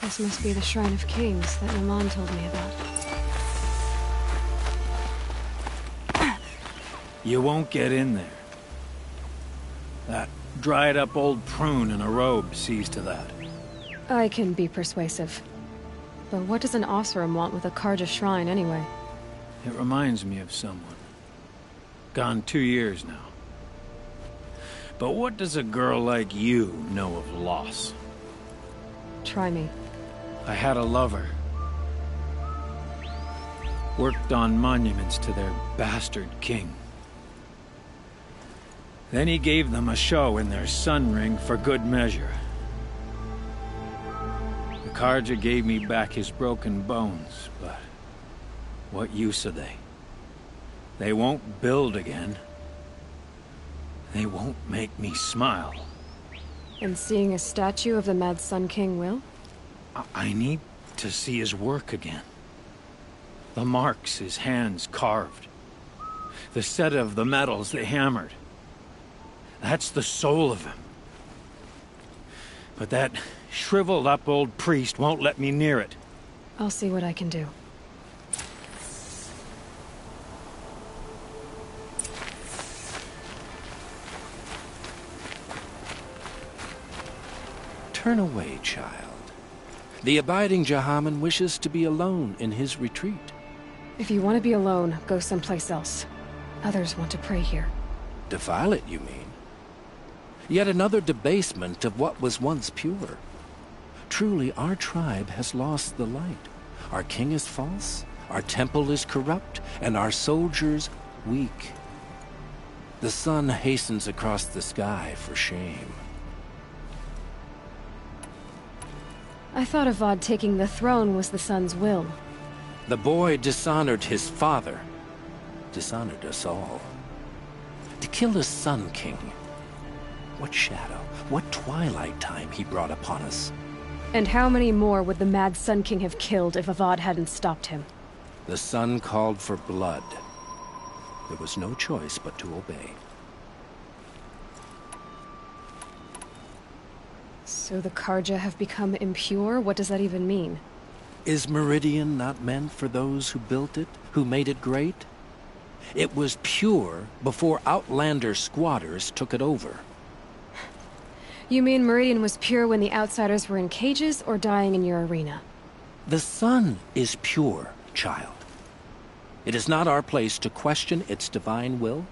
This must be the Shrine of Kings that Naman told me about. You won't get in there. That dried-up old prune in a robe sees to that. I can be persuasive. But what does an Oseram want with a Carja shrine, anyway? It reminds me of someone. Gone 2 years now. But what does a girl like you know of loss? Try me. I had a lover. Worked on monuments to their bastard king. Then he gave them a show in their sun ring for good measure. The Carja gave me back his broken bones, but what use are they? They won't build again. They won't make me smile. And seeing a statue of the Mad Sun King will? I need to see his work again. The marks his hands carved. The set of the metals they hammered. That's the soul of him. But that shriveled up old priest won't let me near it. I'll see what I can do. Turn away, child. The abiding Jahaman wishes to be alone in his retreat. If you want to be alone, go someplace else. Others want to pray here. Defile it, you mean? Yet another debasement of what was once pure. Truly, our tribe has lost the light. Our king is false, our temple is corrupt, and our soldiers weak. The sun hastens across the sky for shame. I thought Avad taking the throne was the sun's will. The boy dishonored his father, dishonored us all. To kill the Sun King. What shadow, what twilight time he brought upon us. And how many more would the Mad Sun King have killed if Avad hadn't stopped him? The sun called for blood. There was no choice but to obey. So the Carja have become impure? What does that even mean? Is Meridian not meant for those who built it, who made it great? It was pure before outlander squatters took it over. You mean Meridian was pure when the outsiders were in cages or dying in your arena? The sun is pure, child. It is not our place to question its divine will,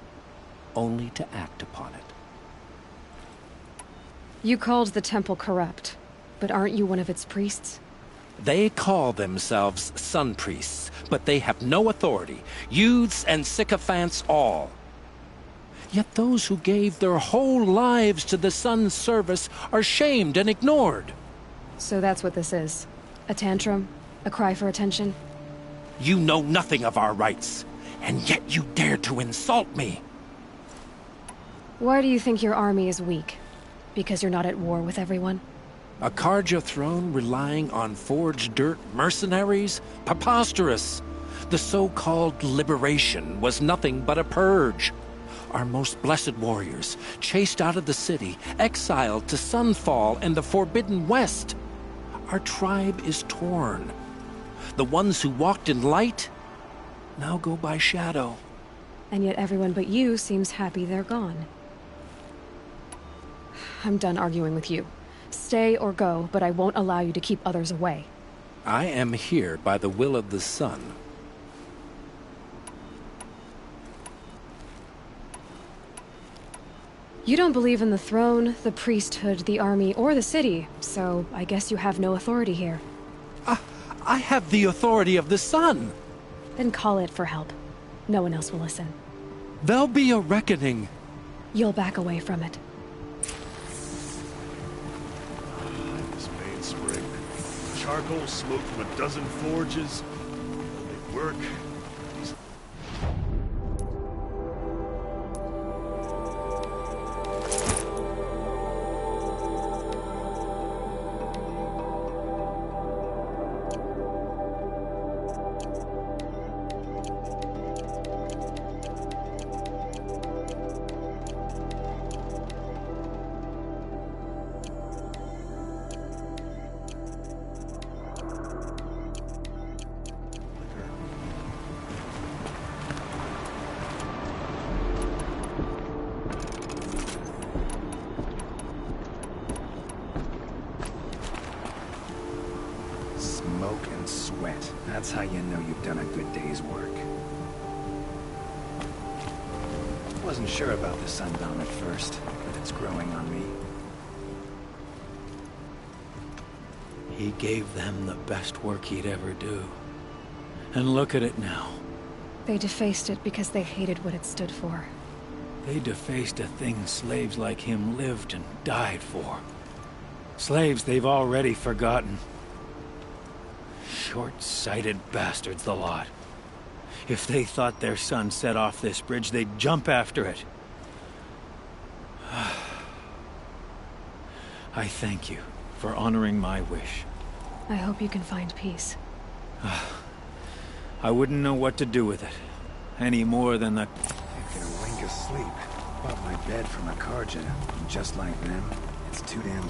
only to act upon it. You called the temple corrupt, but aren't you one of its priests? They call themselves sun priests, but they have no authority, youths and sycophants all. Yet those who gave their whole lives to the sun's service are shamed and ignored. So that's what this is. A tantrum? A cry for attention? You know nothing of our rights, and yet you dare to insult me. Why do you think your army is weak? Because you're not at war with everyone? A Carja throne relying on forged dirt mercenaries? Preposterous! The so-called liberation was nothing but a purge. Our most blessed warriors, chased out of the city, exiled to Sunfall and the Forbidden West. Our tribe is torn. The ones who walked in light now go by shadow. And yet everyone but you seems happy they're gone. I'm done arguing with you. Stay or go, but I won't allow you to keep others away. I am here by the will of the sun. You don't believe in the throne, the priesthood, the army, or the city, so I guess you have no authority here. I have the authority of the sun. Then call it for help. No one else will listen. There'll be a reckoning. You'll back away from it. This main spring. Charcoal smoke from a dozen forges. They work. and sweat. That's how you know you've done a good day's work. Wasn't sure about the Sunbound at first, but it's growing on me. He gave them the best work he'd ever do. And look at it now. They defaced it because they hated what it stood for. They defaced a thing slaves like him lived and died for. Slaves they've already forgotten. Short-sighted bastards, the lot. If they thought their son set off this bridge, they'd jump after it. I thank you for honoring my wish. I hope you can find peace. I wouldn't know what to do with it, any more than the... Taking a wink of sleep. Bought my bed from a Karja, and just like them, it's too damn...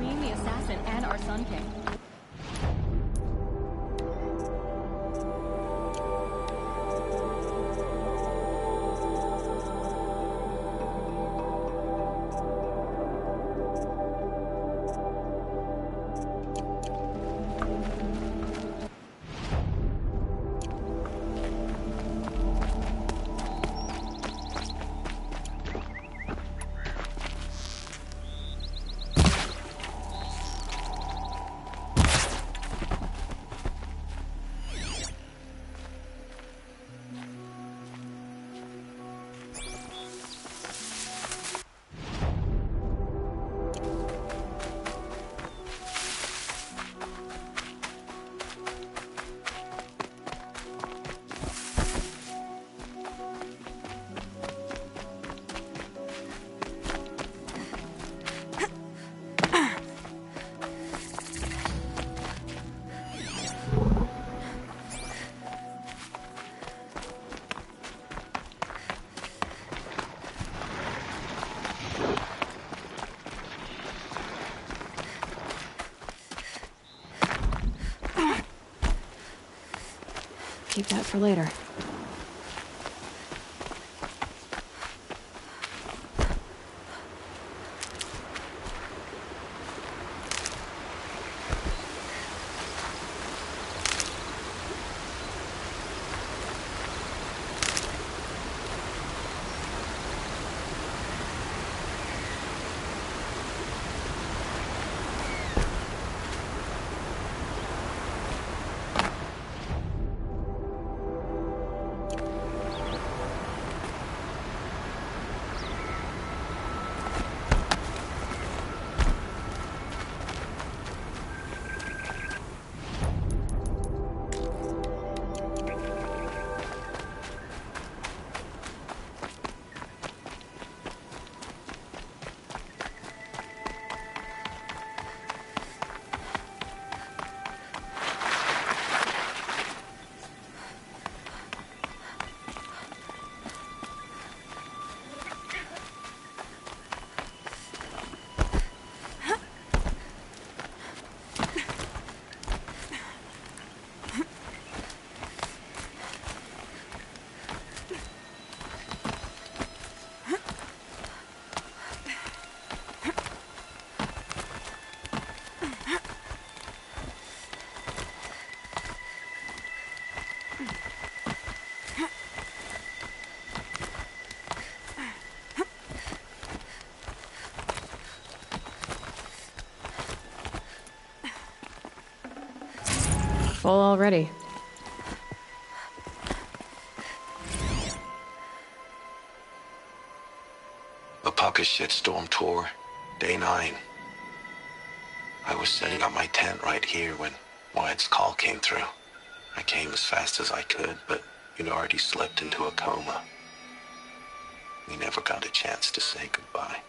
Between the assassin and our Sun King. Keep that for later. full already. Apaka's shitstorm tour, day 9. I was setting up my tent right here when Wyatt's call came through. I came as fast as I could, but you'd already slipped into a coma. We never got a chance to say goodbye.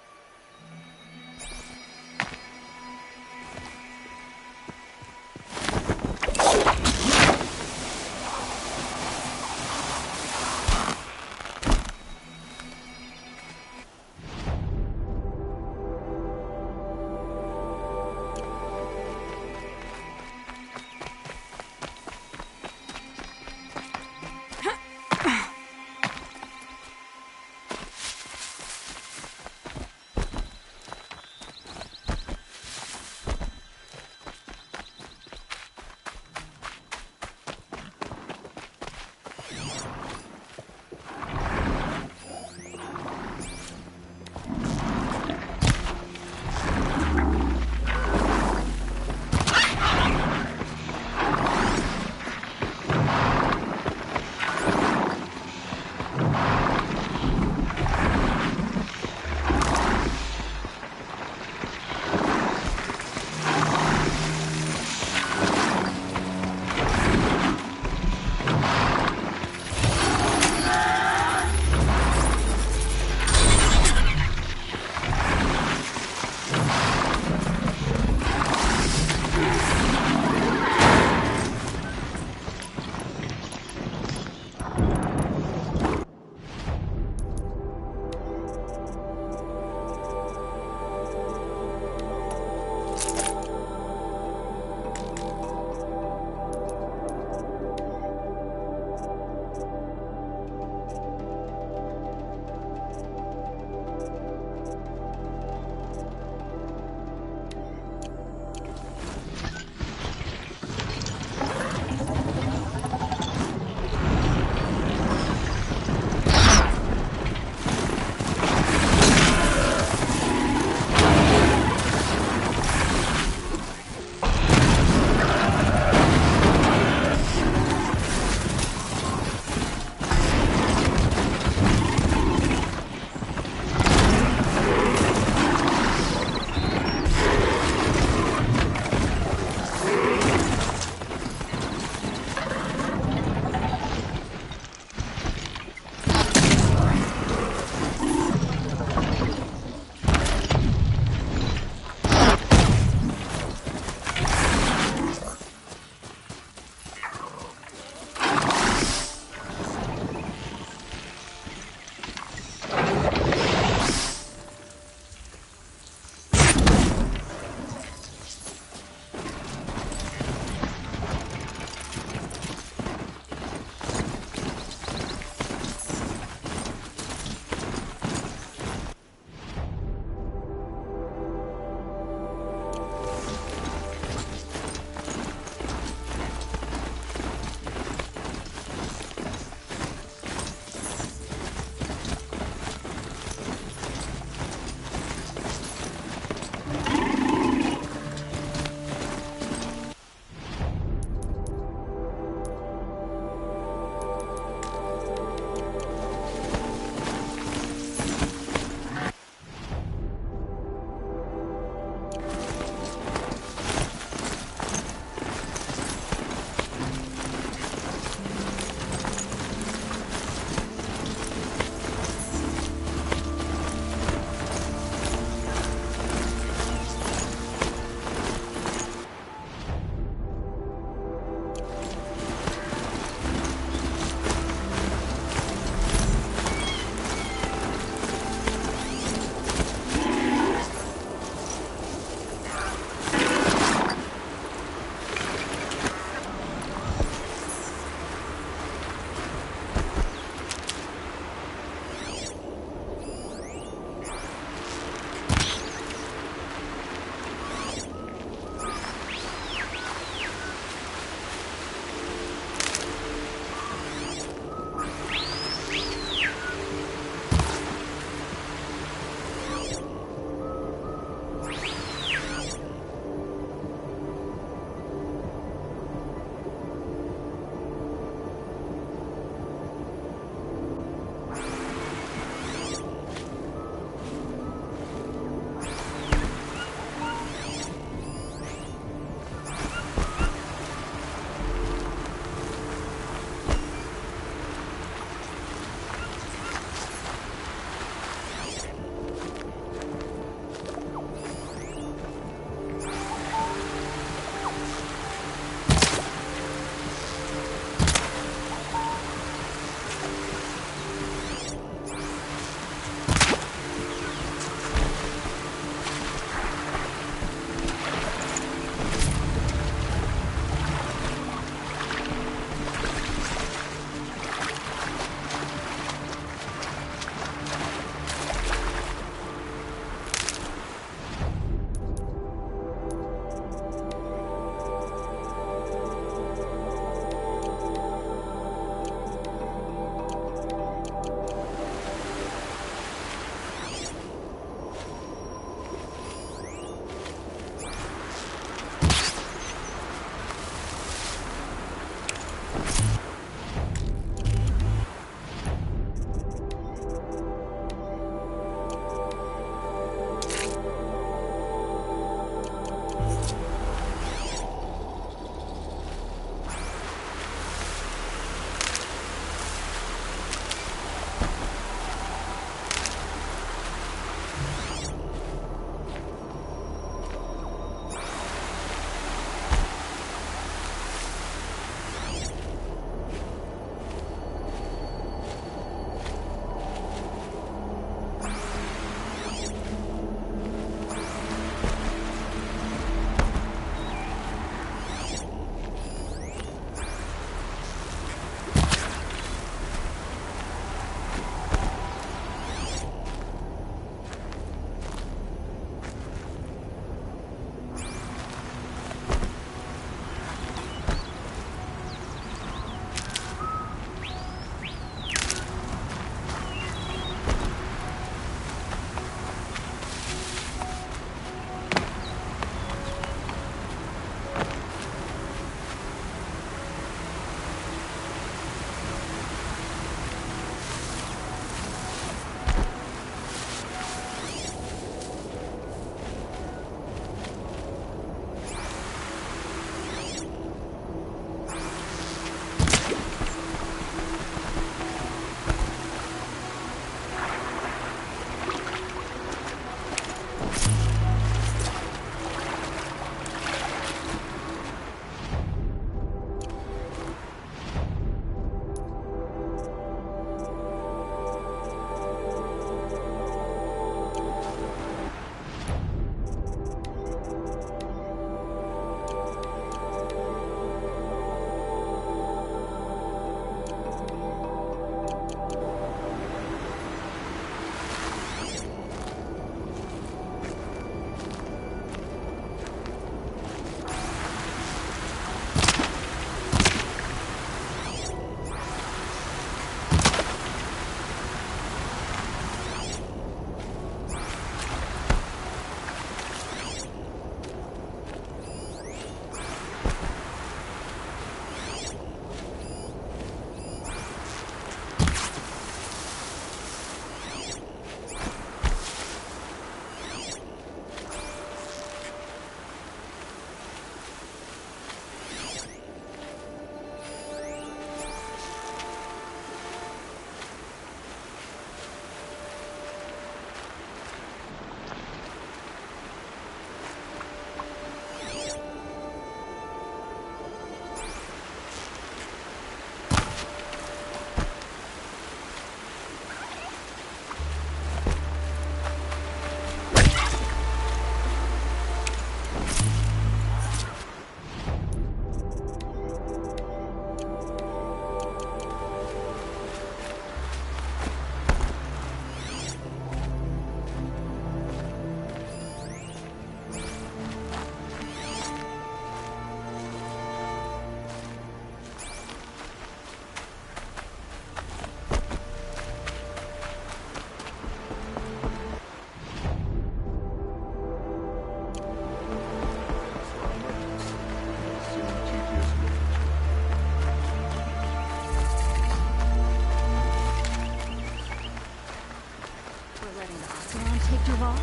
Dervahl?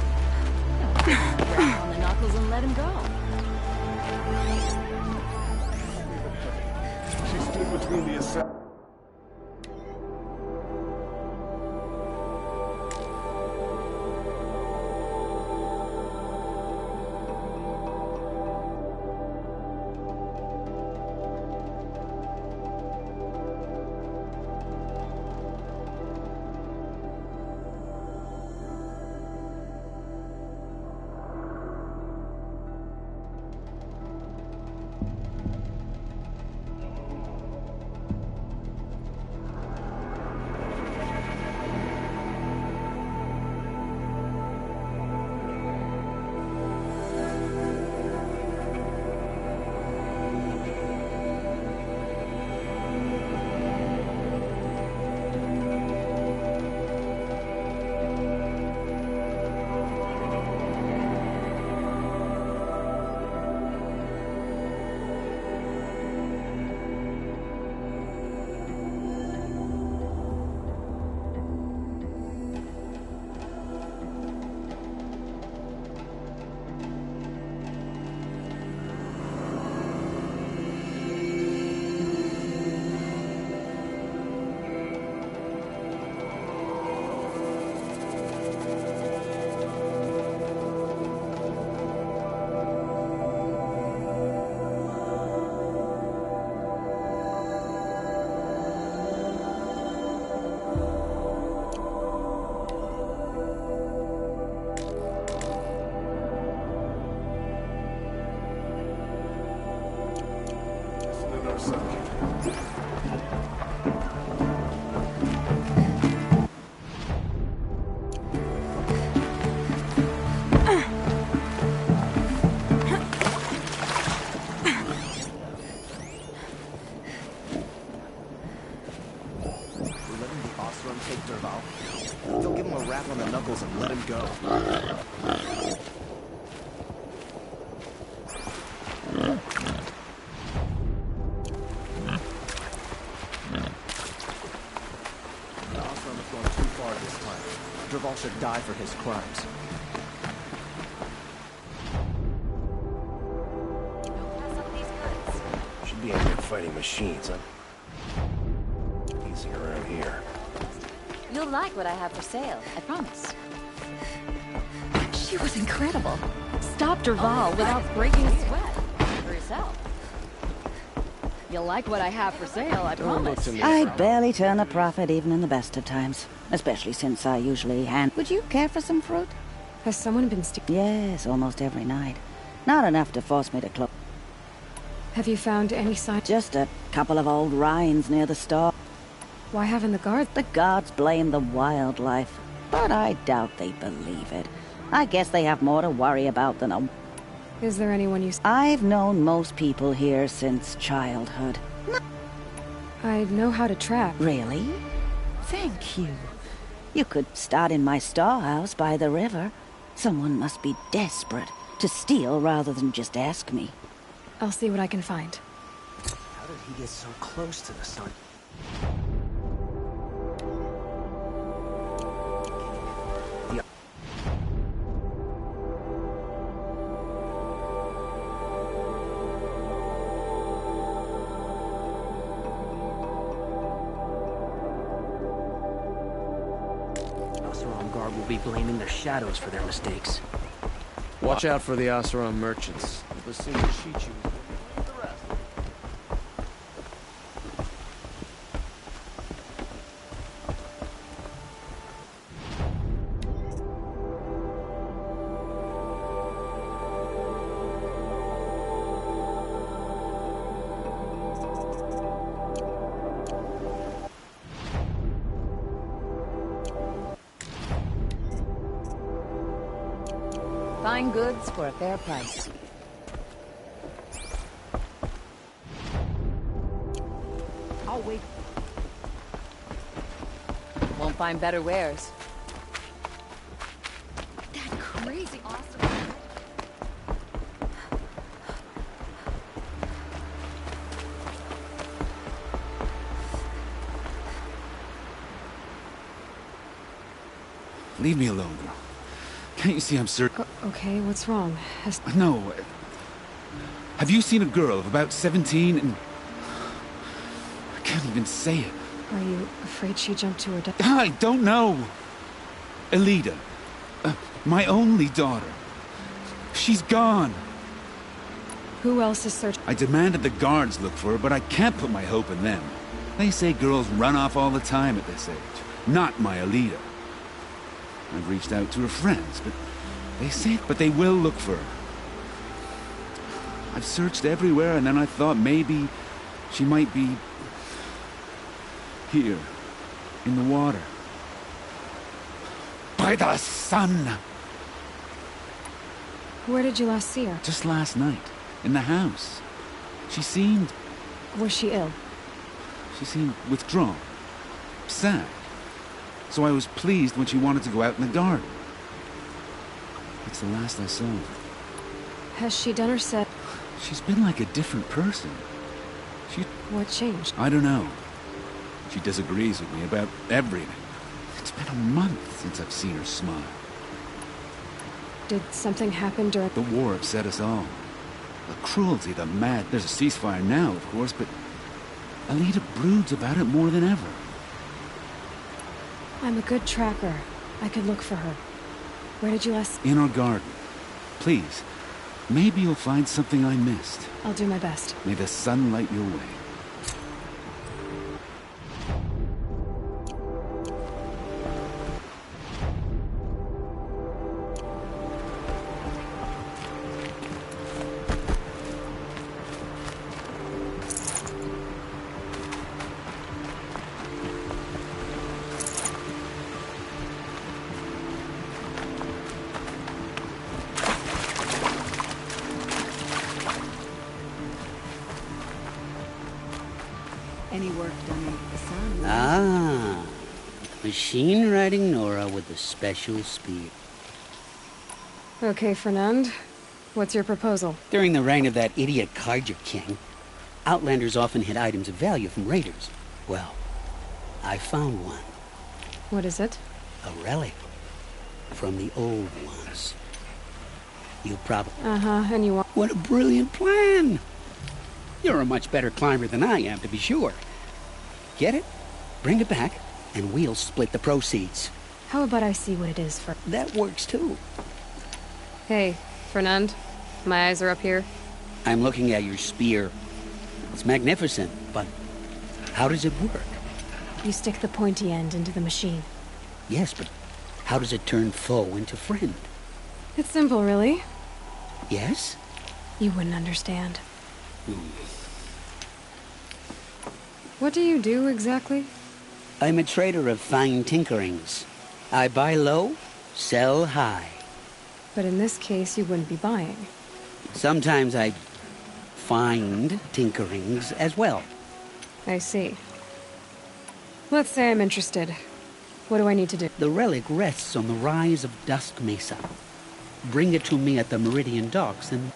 No, grab on the knuckles and let him go. She stood between the assassins. They'll give him a rap on the knuckles and let him go. The Osram has gone too far this time. Dervahl should die for his crimes. Should be able to fighting machines, huh? Easy around here. You'll like what I have for sale, I promise. She was incredible. Stopped Dervahl without breaking a sweat. For yourself. You'll like what I have for sale, I promise. I barely turn a profit even in the best of times. Especially since I usually hand... Would you care for some fruit? Has someone been Yes, almost every night. Not enough to force me to close. Have you found any sign? Just a couple of old rinds near the store. Why haven't the guards? The gods blame the wildlife, but I doubt they believe it. I guess they have more to worry about than a... Is there anyone you... I've known most people here since childhood. I know how to trap. Really? Thank you. You could start in my storehouse by the river. Someone must be desperate to steal rather than just ask me. I'll see what I can find. How did he get so close to the sun? Guard will be blaming their shadows for their mistakes. Watch out for the Oseram merchants. They'll soon cheat you. Fine goods for a fair price. I'll wait. Won't find better wares. That crazy awesome. Leave me alone, girl. Can't you see I'm certain? Okay, what's wrong? No. Have you seen a girl of about 17 and... I can't even say it. Are you afraid she jumped to her death? I don't know. Elida. My only daughter. She's gone. Who else is searching? I demanded the guards look for her, but I can't put my hope in them. They say girls run off all the time at this age. Not my Elida. I've reached out to her friends, but they will look for her. I've searched everywhere, and then I thought maybe she might be here, in the water. By the sun! Where did you last see her? Just last night, in the house. She seemed... Was she ill? She seemed withdrawn, sad. So I was pleased when she wanted to go out in the garden. That's the last I saw of her. Has she done or said? She's been like a different person. What changed? I don't know. She disagrees with me about everything. It's been a month since I've seen her smile. Did something happen during... The war upset us all. The cruelty, the mad... There's a ceasefire now, of course, but... Elida broods about it more than ever. I'm a good tracker. I could look for her. Where did you last... In our garden. Please. Maybe you'll find something I missed. I'll do my best. May the sun light your way. Any work done with the sun? Ah, machine riding Nora with a special speed. Okay, Fernand. What's your proposal? During the reign of that idiot Carja King, Outlanders often hid items of value from raiders. Well, I found one. What is it? A relic from the old ones. You probably... Uh-huh, and you want... What a brilliant plan! You're a much better climber than I am, to be sure. Get it, bring it back, and we'll split the proceeds. How about I see what it is first? That works too. Hey, Fernand. My eyes are up here. I'm looking at your spear. It's magnificent, but how does it work? You stick the pointy end into the machine. Yes, but how does it turn foe into friend? It's simple, really. Yes? You wouldn't understand. What do you do, exactly? I'm a trader of fine tinkerings. I buy low, sell high. But in this case, you wouldn't be buying. Sometimes I find tinkerings as well. I see. Let's say I'm interested. What do I need to do? The relic rests on the rise of Dusk Mesa. Bring it to me at the Meridian Docks and...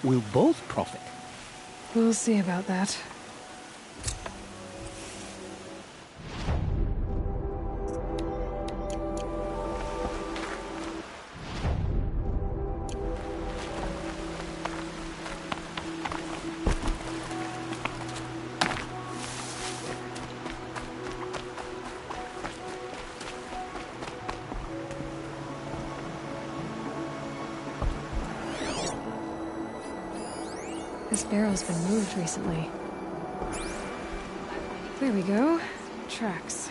we'll both profit. We'll see about that. This barrel's been moved recently. There we go. Tracks.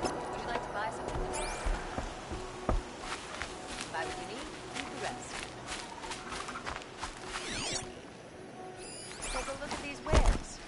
Would you like to buy something? Buy what you need, leave the rest. Take a look at these wares.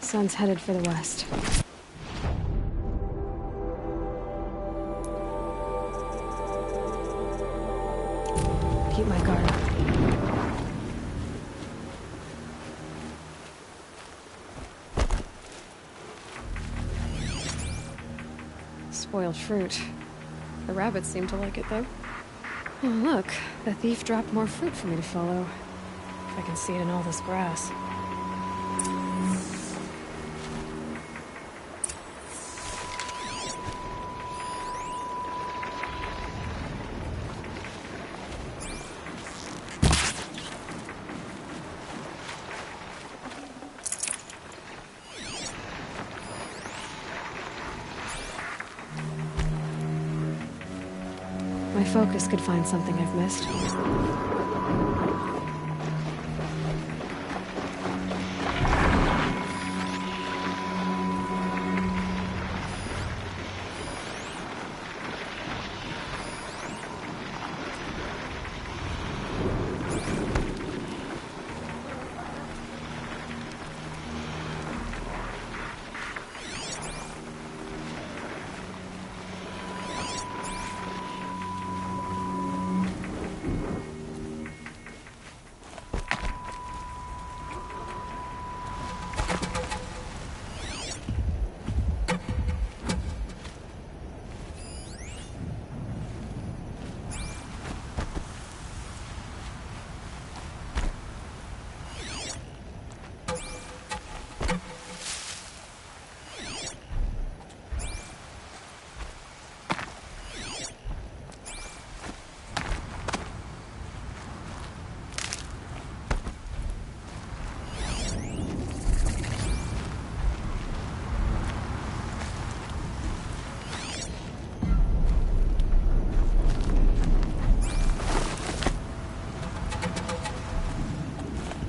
Sun's headed for the west. Keep my guard up. Spoiled fruit. The rabbits seem to like it, though. Oh, look. The thief dropped more fruit for me to follow. If I can see it in all this grass. My focus could find something I've missed.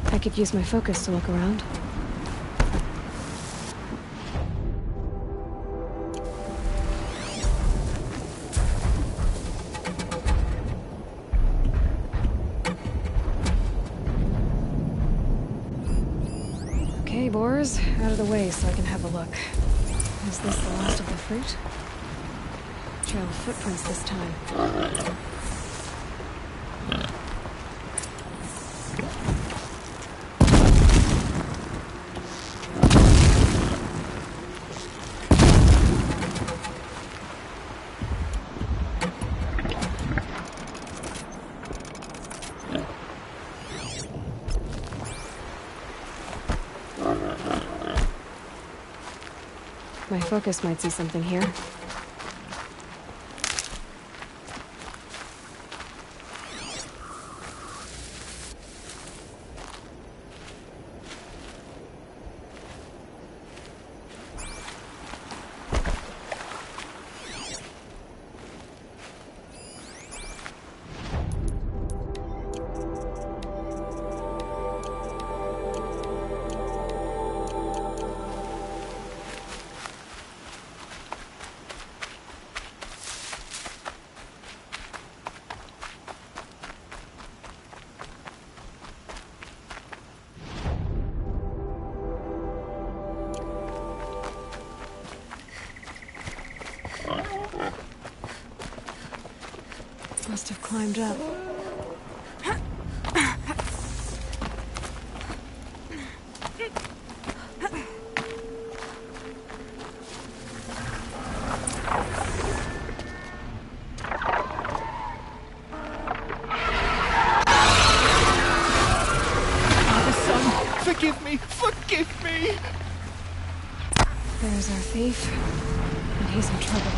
I could use my focus to look around. Okay, boars, out of the way so I can have a look. Is this the last of the fruit? Trail of footprints this time. My focus might see something here. Must have climbed up. Forgive me! Forgive me! There's our thief. And he's in trouble.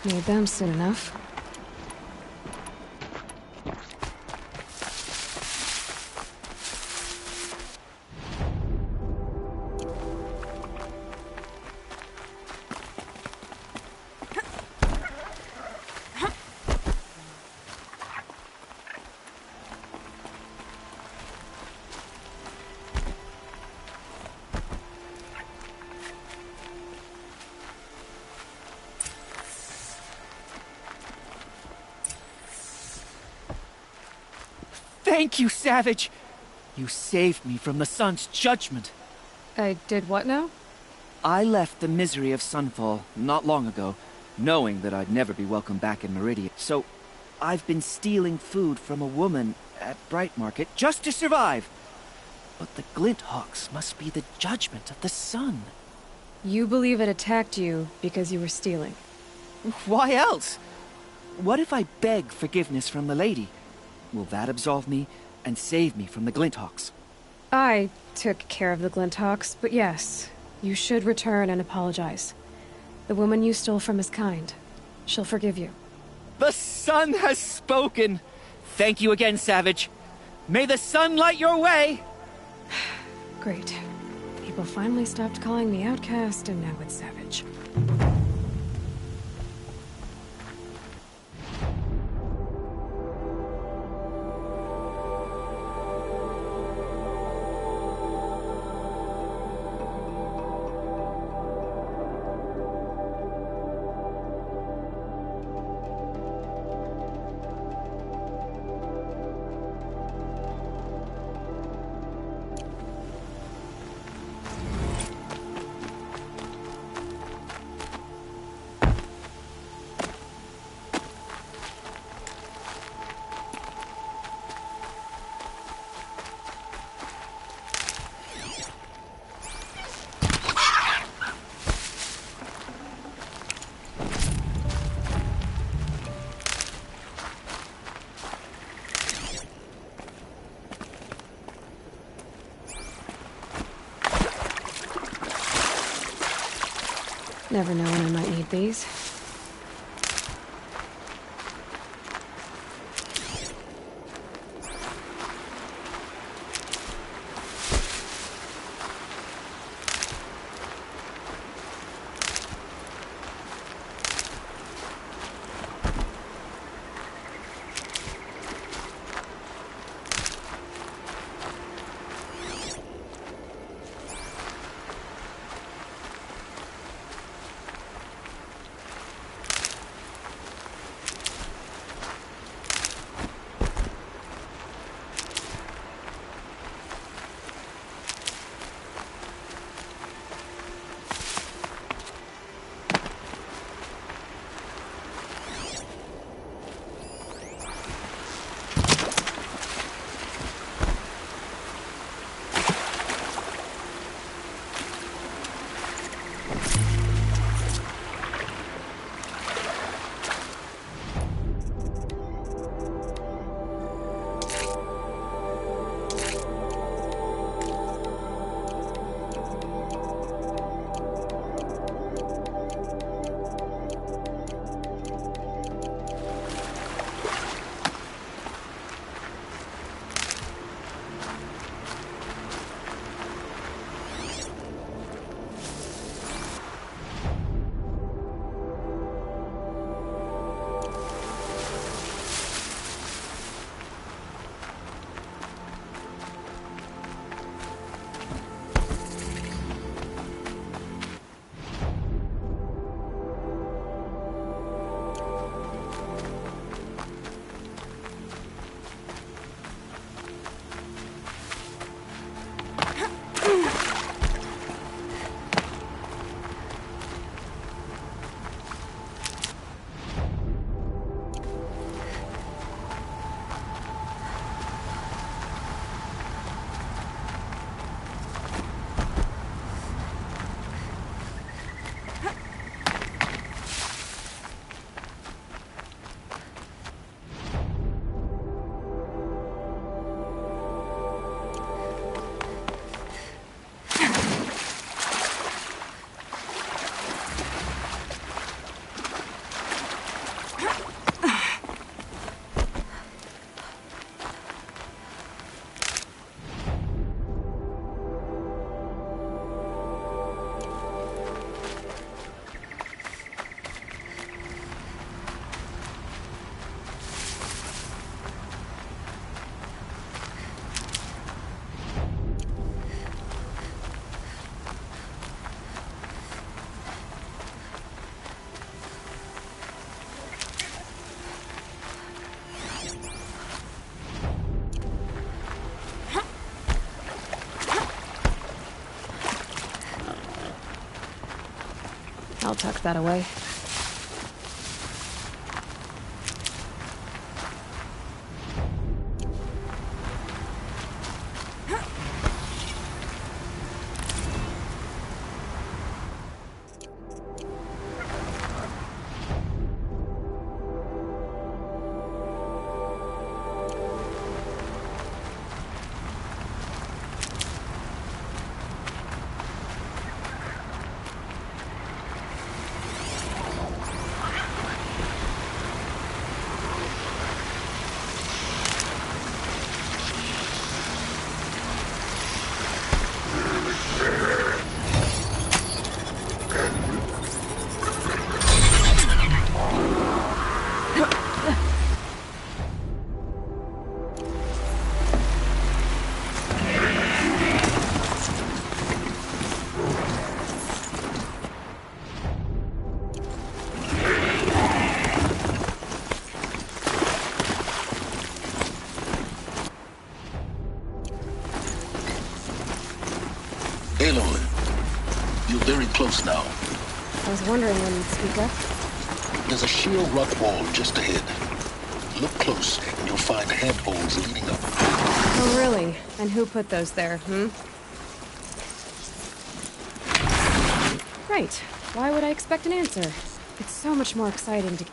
Made them soon enough. Thank you, Savage! You saved me from the sun's judgment. I did what now? I left the misery of Sunfall not long ago, knowing that I'd never be welcome back in Meridian. So, I've been stealing food from a woman at Bright Market just to survive. But the Glinthawks must be the judgment of the sun. You believe it attacked you because you were stealing? Why else? What if I beg forgiveness from the lady? Will that absolve me and save me from the Glinthawks? I took care of the Glinthawks, but yes, you should return and apologize. The woman you stole from is kind. She'll forgive you. The sun has spoken! Thank you again, Savage. May the sun light your way! Great. People finally stopped calling me outcast, and now it's Savage. Never know when I might need these. I'll tuck that away. You're very close now. I was wondering when you'd speak up. There's a sheer rock wall just ahead. Look close, and you'll find handholds leading up. Oh, really? And who put those there, Right. Why would I expect an answer? It's so much more exciting to...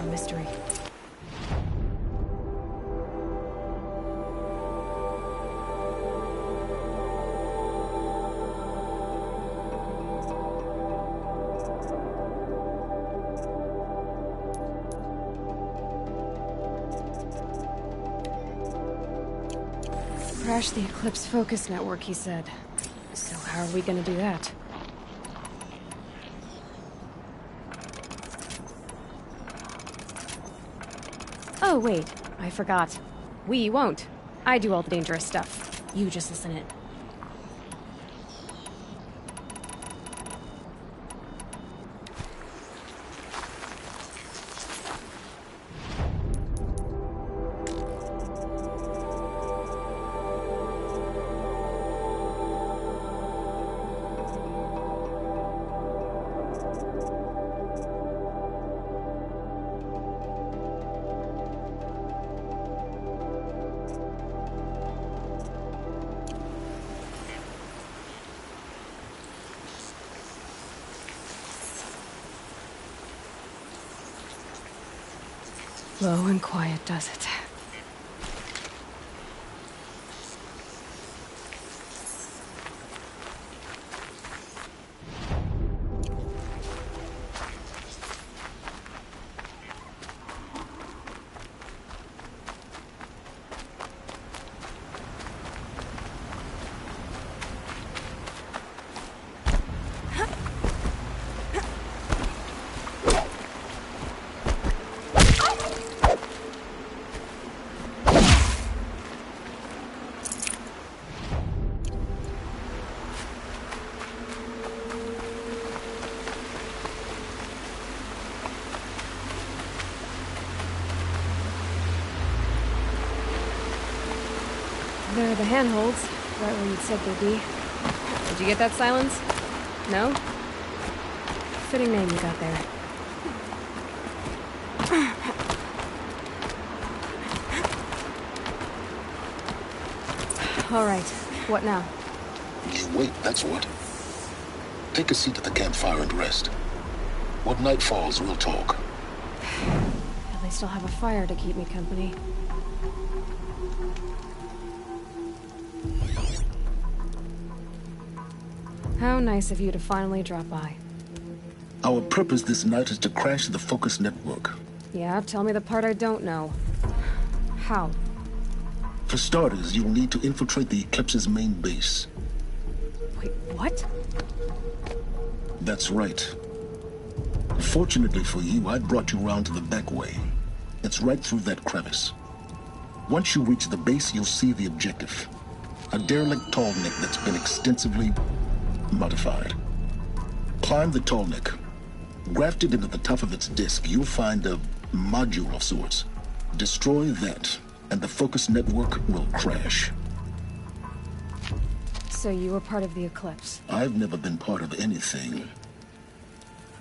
mystery. Crash the Eclipse Focus Network, he said. So how are we gonna do that? Oh, wait. I forgot. We won't. I do all the dangerous stuff. You just listen in. Low and quiet does it. There are the handholds, right where you'd said they'd be. Did you get that, Silence? No? Fitting name you got there. All right, what now? You wait, that's what. Take a seat at the campfire and rest. When night falls, we'll talk. At least I'll have a fire to keep me company. How nice of you to finally drop by. Our purpose this night is to crash the Focus Network. Yeah, tell me the part I don't know. How? For starters, you'll need to infiltrate the Eclipse's main base. Wait, what? That's right. Fortunately for you, I brought you round to the back way. It's right through that crevice. Once you reach the base, you'll see the objective. A derelict tall neck that's been extensively modified. Climb the tall neck. Grafted into the top of its disk, you'll find a module of sorts. Destroy that, and the Focus Network will crash. So you were part of the Eclipse? I've never been part of anything.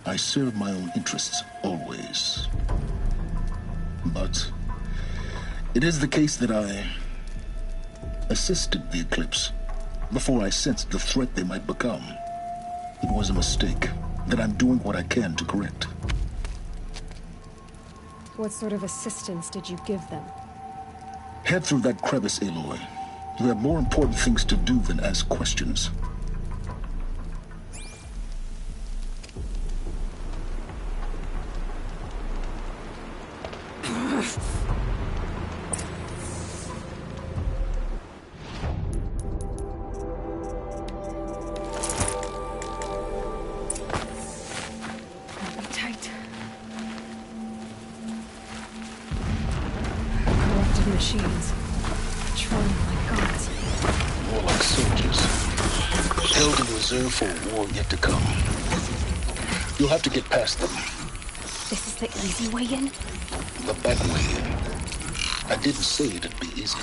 I serve my own interests, always. But it is the case that I assisted the Eclipse before I sensed the threat they might become. It was a mistake that I'm doing what I can to correct. What sort of assistance did you give them? Head through that crevice, Aloy. You have more important things to do than ask questions. Machines. Patrolling like gods. More like soldiers. Held in reserve for a war yet to come. You'll have to get past them. This is the easy way in? The back way in. I didn't say it'd be easy.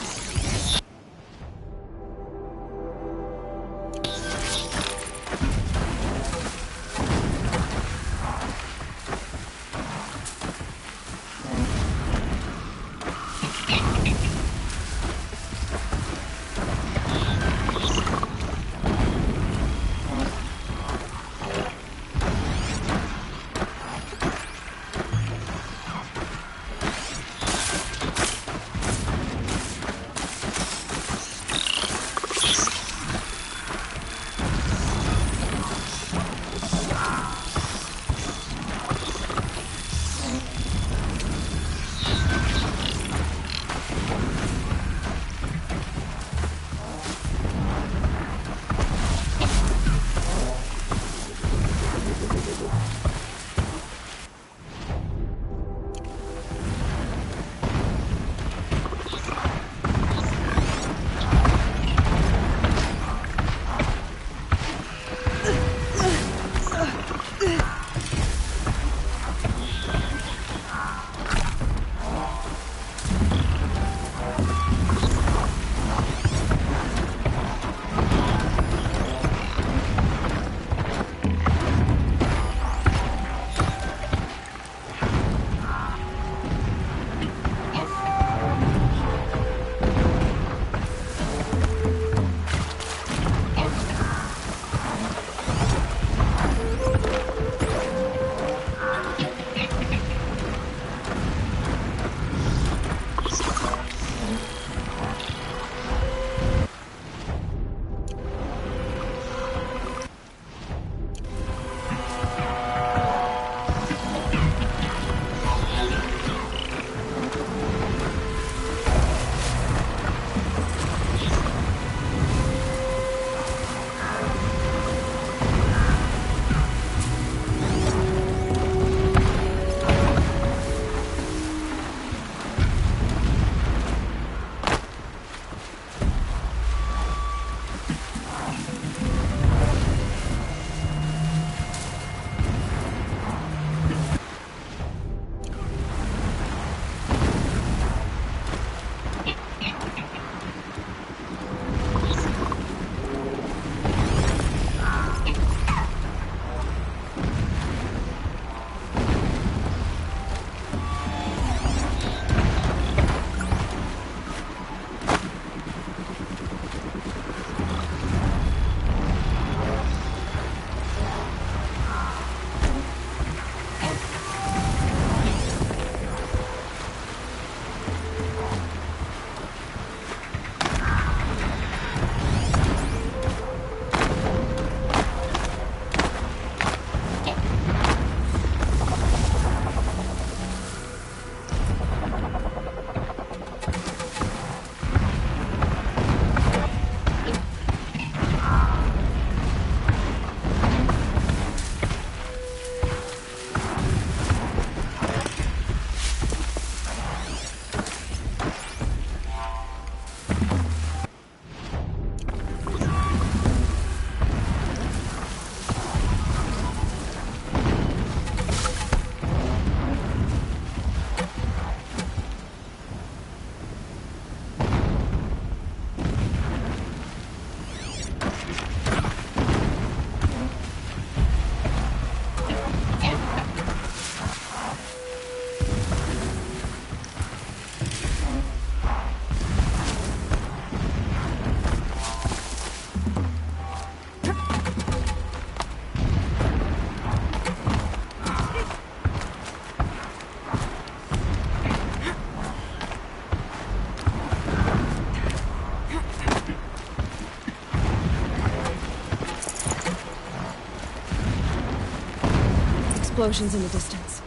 Explosions in the distance.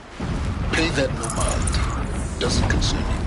Pay that no mind. Doesn't concern you.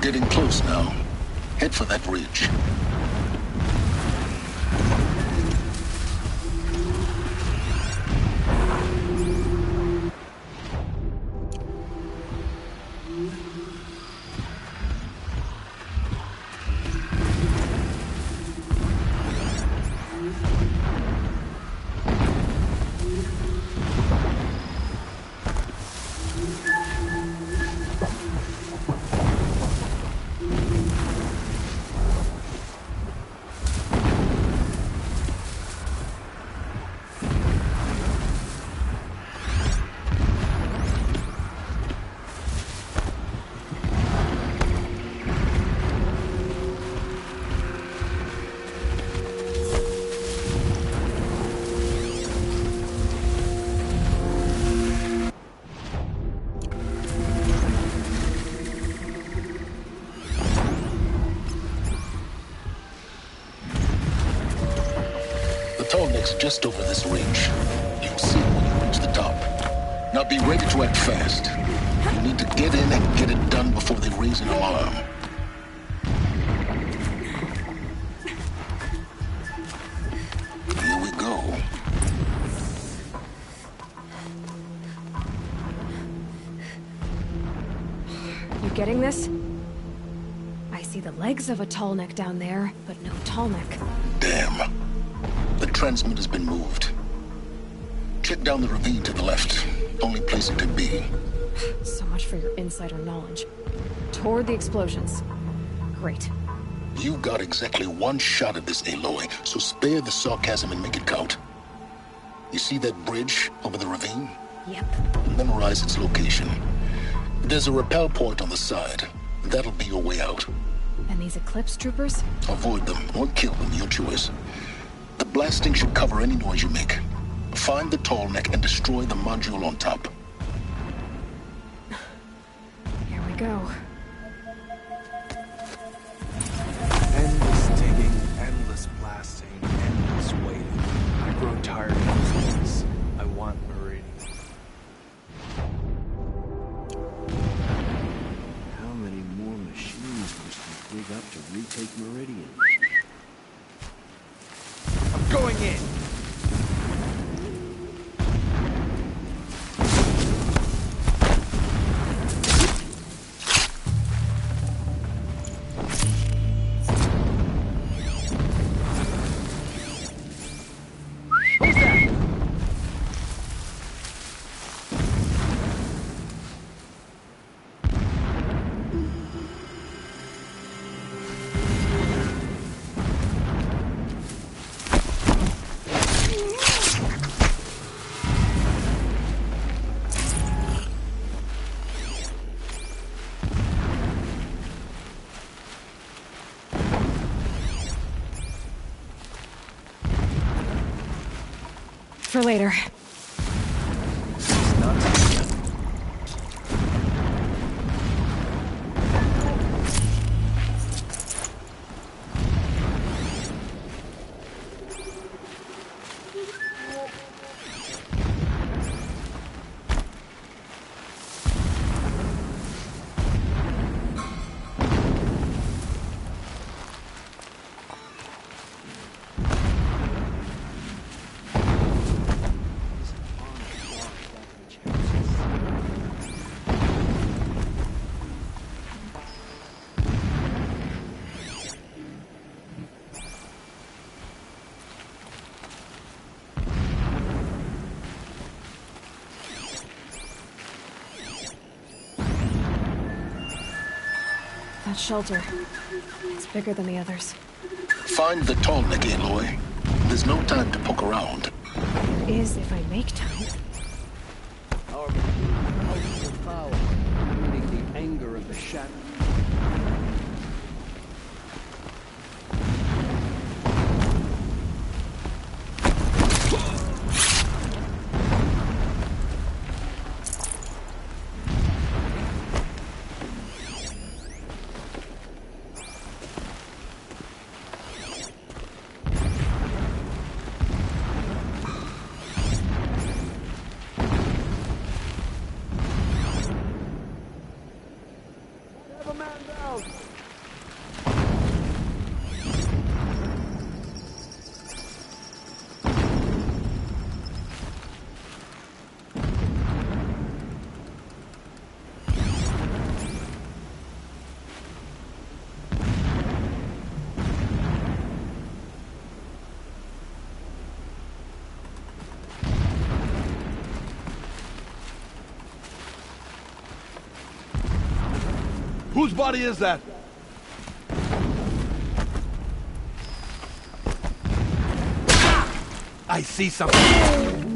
Getting close now. Head for that ridge. Tallneck's just over this ridge. You'll see it when you reach the top. Now be ready to act fast. You need to get in and get it done before they raise an alarm. Here we go. You getting this? I see the legs of a Tallneck down there, but no Tallneck. Damn. The transmitter's has been moved. Check down the ravine to the left. Only place it could be. So much for your insider knowledge. Toward the explosions. Great. You got exactly one shot at this, Aloy, so spare the sarcasm and make it count. You see that bridge over the ravine? Yep. Memorize its location. There's a rappel point on the side. That'll be your way out. And these Eclipse troopers? Avoid them or kill them, your choice. The blasting should cover any noise you make. Find the Tallneck and destroy the module on top. Here we go. Endless digging, endless blasting, endless waiting. I grow tired of this. I want Meridian. How many more machines must we dig up to retake Meridian? I'm going in! For later. That shelter. It's bigger than the others. Find the Tallneck, Aloy. There's no time to poke around. There is if I make time. Our ultimate power, meeting the anger of the shadow. Whose body is that? I see something.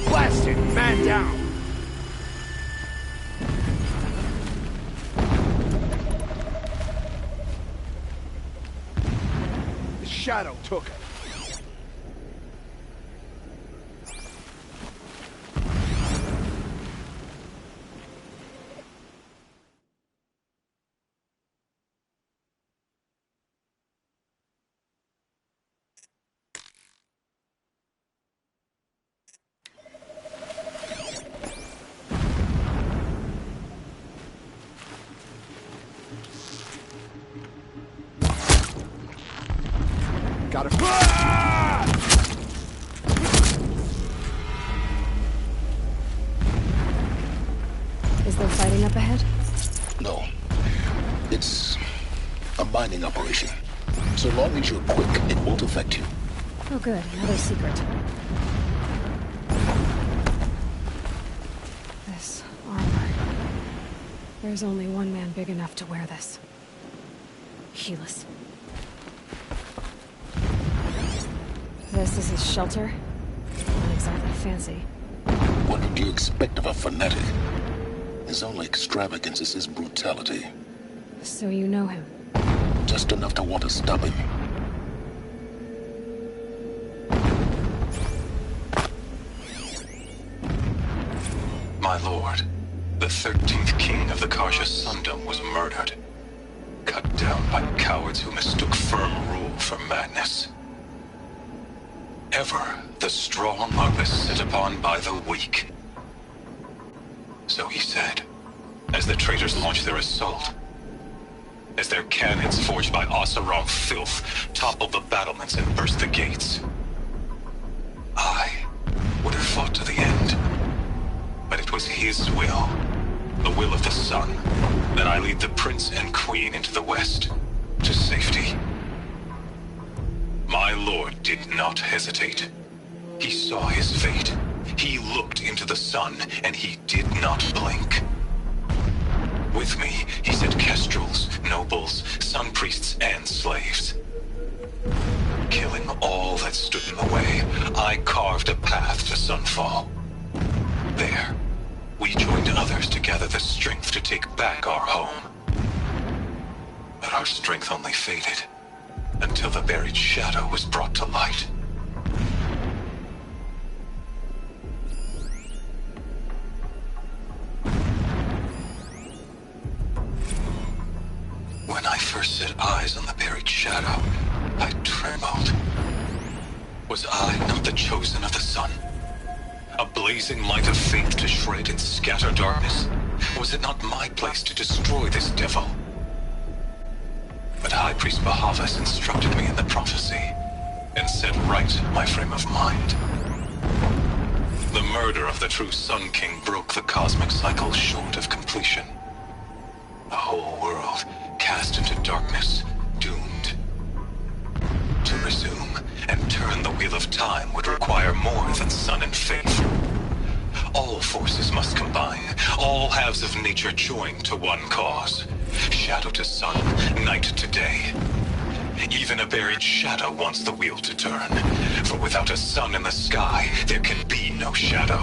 Blasted! Man down! The shadow took it. Got it. Is there fighting up ahead? No. It's a mining operation. So long as you're quick, it won't affect you. Oh good, another secret. This armor. There's only one man big enough to wear this. Helis. This is his shelter. Not exactly fancy. What would you expect of a fanatic? His only extravagance is his brutality. So you know him? Just enough to want to stop him. My lord, the 13th king of the Karja Sundom was murdered. Cut down by cowards who mistook firm rule for madness. Ever the strong are beset upon by the weak. So he said, as the traitors launched their assault. As their cannons forged by Oseram filth toppled the battlements and burst the gates. I would have fought to the end. But it was his will, the will of the sun, that I lead the prince and queen into the west, to safety. My lord did not hesitate. He saw his fate. He looked into the sun, and he did not blink. With me, he sent kestrels, nobles, sun priests, and slaves. Killing all that stood in the way, I carved a path to Sunfall. There, we joined others to gather the strength to take back our home. But our strength only faded, until the buried shadow was brought to light. When I first set eyes on the buried shadow, I trembled. Was I not the chosen of the sun? A blazing light of faith to shred and scatter darkness? Was it not my place to destroy this devil? But High Priest Bahavas instructed me in the prophecy, and set right my frame of mind. The murder of the true Sun King broke the cosmic cycle short of completion. The whole world cast into darkness, doomed. To resume and turn the wheel of time would require more than sun and faith. All forces must combine, all halves of nature join to one cause. Shadow to sun, night to day. Even a buried shadow wants the wheel to turn, for without a sun in the sky, there can be no shadow.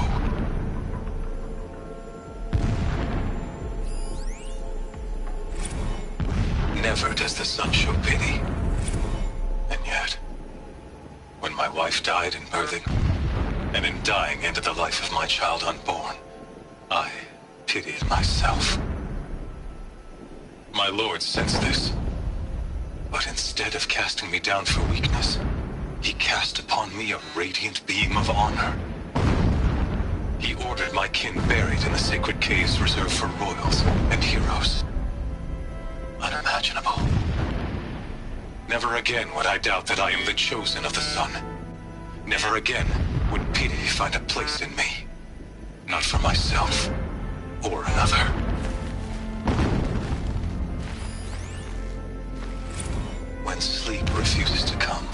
Never does the sun show pity. And yet, when my wife died in birthing, and in dying ended the life of my child unborn, I pitied myself. My lord sensed this, but instead of casting me down for weakness, he cast upon me a radiant beam of honor. He ordered my kin buried in the sacred caves reserved for royals and heroes. Unimaginable. Never again would I doubt that I am the chosen of the sun. Never again would pity find a place in me. Not for myself, or another. When sleep refuses to come,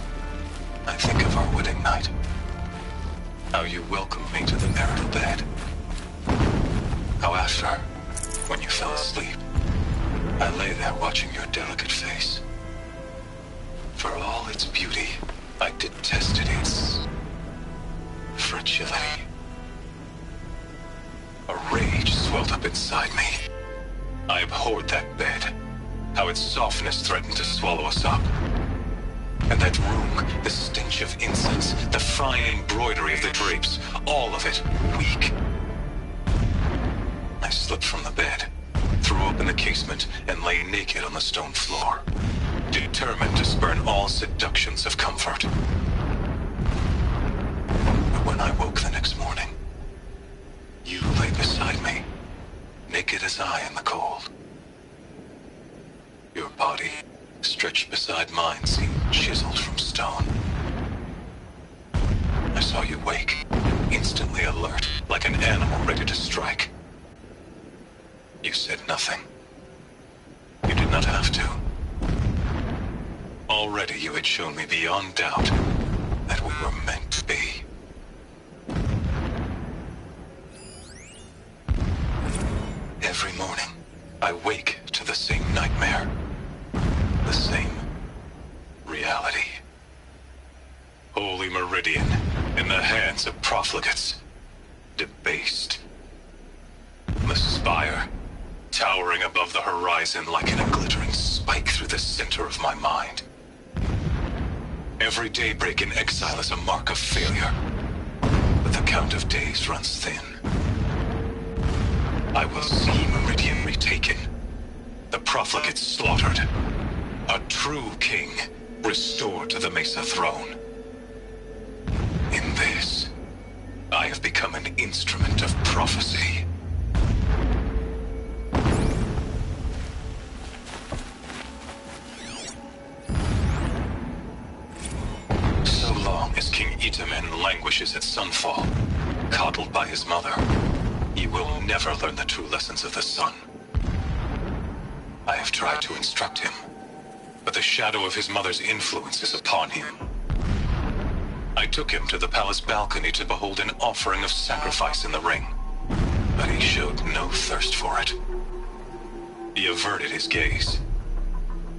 I think of our wedding night. How you welcomed me to the marital bed. How after, when you fell asleep, I lay there watching your delicate face. For all its beauty, I detested its fragility. A rage swelled up inside me. I abhorred that bed. How its softness threatened to swallow us up. And that room, the stench of incense, the fine embroidery of the drapes, all of it weak. I slipped from the bed, threw open the casement, and lay naked on the stone floor, determined to spurn all seductions of comfort. But when I woke the next morning, you lay beside me, naked as I in the cold. Your body, stretched beside mine, seemed chiseled from stone. I saw you wake, instantly alert, like an animal ready to strike. You said nothing. You did not have to. Already you had shown me beyond doubt that we were meant to be. Every morning, I wake to the same nightmare. The same reality. Holy Meridian, in the hands of profligates. Debased. The spire, towering above the horizon like a glittering spike through the center of my mind. Every daybreak in exile is a mark of failure, but the count of days runs thin. I will see Meridian retaken, the profligates slaughtered, a true king restored to the Mesa throne. In this, I have become an instrument of prophecy. So long as King Itamen languishes at Sunfall, coddled by his mother, he will never learn the true lessons of the sun. I have tried to instruct him, but the shadow of his mother's influence is upon him. I took him to the palace balcony to behold an offering of sacrifice in the ring, but he showed no thirst for it. He averted his gaze.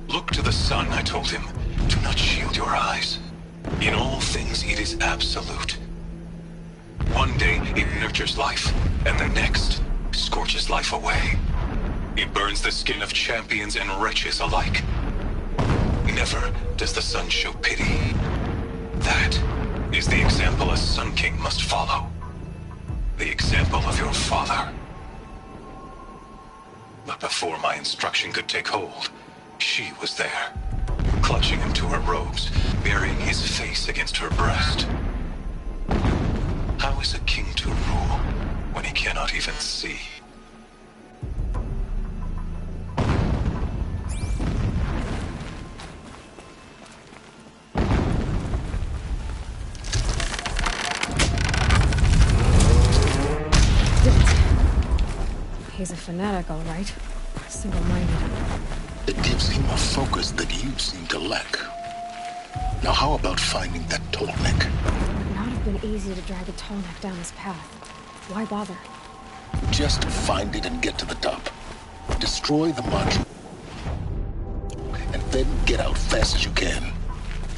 Look to the sun, I told him. Do not shield your eyes. In all things it is absolute. One day it nurtures life, and the next scorches life away. It burns the skin of champions and wretches alike. Never does the sun show pity. That is the example a Sun King must follow. The example of your father. But before my instruction could take hold, she was there, clutching him to her robes, burying his face against her breast. How is a king to rule when he cannot even see? He's a fanatic, all right. Single-minded. It gives him a focus that you seem to lack. Now how about finding that Tallneck? It would not have been easy to drag a Tallneck down his path. Why bother? Just find it and get to the top. Destroy the module. And then get out fast as you can.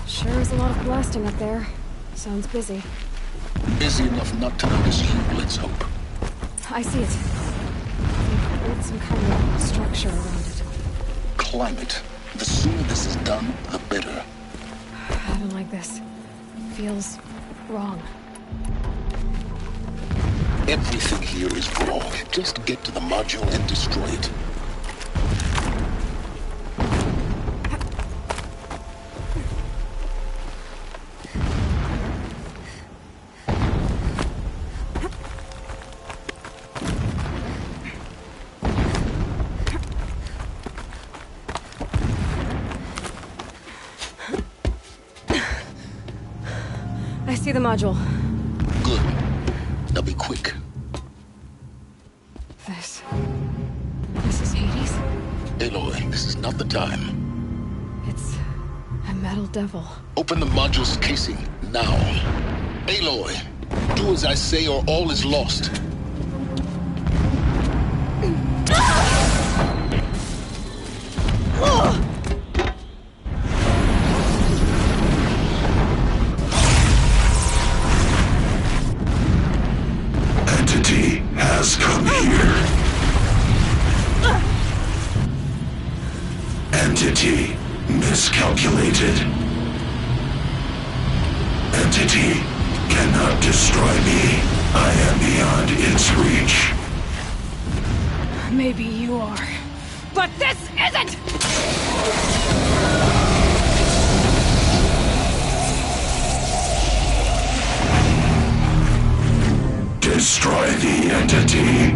Sure is a lot of blasting up there. Sounds busy. Busy enough not to notice you, let's hope. I see it. Build some kind of structure around it. Climb it. The sooner this is done, the better. I don't like this. Feels wrong. Everything here is wrong. Just get to the module and destroy it. I see the module. Good. Now be quick. This is Hades? Aloy, this is not the time. It's a metal devil. Open the module's casing, now. Aloy, do as I say or all is lost. Entity has come here. Entity miscalculated. Entity cannot destroy me. I am beyond its reach. Maybe you are. But this isn't! Destroy the entity.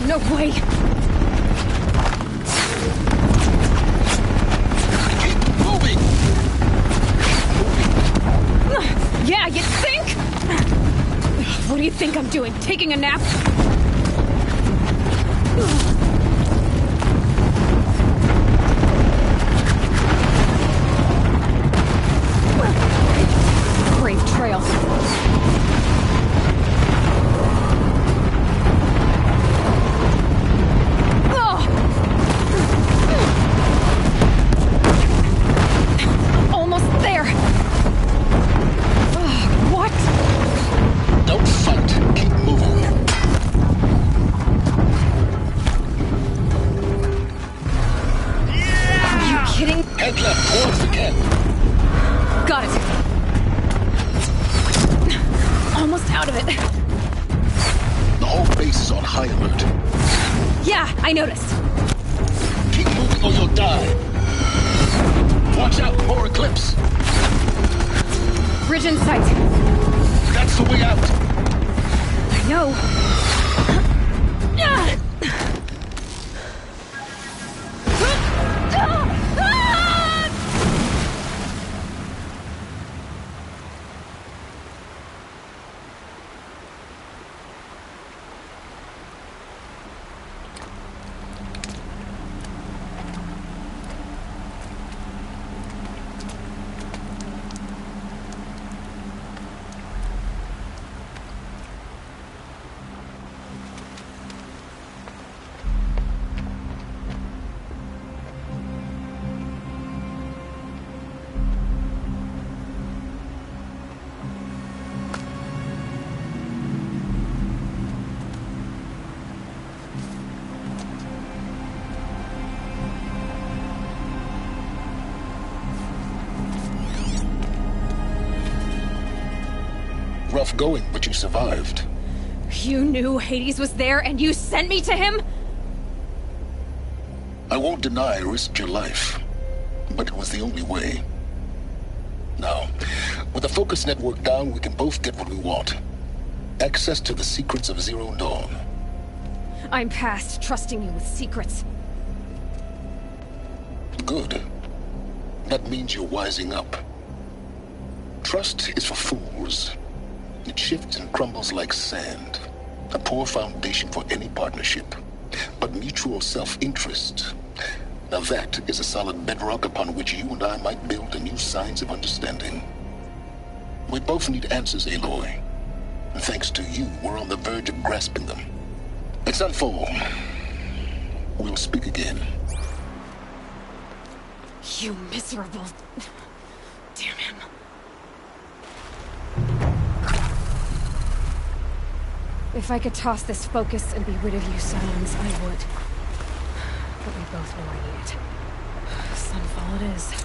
No way! Keep moving! Yeah, you think? What do you think I'm doing? Taking a nap? Brave trail. Almost there. What? Don't fight. Keep moving. Are you kidding? Head left towards the camp. Got it. Almost out of it. The whole base is on high alert. Yeah, I noticed. Keep moving or you'll die. Watch out, more Eclipse. Bridge in sight. That's the way out. I know. Rough going, but you survived. You knew Hades was there and you sent me to him? I won't deny I risked your life, but it was the only way. Now, with the focus network down, we can both get what we want. Access to the secrets of Zero Dawn. I'm past trusting you with secrets. Good. That means you're wising up. Trust is for fools. It shifts and crumbles like sand. A poor foundation for any partnership. But mutual self-interest, now that is a solid bedrock upon which you and I might build a new science of understanding. We both need answers, Aloy. And thanks to you, we're on the verge of grasping them. Let's unfold. We'll speak again. You miserable... Damn him. If I could toss this focus and be rid of you, Silence, I would. But we both know I need it. Sunfall it is.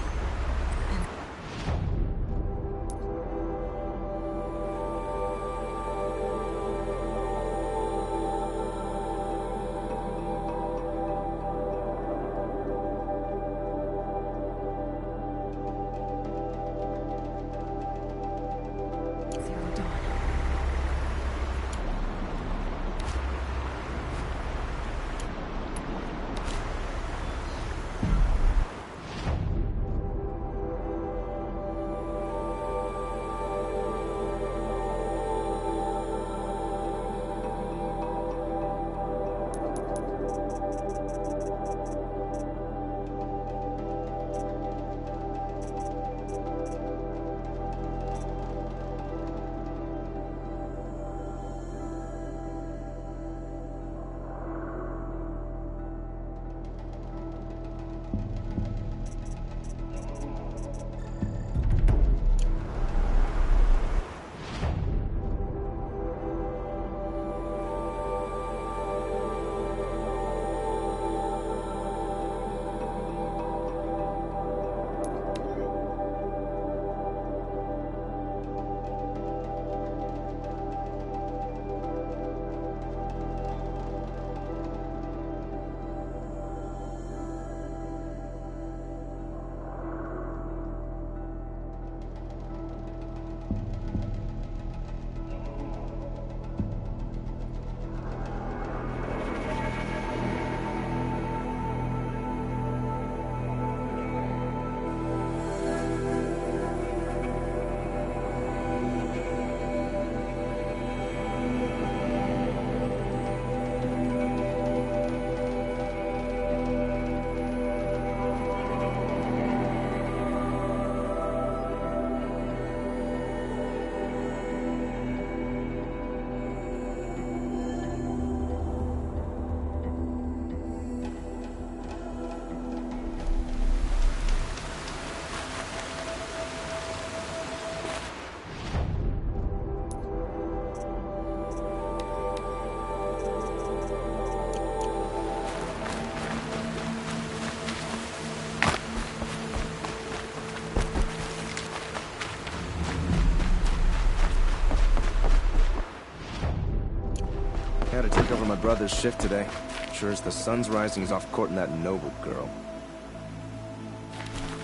Had to take over my brother's shift today. Sure as the sun's rising, he's off courting that Noble girl.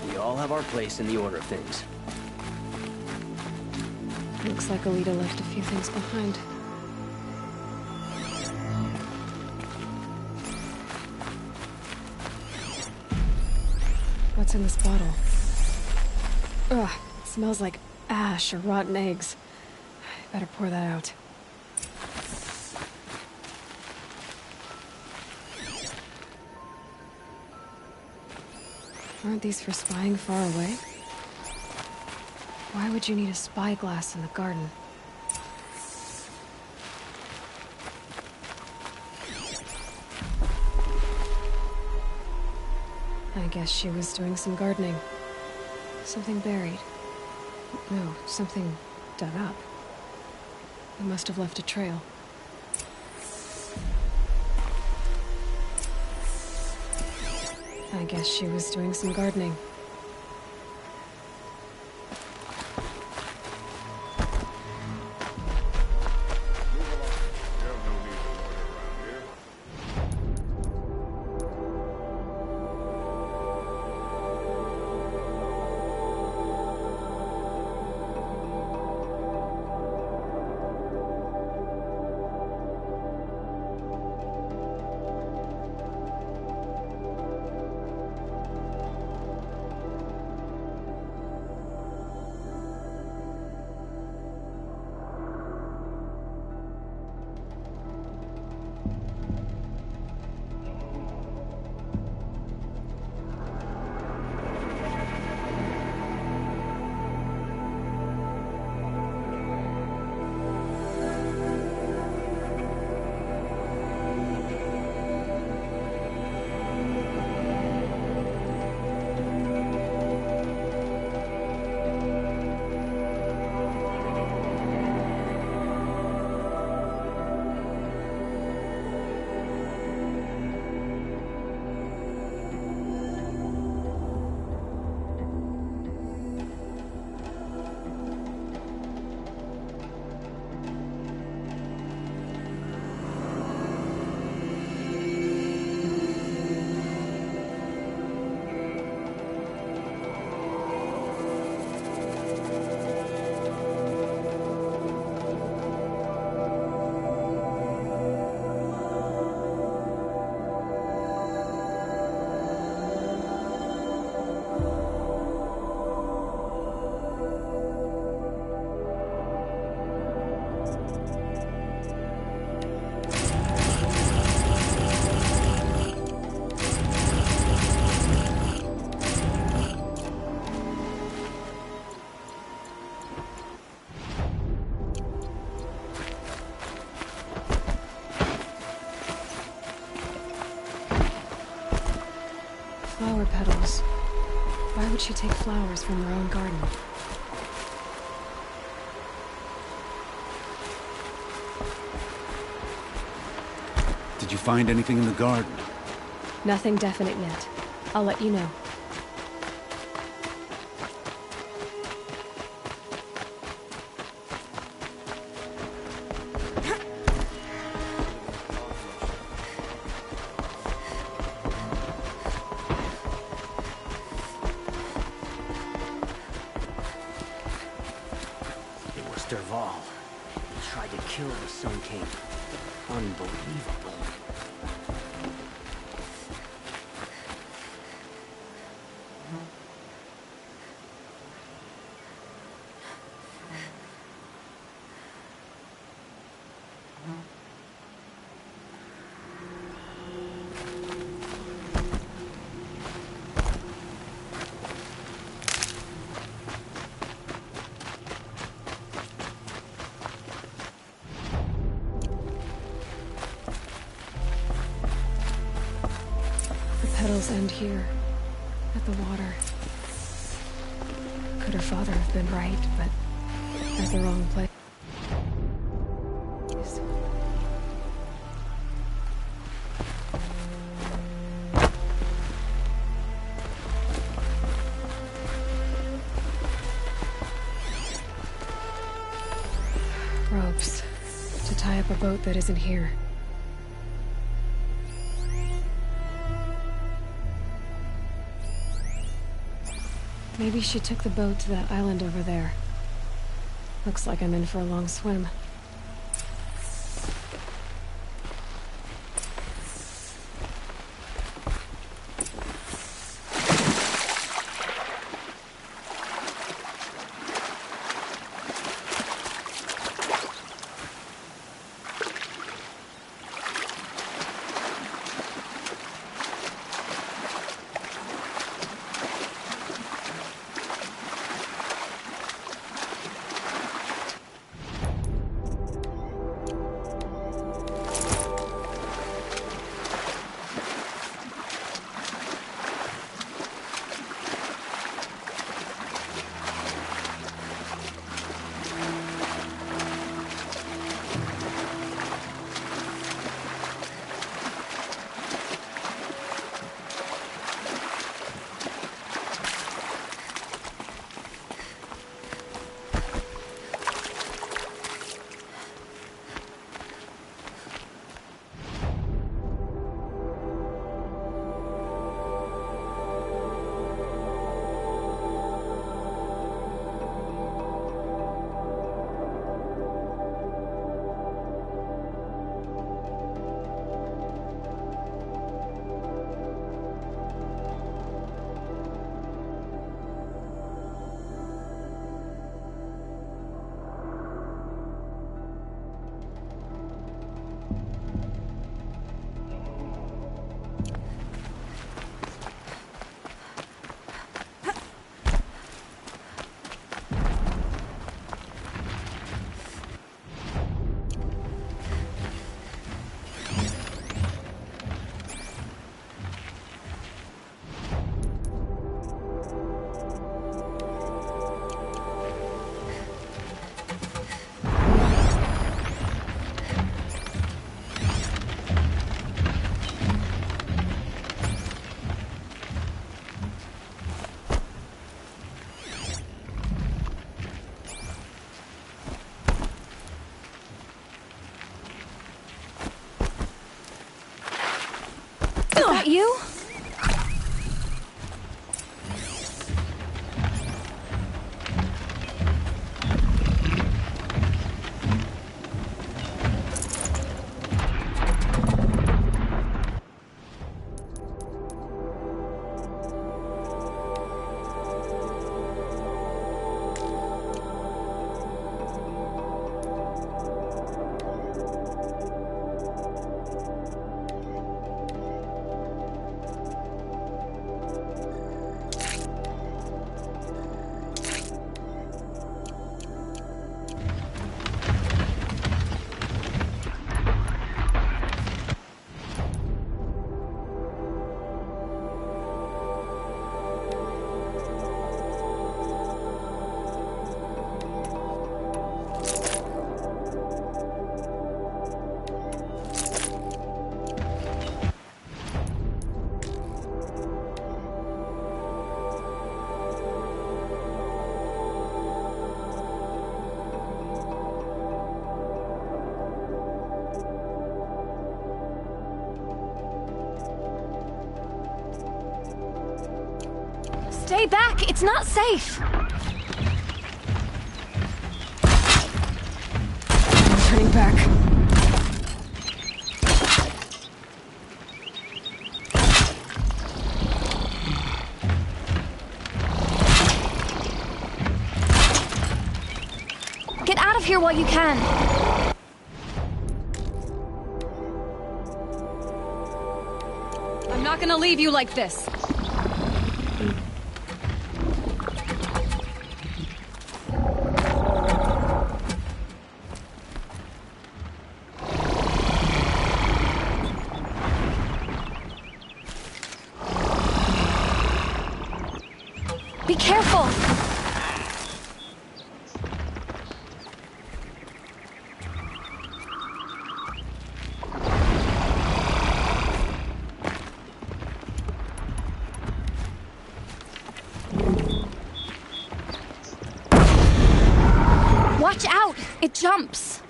We all have our place in the order of things. Looks like Alita left a few things behind. What's in this bottle? Ugh, it smells like ash or rotten eggs. I better pour that out. Aren't these for spying far away? Why would you need a spyglass in the garden? I guess she was doing some gardening. Something buried. No, something dug up. It must have left a trail. I guess she was doing some gardening. Flower petals. Why would she take flowers from her own garden? Did you find anything in the garden? Nothing definite yet. I'll let you know. It was Dervahl. He tried to kill the Sun King. Unbelievable. Petals end here, at the water. Could her father have been right, but at the wrong place? Ropes, to tie up a boat that isn't here. Maybe she took the boat to that island over there. Looks like I'm in for a long swim. Stay back! It's not safe! I'm turning back. Get out of here while you can! I'm not gonna leave you like this. Be careful! Watch out! It jumps!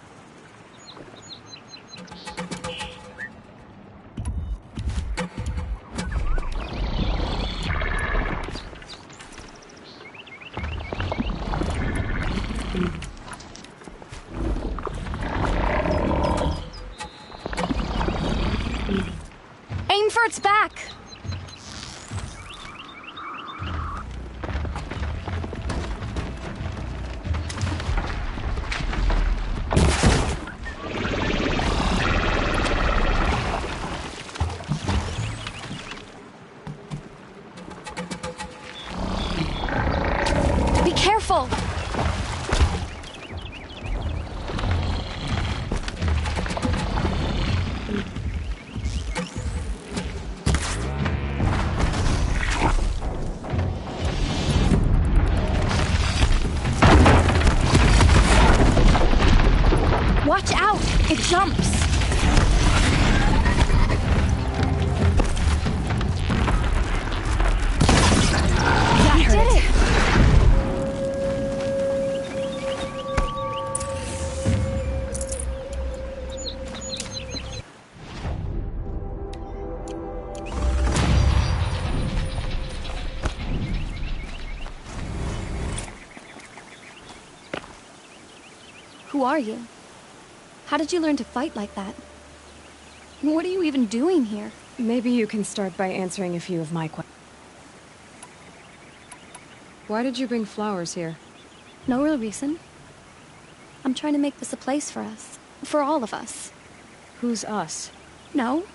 Aim for its back! Be careful! Watch out! It jumps! That you did it! Who are you? How did you learn to fight like that? What are you even doing here? Maybe you can start by answering a few of my questions. Why did you bring flowers here? No real reason. I'm trying to make this a place for us. For all of us. Who's us? No.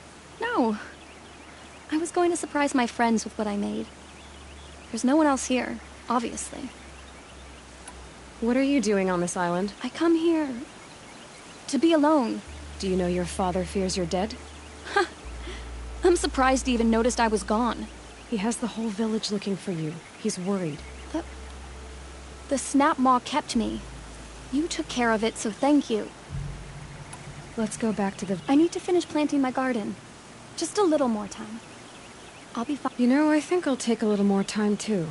I was going to surprise my friends with what I made. There's no one else here, obviously. What are you doing on this island? I come here to be alone. Do you know your father fears you're dead? I'm surprised he even noticed I was gone. He has the whole village looking for you. He's worried. The snap maw kept me. You took care of it, so thank you. Let's go back to the... I need to finish planting my garden. Just a little more time. I'll be fine. You know, I think I'll take a little more time, too.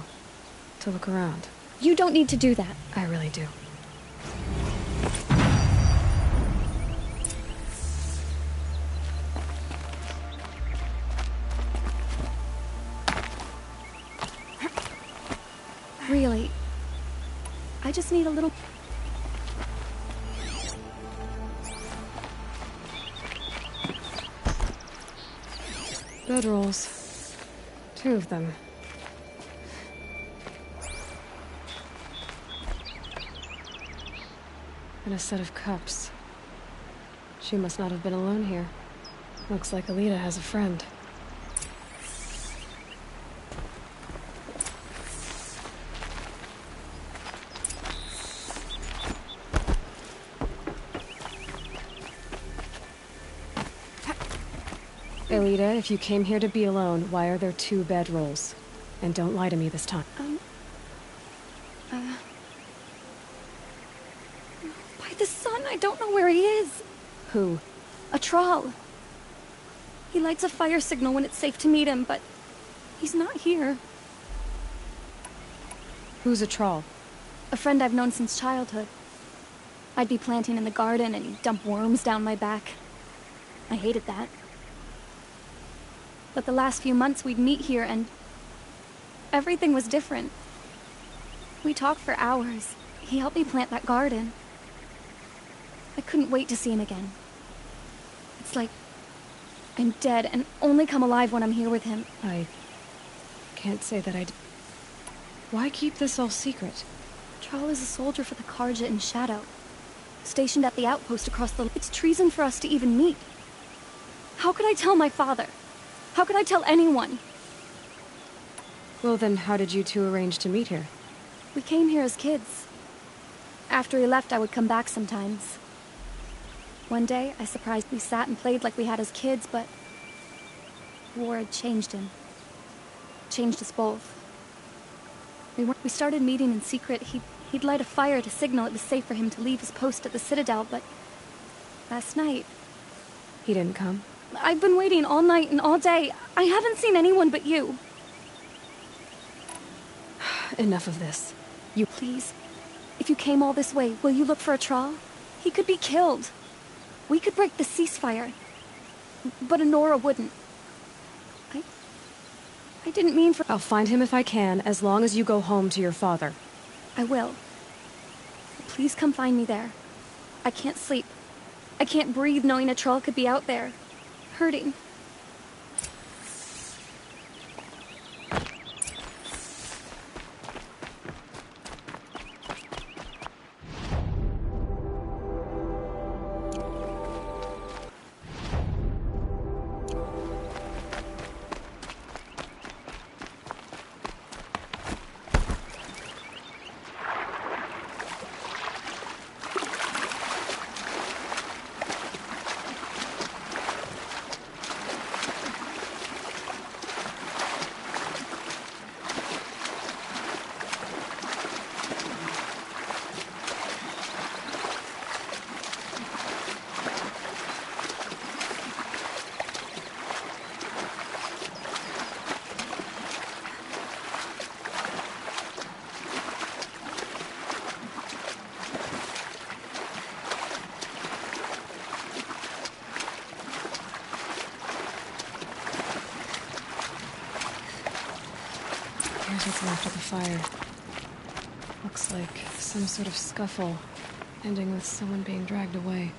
To look around. You don't need to do that. I really do. Really. I just need a little... Bedrolls. 2 of them. And a set of cups. She must not have been alone here. Looks like Alita has a friend. Alita, if you came here to be alone, why are there 2 bedrolls? And don't lie to me this time. By the sun, I don't know where he is. Who? A Thrall. He lights a fire signal when it's safe to meet him, but he's not here. Who's a Thrall? A friend I've known since childhood. I'd be planting in the garden and he'd dump worms down my back. I hated that. But the last few months we'd meet here and everything was different. We talked for hours. He helped me plant that garden. I couldn't wait to see him again. It's like I'm dead and only come alive when I'm here with him. I can't say that Why keep this all secret? Charl is a soldier for the Carja in Shadow, stationed at the outpost across the... It's treason for us to even meet. How could I tell my father? How could I tell anyone? Well then, how did you two arrange to meet here? We came here as kids. After he left, I would come back sometimes. One day, I surprised we sat and played like we had as kids, but... war had changed him. Changed us both. We started meeting in secret. He'd light a fire to signal it was safe for him to leave his post at the Citadel, but... last night... He didn't come? I've been waiting all night and all day. I haven't seen anyone but you. Enough of this. You... Please. If you came all this way, will you look for a Thrall? He could be killed. We could break the ceasefire. But Anora wouldn't. I didn't mean for... I'll find him if I can, as long as you go home to your father. I will. Please come find me there. I can't sleep. I can't breathe knowing a Thrall could be out there. Hurting. Here's what's left of the fire. Looks like some sort of scuffle, ending with someone being dragged away.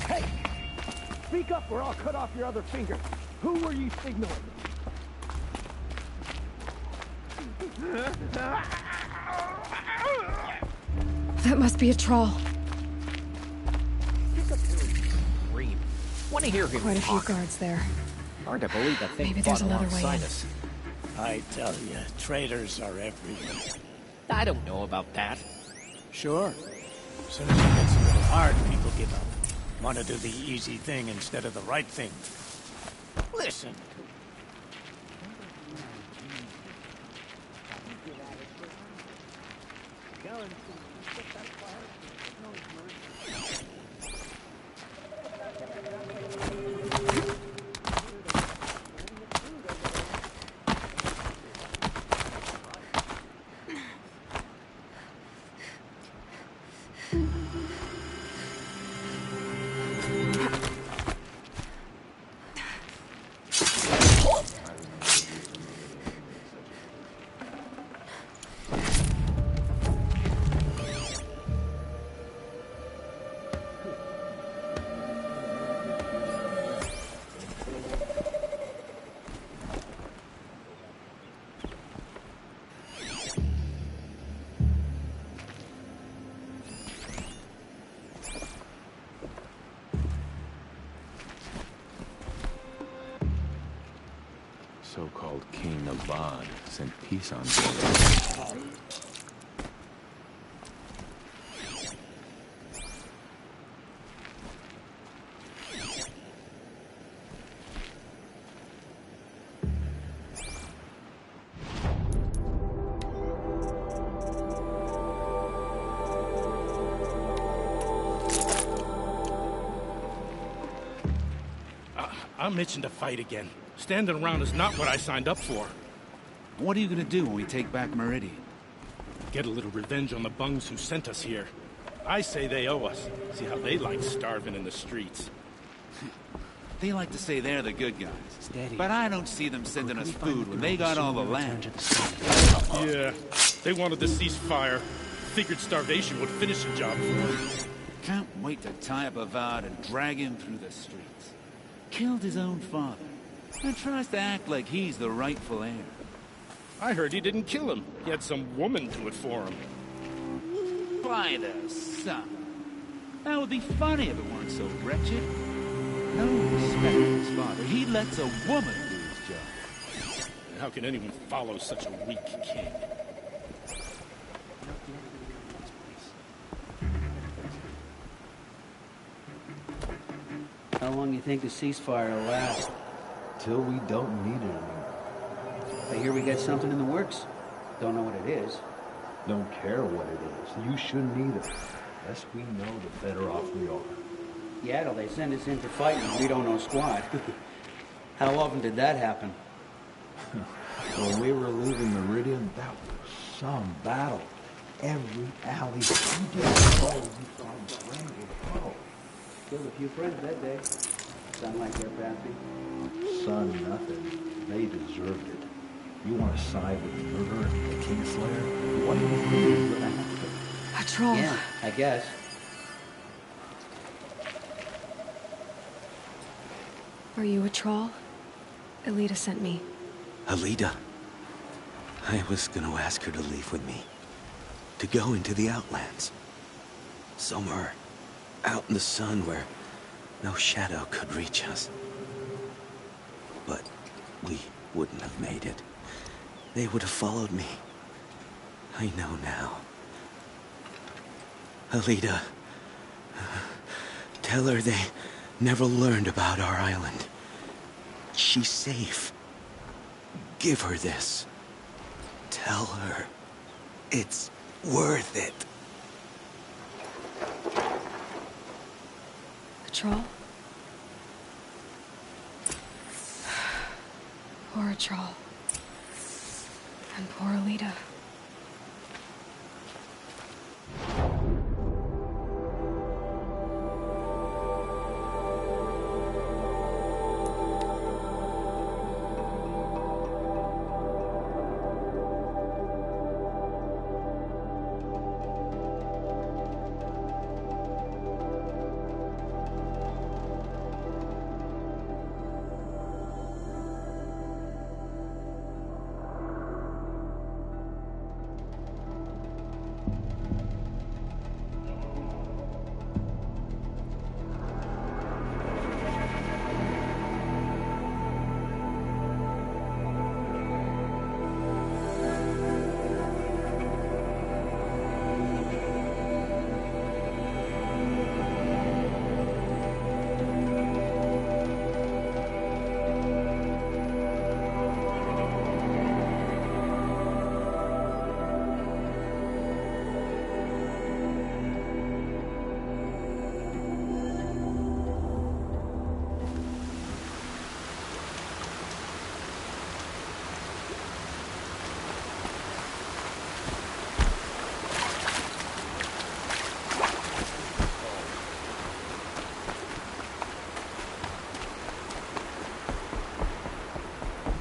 Hey! Speak up or I'll cut off your other finger. Who were you signaling? That must be a Thrall. Scream. Want to hear him Quite a few talk. guards there. Hard to believe that thing Maybe fought there's another way alongside in. us. I tell you, traitors are everywhere. I don't know about that. Sure. As soon as it gets a little hard, people give up. Want to do the easy thing instead of the right thing. Listen. So-called King Avad sent peace on board. I'm itching to fight again. Standing around is not what I signed up for. What are you gonna do when we take back Meridian? Get a little revenge on the bungs who sent us here. I say they owe us. See how they like starving in the streets. They like to say they're the good guys. Steady. But I don't see them sending us food when they got all the land. Yeah, they wanted to cease fire. Figured starvation would finish the job for them. Can't wait to tie up Avad and drag him through the streets. Killed his own father. And tries to act like he's the rightful heir. I heard he didn't kill him. He had some woman do it for him. By the sun. That would be funny if it weren't so wretched. No respect for his father. He lets a woman do his job. How can anyone follow such a weak king? How long do you think the ceasefire will last? Till we don't need it anymore. I hear we got something in the works. Don't know what it is. Don't care what it is. You shouldn't either. The less we know, the better off we are. Yeah, till they send us in for fighting and we don't know squat. How often did that happen? When we were leaving Meridian, that was some battle. Every alley you did, you found friend would go. Killed a few friends that day. Sound like they're passing. Son, nothing. They deserved it. You want to side with the murderer, the Kingslayer? What do you think is gonna happen? A troll. Yeah, I guess. Are you a troll? Elita sent me. Alida. I was gonna ask her to leave with me. To go into the Outlands. Somewhere out in the sun where no shadow could reach us. But we wouldn't have made it. They would have followed me. I know now. Alida, tell her they never learned about our island. She's safe. Give her this. Tell her it's worth it. A troll? Poor troll. And poor Alita.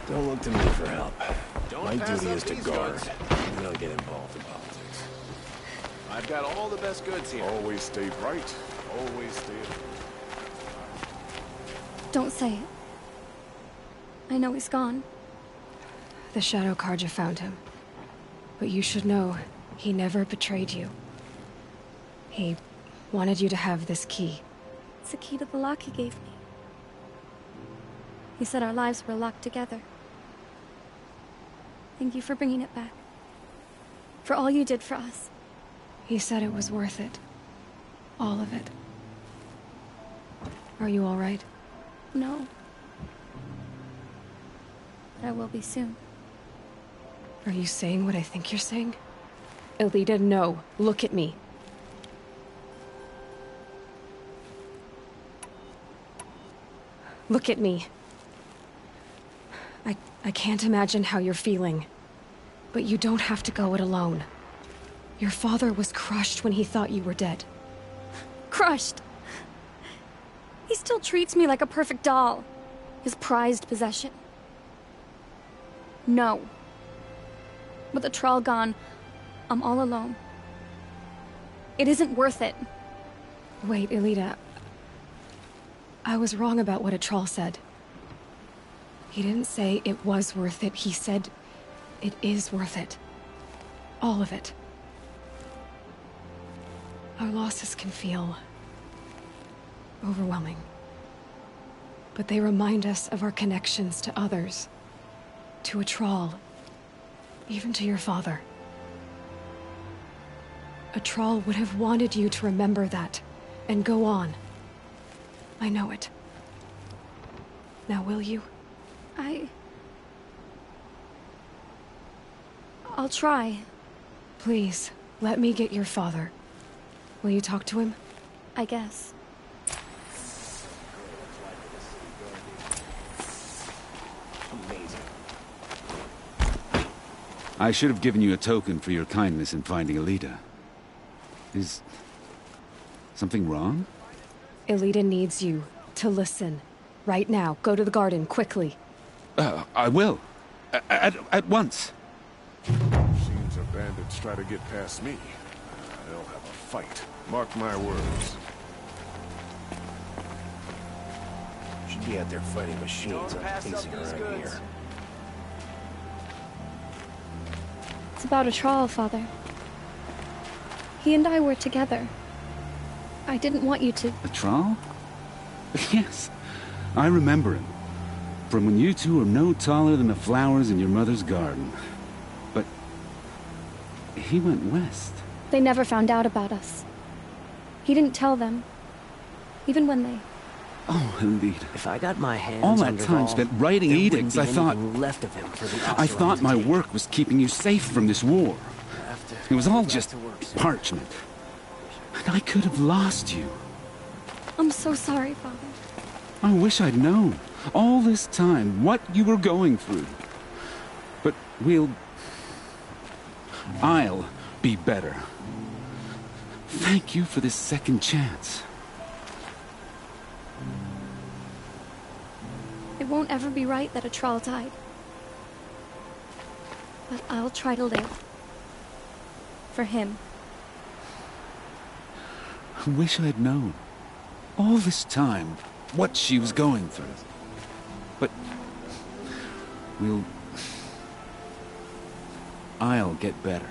Don't look to me for help. My duty is to guard. I'm not get involved in politics. I've got all the best goods here. Always stay bright. Always stay... Don't say it. I know he's gone. The Shadow Carja found him. But you should know, he never betrayed you. He wanted you to have this key. It's the key to the lock he gave me. He said our lives were locked together. Thank you for bringing it back. For all you did for us. He said it was worth it. All of it. Are you all right? No. But I will be soon. Are you saying what I think you're saying? Elita, no. Look at me. Look at me. I can't imagine how you're feeling. But you don't have to go it alone. Your father was crushed when he thought you were dead. Crushed. He still treats me like a perfect doll. His prized possession. No. With the Thrall gone, I'm all alone. It isn't worth it. Wait, Elita. I was wrong about what a Thrall said. He didn't say it was worth it. He said it is worth it. All of it. Our losses can feel overwhelming. But they remind us of our connections to others. To a Thrall. Even to your father. A Thrall would have wanted you to remember that, and go on. I know it. Now will you? I'll try. Please, let me get your father. Will you talk to him? I guess. I should have given you a token for your kindness in finding Elita. Is something wrong? Elita needs you to listen. Right now. Go to the garden, quickly. I will. At once. Seems our bandits try to get past me. They'll have a fight. Mark my words. Should be out there fighting machines, not pacing around here. It's about a Thrall, Father. He and I were together. I didn't want you to... A Thrall? Yes, I remember him. From when you two were no taller than the flowers in your mother's garden. But he went west. They never found out about us. He didn't tell them. Even when they... Oh, Elita. If I got my hands all on that time Dervahl, spent writing there edicts, I wouldn't be thought... anything left of him for the I thought my work was keeping you safe from this war. It was all just parchment. And I could have lost you. I'm so sorry, Father. I wish I'd known, all this time, what you were going through. But I'll be better. Thank you for this second chance. It won't ever be right that a Thrall died. But I'll try to live. For him. I wish I'd known, all this time, what she was going through. But... I'll get better.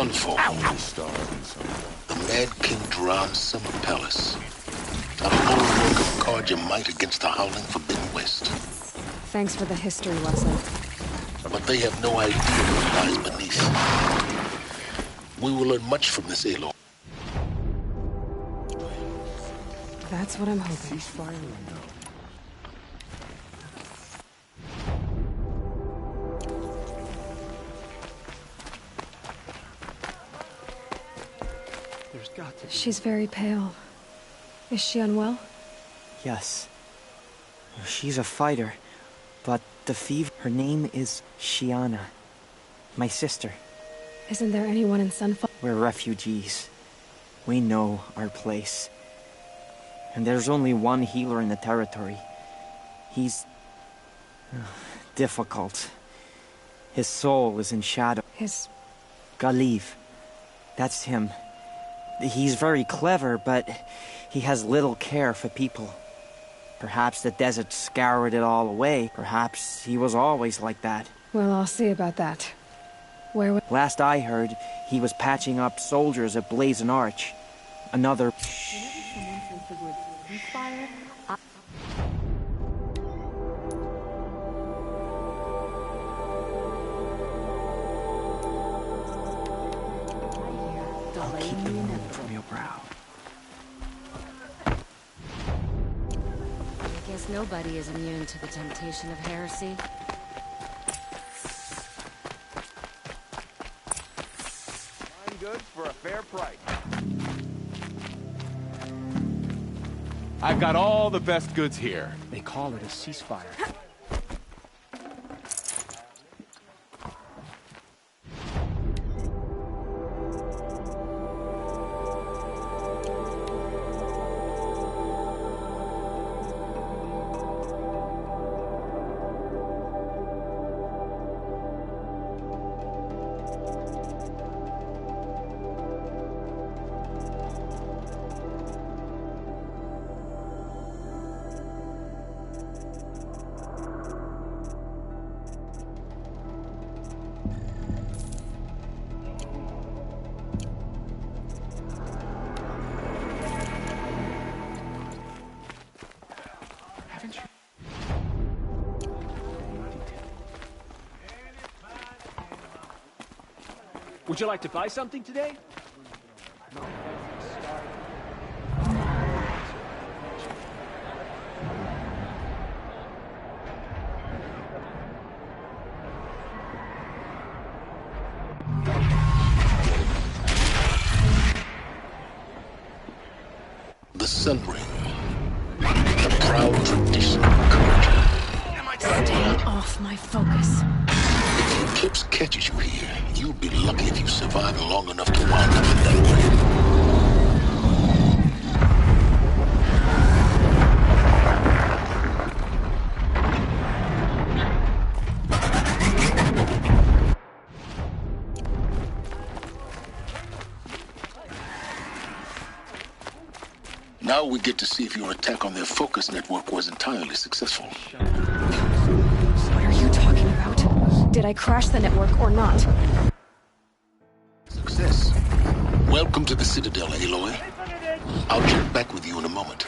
Sunfall. The Mad King Duran Summer Palace. A bulwark of Carja might against the howling Forbidden West. Thanks for the history lesson. But they have no idea what lies beneath. We will learn much from this Aloy. That's what I'm hoping. Ceasefire or no? There's got to be. She's very pale. Is she unwell? Yes. She's a fighter, but the fever... Her name is Shiana. My sister. Isn't there anyone in Sunfall? We're refugees. We know our place. And there's only one healer in the territory. He's... difficult. His soul is in shadow. His... Galiv. That's him. He's very clever, but he has little care for people. Perhaps the desert scoured it all away. Perhaps he was always like that. Well, I'll see about that. Where was... Last I heard, he was patching up soldiers at Blazon Arch. Another... I'll keep the moon from your brow. I guess nobody is immune to the temptation of heresy. I'm good for a fair price. I've got all the best goods here. They call it a ceasefire. Would you like to buy something today? The Sun Ring. The proud tradition of Carja. Stay off my focus. If Eclipse catches you here, you'll be lucky if you survive long enough to wind up in that way. Now we get to see if your attack on their focus network was entirely successful. What are you talking about? Did I crash the network or not? Success. Welcome to the Citadel, Aloy. I'll check back with you in a moment.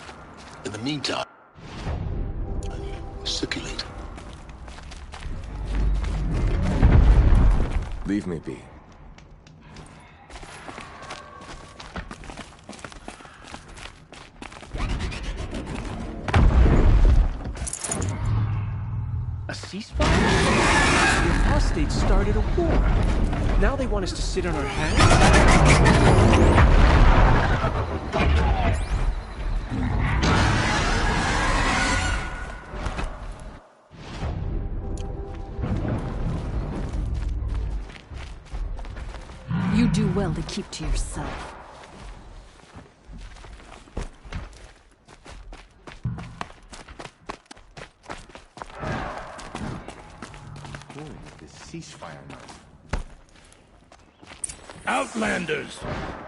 In the meantime, circulate. Leave me be. A ceasefire? The apostates started a war. Now they want us to sit on our hands? You do well to keep to yourself. Ceasefire now. Outlanders!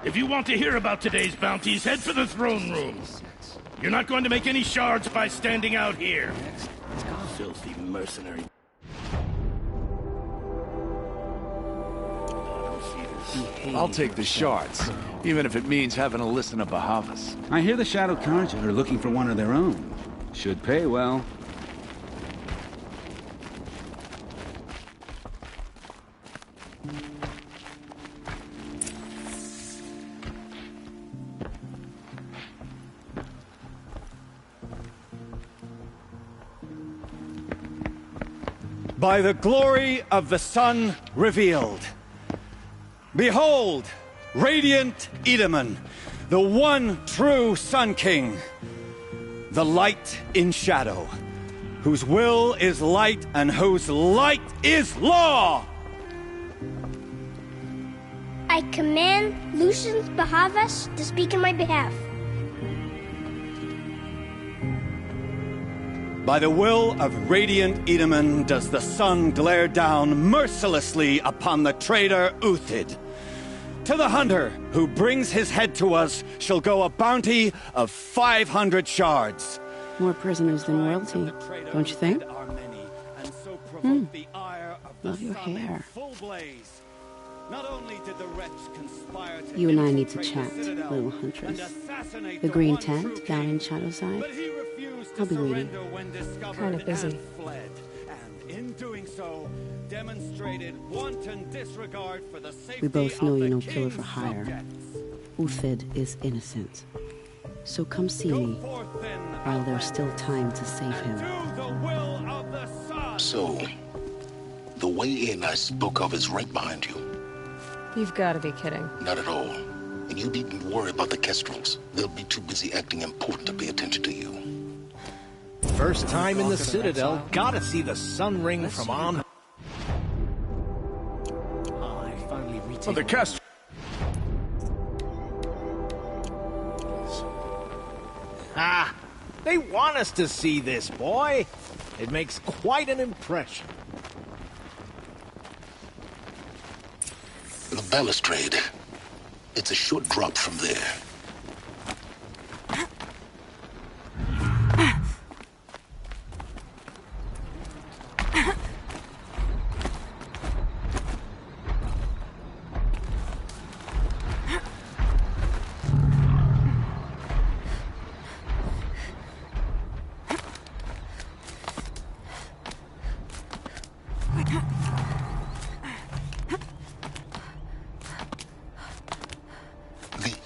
If you want to hear about today's bounties, head for the throne room. You're not going to make any shards by standing out here. Filthy mercenary. I don't see this. I'll take the shards, even if it means having to listen to Bahavas. I hear the Shadow Carja are looking for one of their own. Should pay well. By the glory of the sun revealed. Behold, radiant Edaman, the one true Sun King. The light in shadow, whose will is light and whose light is law! I command Lucius Bahavas to speak in my behalf. By the will of radiant Edaman does the sun glare down mercilessly upon the traitor Uthid. To the hunter who brings his head to us shall go a bounty of 500 shards. More prisoners than royalty, don't you think? Love your hair. You and I need to chat, little huntress. The green tent down in Shadowside. I'll be waiting. Kind of busy. We both know you're no killer for hire. Uthid is innocent. So come see me while there's still time to save him. So, the way in I spoke of is right behind you. You've got to be kidding. Not at all. And you needn't worry about the Kestrels. They'll be too busy acting important to pay attention to you. First time in the Citadel. Gotta see the sun ring from on. Oh, the Kestrels. Ah, they want us to see this, boy. It makes quite an impression. The balustrade. It's a short drop from there.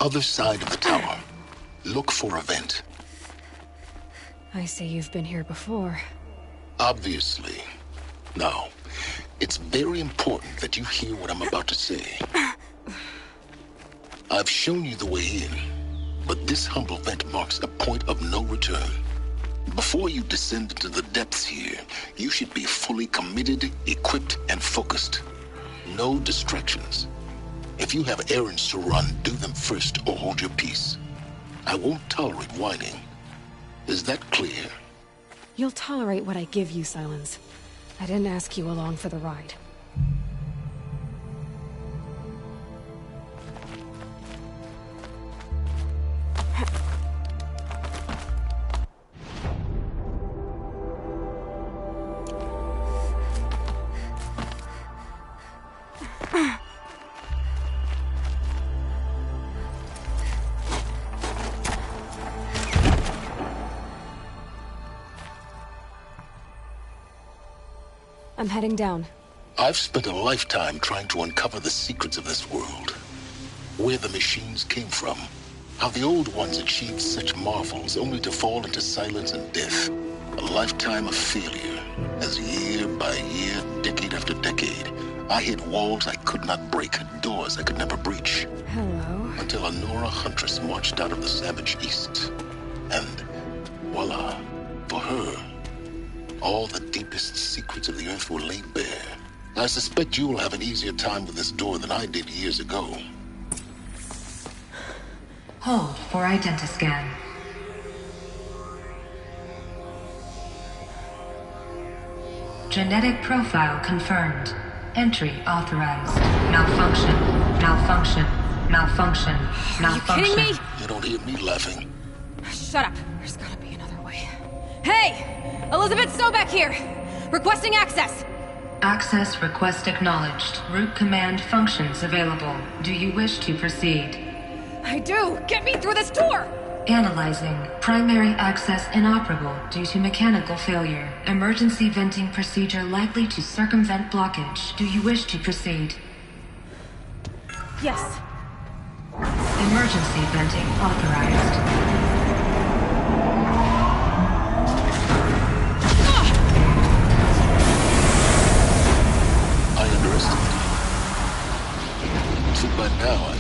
Other side of the tower. Look for a vent. I say you've been here before. Obviously. Now, it's very important that you hear what I'm about to say. I've shown you the way in, but this humble vent marks a point of no return. Before you descend into the depths here, you should be fully committed, equipped, and focused. No distractions. If you have errands to run, do them first or hold your peace. I won't tolerate whining. Is that clear? You'll tolerate what I give you, Silence. I didn't ask you along for the ride. I'm heading down. I've spent a lifetime trying to uncover the secrets of this world. Where the machines came from. How the old ones achieved such marvels only to fall into silence and death. A lifetime of failure. As year by year, decade after decade, I hit walls I could not break, doors I could never breach. Hello. Until a Nora huntress marched out of the savage east. And voila, for her, all the deepest secrets of the Earth were laid bare. I suspect you will have an easier time with this door than I did years ago. Hold for identiscan. Genetic profile confirmed. Entry authorized. Malfunction. Malfunction. Malfunction. Malfunction. Are you kidding me? You don't hear me laughing. Shut up. There's gotta be another way. Hey! Elizabeth Sobek here! Requesting access! Access request acknowledged. Root command functions available. Do you wish to proceed? I do! Get me through this door! Analyzing. Primary access inoperable due to mechanical failure. Emergency venting procedure likely to circumvent blockage. Do you wish to proceed? Yes. Emergency venting authorized. I underestimated you. So by now,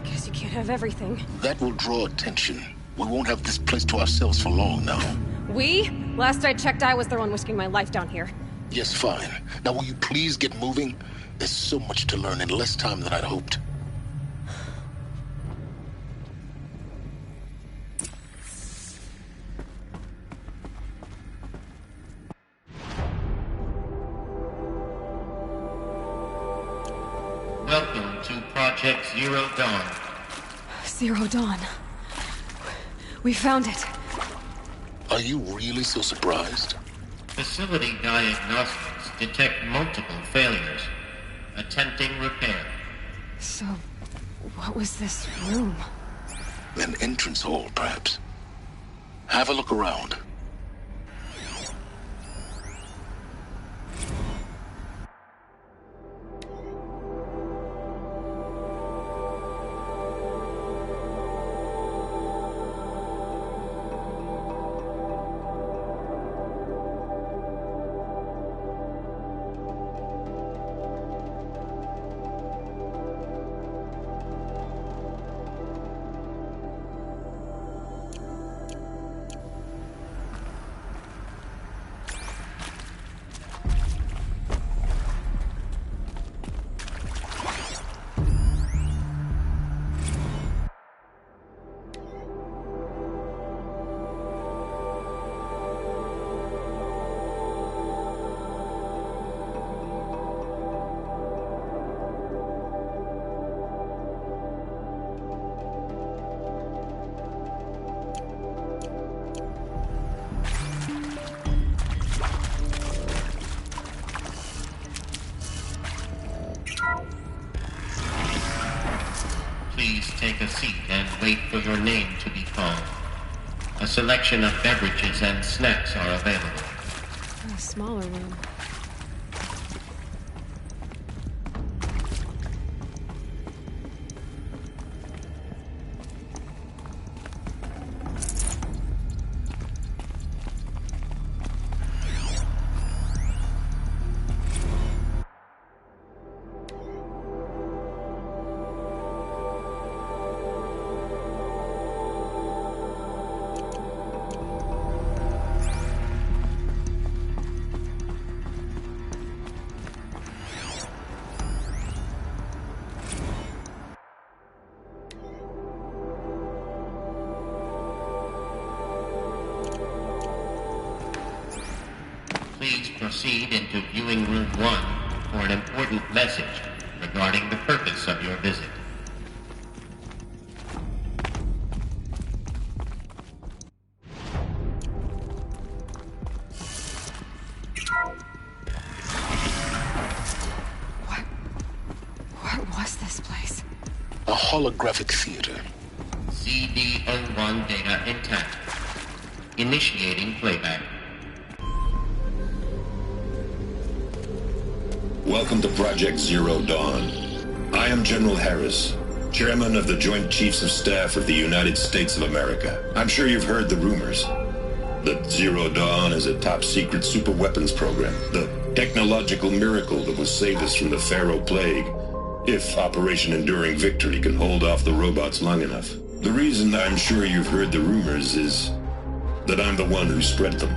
Guess you can't have everything. that will draw attention. We won't have this place to ourselves for long now. We? Last I checked, I was the one risking my life down here. Yes, fine. Now will you please get moving? There's so much to learn in less time than I'd hoped. Welcome to Project Zero Dawn. Zero Dawn. We found it. Are you really so surprised? Facility diagnostics detect multiple failures. Attempting repair. So, what was this room? An entrance hall, perhaps. Have a look around. Please take a seat and wait for your name to be called. A selection of beverages and snacks are available. A smaller room. Please proceed into viewing room 1 for an important message regarding the purpose of your visit. What was this place? A holographic theater. CD01 data intact. Initiating playback. Welcome to Project Zero Dawn. I am General Harris, Chairman of the Joint Chiefs of Staff of the United States of America. I'm sure you've heard the rumors that Zero Dawn is a top-secret superweapons program, the technological miracle that will save us from the Pharaoh Plague, if Operation Enduring Victory can hold off the robots long enough. The reason I'm sure you've heard the rumors is that I'm the one who spread them,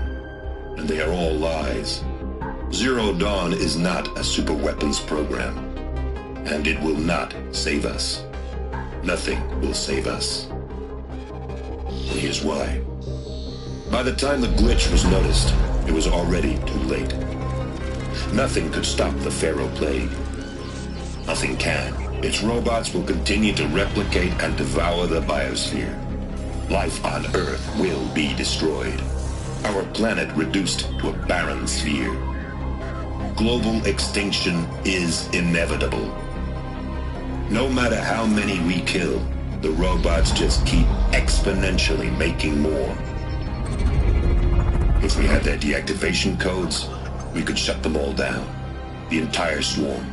and they are all lies. Zero Dawn is not a superweapons program, and it will not save us. Nothing will save us. And here's why. By the time the glitch was noticed, it was already too late. Nothing could stop the Pharaoh Plague. Nothing can. Its robots will continue to replicate and devour the biosphere. Life on Earth will be destroyed. Our planet reduced to a barren sphere. Global extinction is inevitable. No matter how many we kill, the robots just keep exponentially making more. If we had their deactivation codes, we could shut them all down. The entire swarm.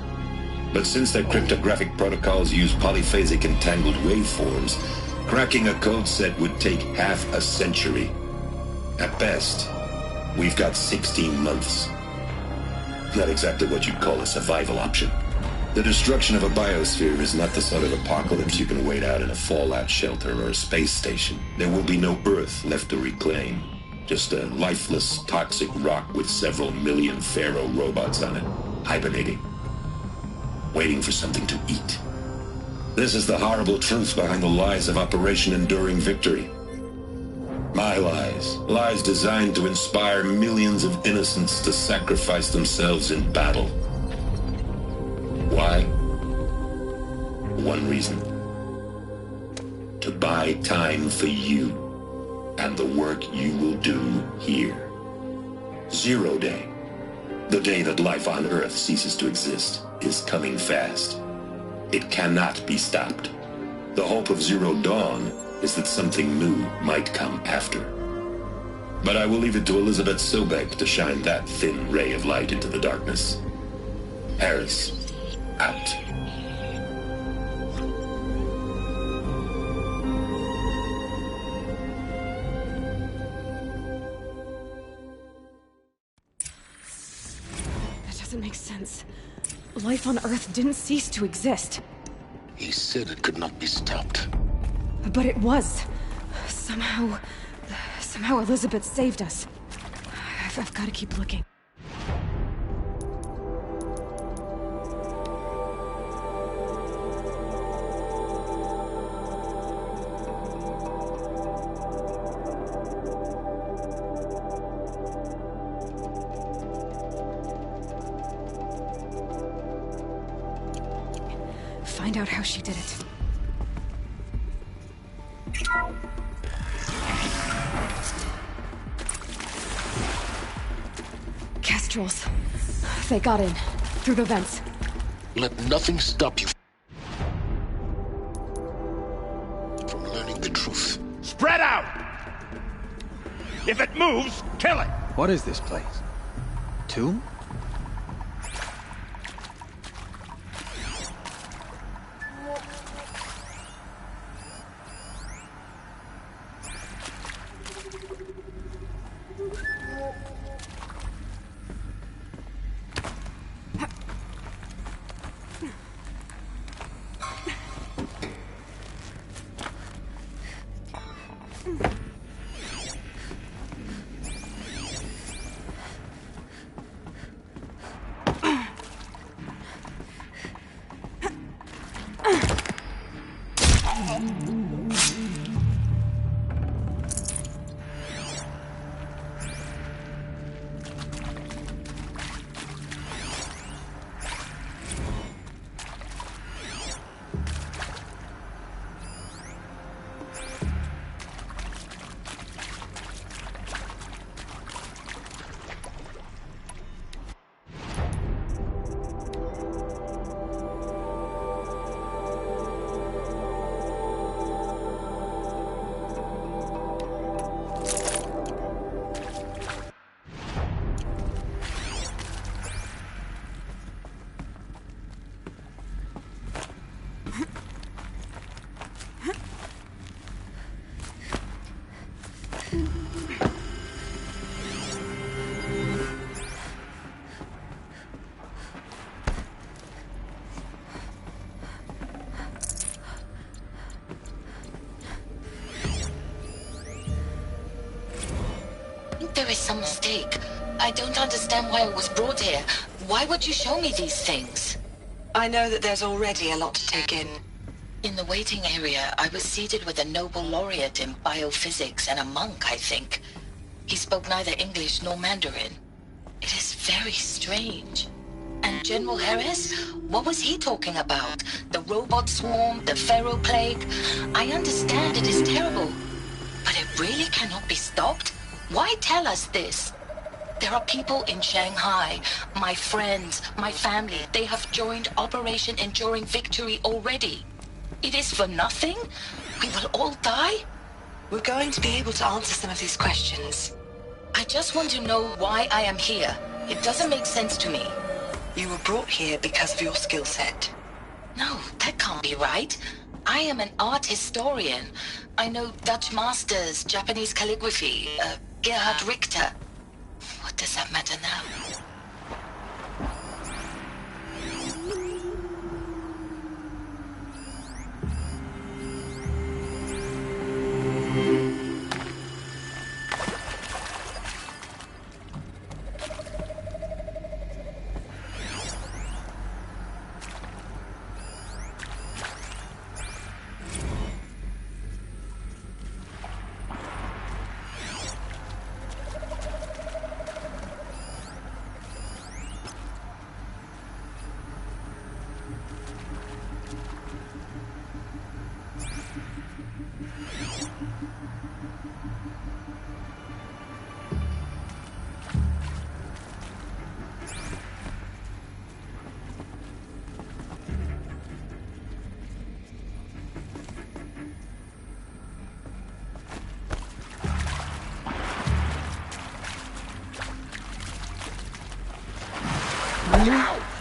But since their cryptographic protocols use polyphasic entangled waveforms, cracking a code set would take half a century. At best, we've got 16 months. Not exactly what you'd call a survival option. The destruction of a biosphere is not the sort of apocalypse you can wait out in a fallout shelter or a space station. There will be no Earth left to reclaim. Just a lifeless, toxic rock with several million Pharaoh robots on it, hibernating. Waiting for something to eat. This is the horrible truth behind the lies of Operation Enduring Victory. My lies. Lies designed to inspire millions of innocents to sacrifice themselves in battle. Why? One reason. To buy time for you and the work you will do here. Zero Day. The day that life on Earth ceases to exist is coming fast. It cannot be stopped. The hope of Zero Dawn is that something new might come after. But I will leave it to Elizabeth Sobek to shine that thin ray of light into the darkness. Harris, out. That doesn't make sense. Life on Earth didn't cease to exist. He said it could not be stopped. But it was. Somehow Elizabeth saved us. I've got to keep looking. Find out how she did it. Kestrels. They got in. Through the vents. Let nothing stop you from learning the truth. Spread out! If it moves, kill it! What is this place? Tomb? There is some mistake. I don't understand why I was brought here. Why would you show me these things? I know that there's already a lot to take in. In the waiting area, I was seated with a Nobel laureate in biophysics and a monk, I think. He spoke neither English nor Mandarin. It is very strange. And General Harris? What was he talking about? The robot swarm, the Pharaoh plague? I understand it is terrible, but it really cannot be stopped? Why tell us this? There are people in Shanghai, my friends, my family. They have joined Operation Enduring Victory already. It is for nothing? We will all die? We're going to be able to answer some of these questions. I just want to know why I am here. It doesn't make sense to me. You were brought here because of your skill set. No, that can't be right. I am an art historian. I know Dutch masters, Japanese calligraphy, Gerhard Richter. What does that matter now?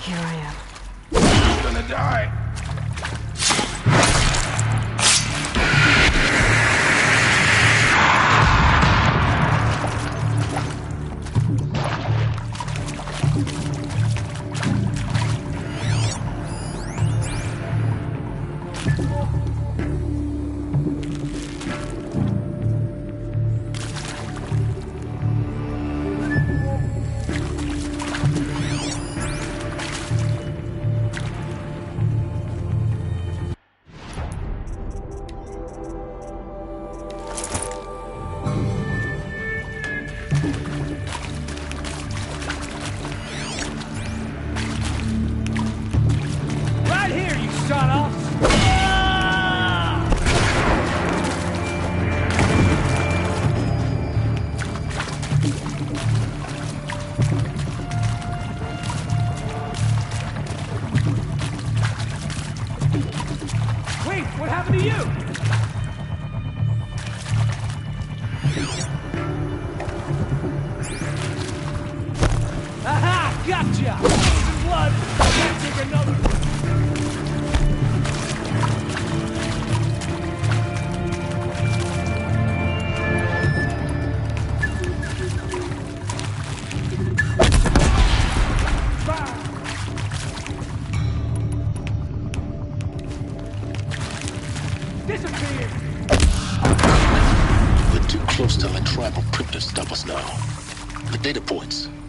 Here I am. He's gonna die.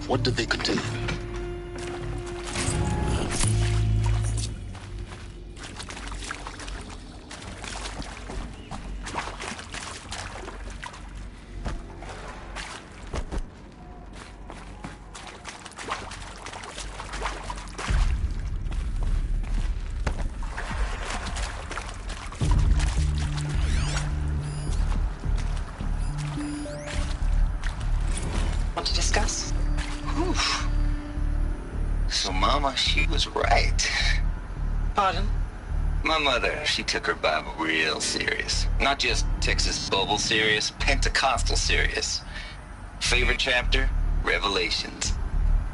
What did they contain? Want to discuss? Oof. So Mama, she was right. Pardon? My mother, she took her Bible real serious. Not just Texas Bible serious, Pentecostal serious. Favorite chapter? Revelations.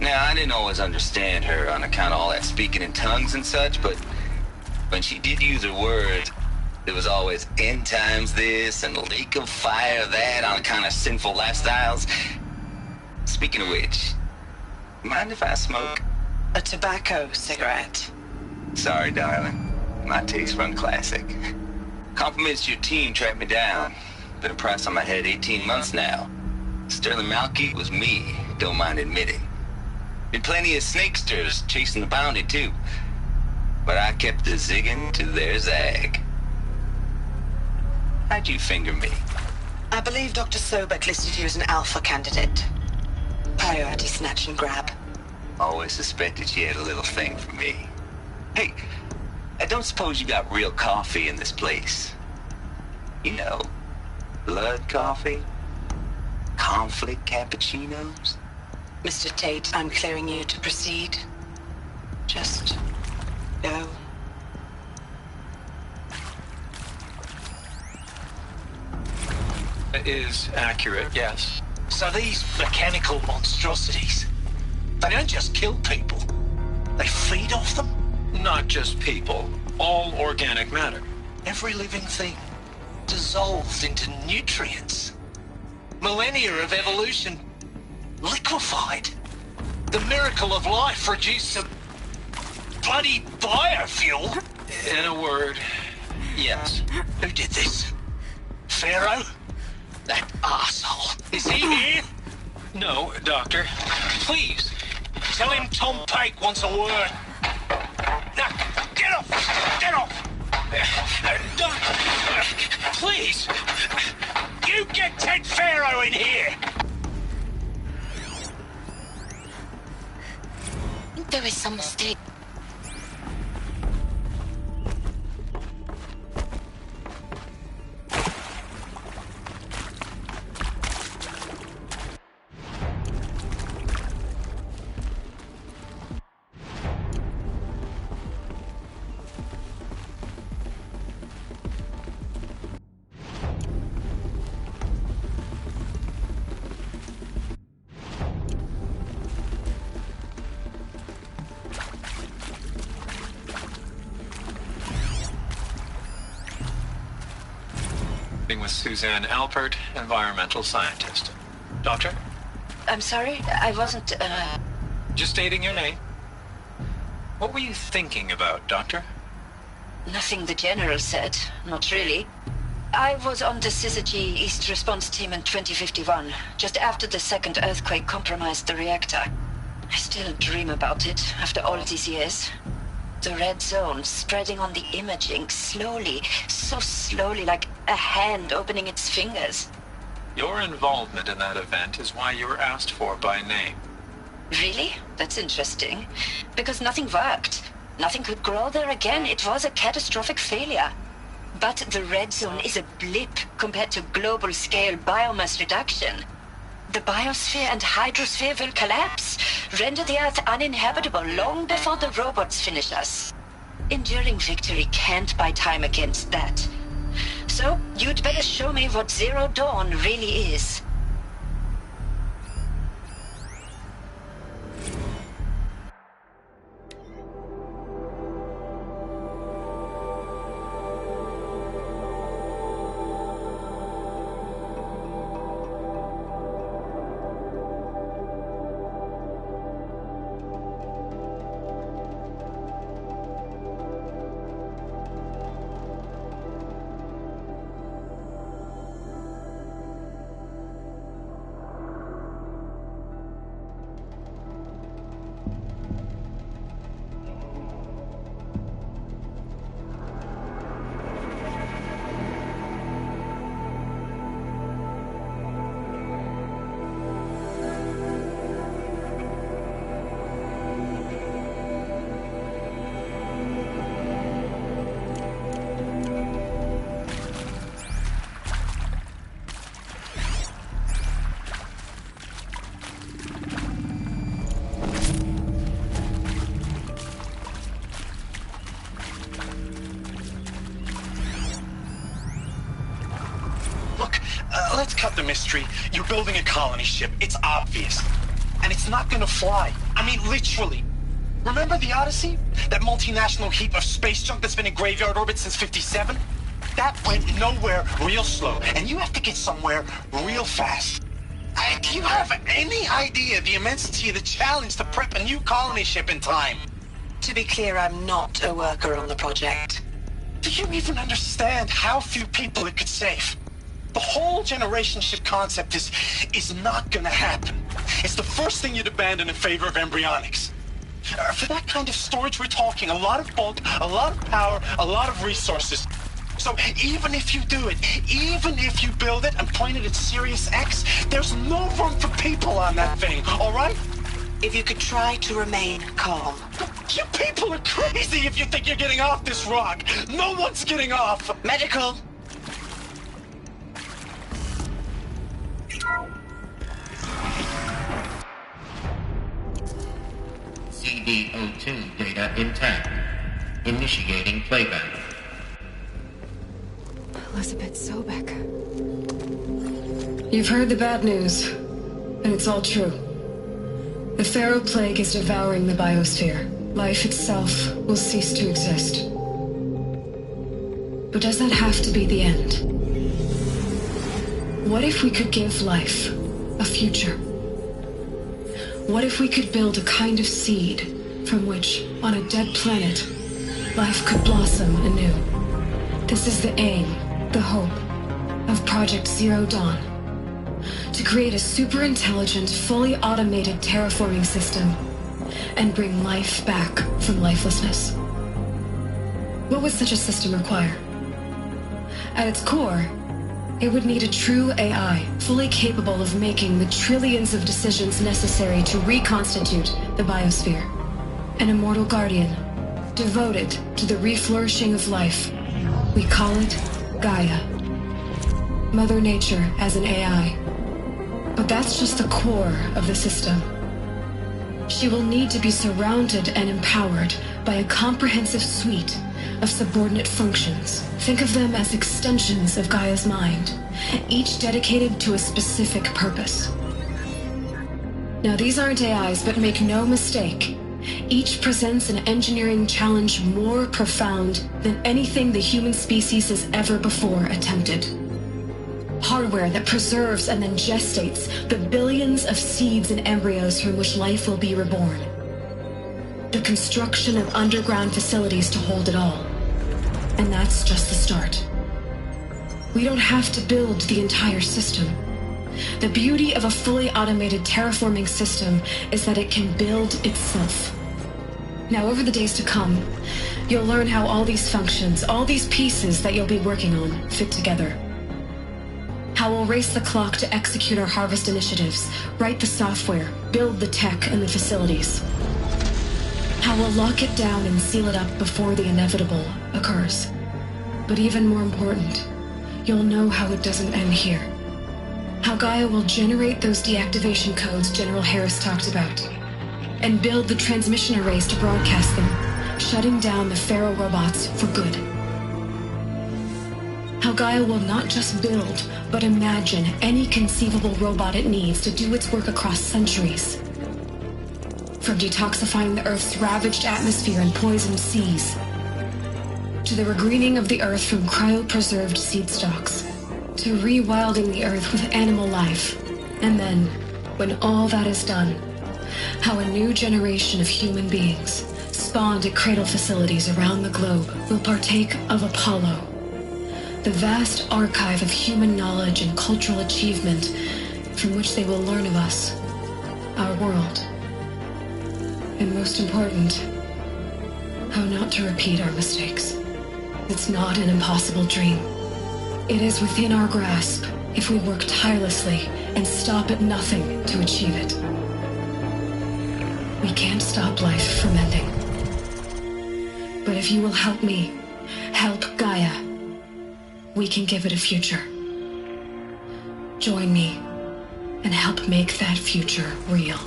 Now, I didn't always understand her on account of all that speaking in tongues and such, but when she did use her words, there was always end times this and lake of fire that on account of sinful lifestyles. Speaking of which, mind if I smoke? A tobacco cigarette. Sorry, darling. My taste run classic. Compliments to your team tracked me down. Been a price on my head 18 months now. Sterling Malky was me, don't mind admitting. Been plenty of snakesters chasing the bounty too. But I kept the zigging to their zag. How'd you finger me? I believe Dr. Sobek listed you as an alpha candidate. Priority snatch and grab. Always suspected she had a little thing for me. Hey, I don't suppose you got real coffee in this place? You know, blood coffee? Conflict cappuccinos? Mr. Tate, I'm clearing you to proceed. Just go. It is accurate, yes. So these mechanical monstrosities, they don't just kill people. They feed off them? Not just people. All organic matter. Every living thing dissolved into nutrients. Millennia of evolution liquefied. The miracle of life reduced to bloody biofuel. In a word, yes. Who did this? Pharaoh? That asshole. Is he here? No, Doctor. Please, tell him Tom Pike wants a word. Now, get off! Get off! Please! You get Ted Pharaoh in here! I think there is some mistake. With Suzanne Alpert, environmental scientist. Doctor? I'm sorry, I wasn't, Just stating your name. What were you thinking about, Doctor? Nothing the General said, not really. I was on the Syzygy East Response Team in 2051, just after the second earthquake compromised the reactor. I still dream about it, after all these years. The red zone spreading on the imaging, slowly, so slowly, like a hand opening its fingers. Your involvement in that event is why you were asked for by name. Really? That's interesting. Because nothing worked. Nothing could grow there again. It was a catastrophic failure. But the red zone is a blip compared to global-scale biomass reduction. The biosphere and hydrosphere will collapse, render the Earth uninhabitable long before the robots finish us. Enduring victory can't buy time against that. So, you'd better show me what Zero Dawn really is. Let's cut the mystery. You're building a colony ship. It's obvious. And it's not gonna fly. I mean, literally. Remember the Odyssey? That multinational heap of space junk that's been in graveyard orbit since '57? That went nowhere real slow. And you have to get somewhere real fast. Do you have any idea the immensity of the challenge to prep a new colony ship in time? To be clear, I'm not a worker on the project. Do you even understand how few people it could save? The whole generation ship concept is not gonna happen. It's the first thing you'd abandon in favor of embryonics. For that kind of storage, we're talking a lot of bulk, a lot of power, a lot of resources. So even if you do it, even if you build it and point it at Sirius X, there's no room for people on that thing, all right? If you could try to remain calm. You people are crazy if you think you're getting off this rock. No one's getting off. Medical. CD02 data intact. Initiating playback. Elizabeth Sobek. You've heard the bad news, and it's all true. The Pharaoh Plague is devouring the biosphere. Life itself will cease to exist. But does that have to be the end? What if we could give life a future? What if we could build a kind of seed from which, on a dead planet, life could blossom anew? This is the aim, the hope, of Project Zero Dawn. To create a super-intelligent, fully automated terraforming system and bring life back from lifelessness. What would such a system require? At its core, it would need a true AI, fully capable of making the trillions of decisions necessary to reconstitute the biosphere. An immortal guardian, devoted to the reflourishing of life. We call it Gaia. Mother Nature as an AI. But that's just the core of the system. She will need to be surrounded and empowered by a comprehensive suite of subordinate functions. Think of them as extensions of Gaia's mind, each dedicated to a specific purpose. Now, these aren't AIs, but make no mistake, each presents an engineering challenge more profound than anything the human species has ever before attempted. Hardware that preserves and then gestates the billions of seeds and embryos from which life will be reborn. The construction of underground facilities to hold it all. And that's just the start. We don't have to build the entire system. The beauty of a fully automated terraforming system is that it can build itself. Now, over the days to come, you'll learn how all these functions, all these pieces that you'll be working on, fit together. How we'll race the clock to execute our harvest initiatives, write the software, build the tech and the facilities. How we'll lock it down and seal it up before the inevitable occurs. But even more important, you'll know how it doesn't end here. How Gaia will generate those deactivation codes General Harris talked about, and build the transmission arrays to broadcast them, shutting down the Pharaoh robots for good. How Gaia will not just build, but imagine any conceivable robot it needs to do its work across centuries. From detoxifying the Earth's ravaged atmosphere and poisoned seas, to the regreening of the Earth from cryopreserved seed stalks, to rewilding the Earth with animal life. And then, when all that is done, how a new generation of human beings, spawned at cradle facilities around the globe, will partake of Apollo, the vast archive of human knowledge and cultural achievement from which they will learn of us, our world. And most important, how not to repeat our mistakes. It's not an impossible dream. It is within our grasp if we work tirelessly and stop at nothing to achieve it. We can't stop life from ending. But if you will help me, help Gaia, we can give it a future. Join me and help make that future real.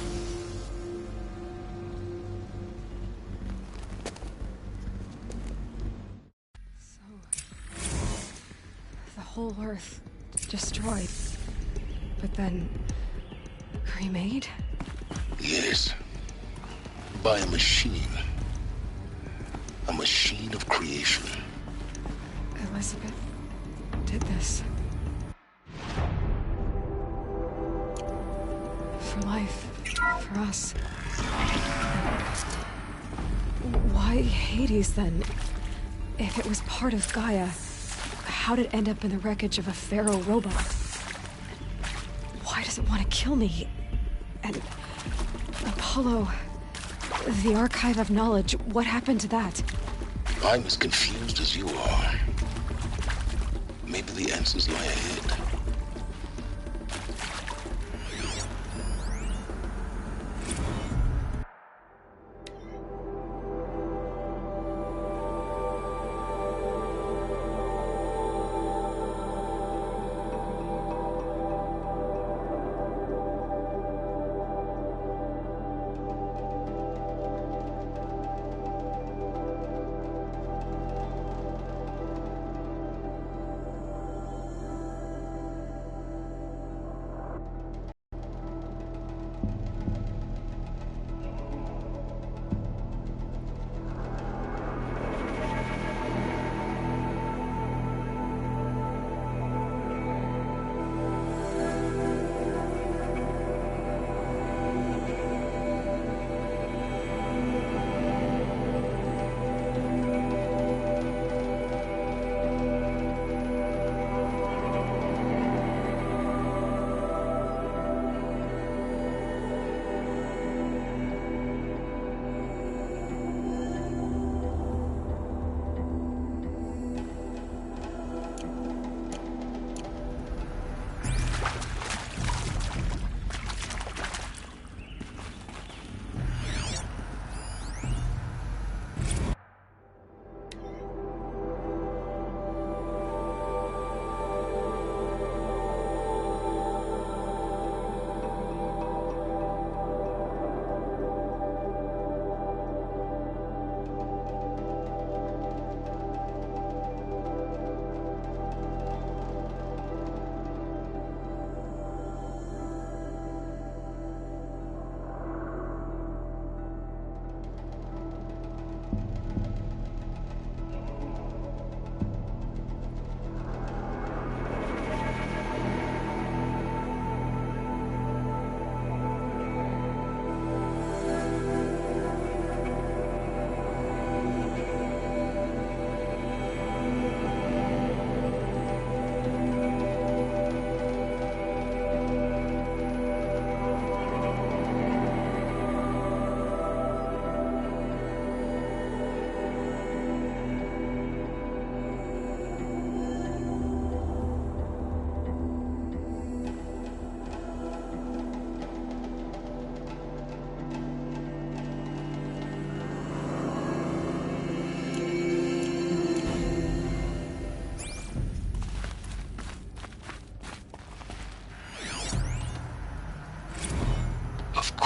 The whole Earth destroyed, but then remade? Yes. By a machine. A machine of creation. Elizabeth did this. For life. For us. Why Hades, then? If it was part of Gaia, how did it end up in the wreckage of a Pharaoh robot? Why does it want to kill me? And Apollo, the archive of knowledge, what happened to that? I'm as confused as you are. Maybe the answers lie ahead.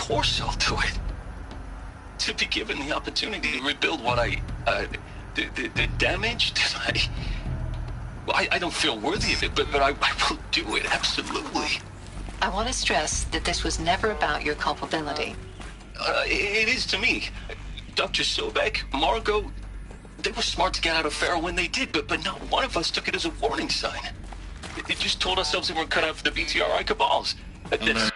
course I'll do it. To be given the opportunity to rebuild what the damage that I don't feel worthy of it, but I will do it, absolutely. I want to stress that this was never about your culpability. It is to me. Dr. Sobek, Margot, they were smart to get out of Pharaoh when they did, but not one of us took it as a warning sign. It just told ourselves we weren't cut out for the BTRI cabals. That's...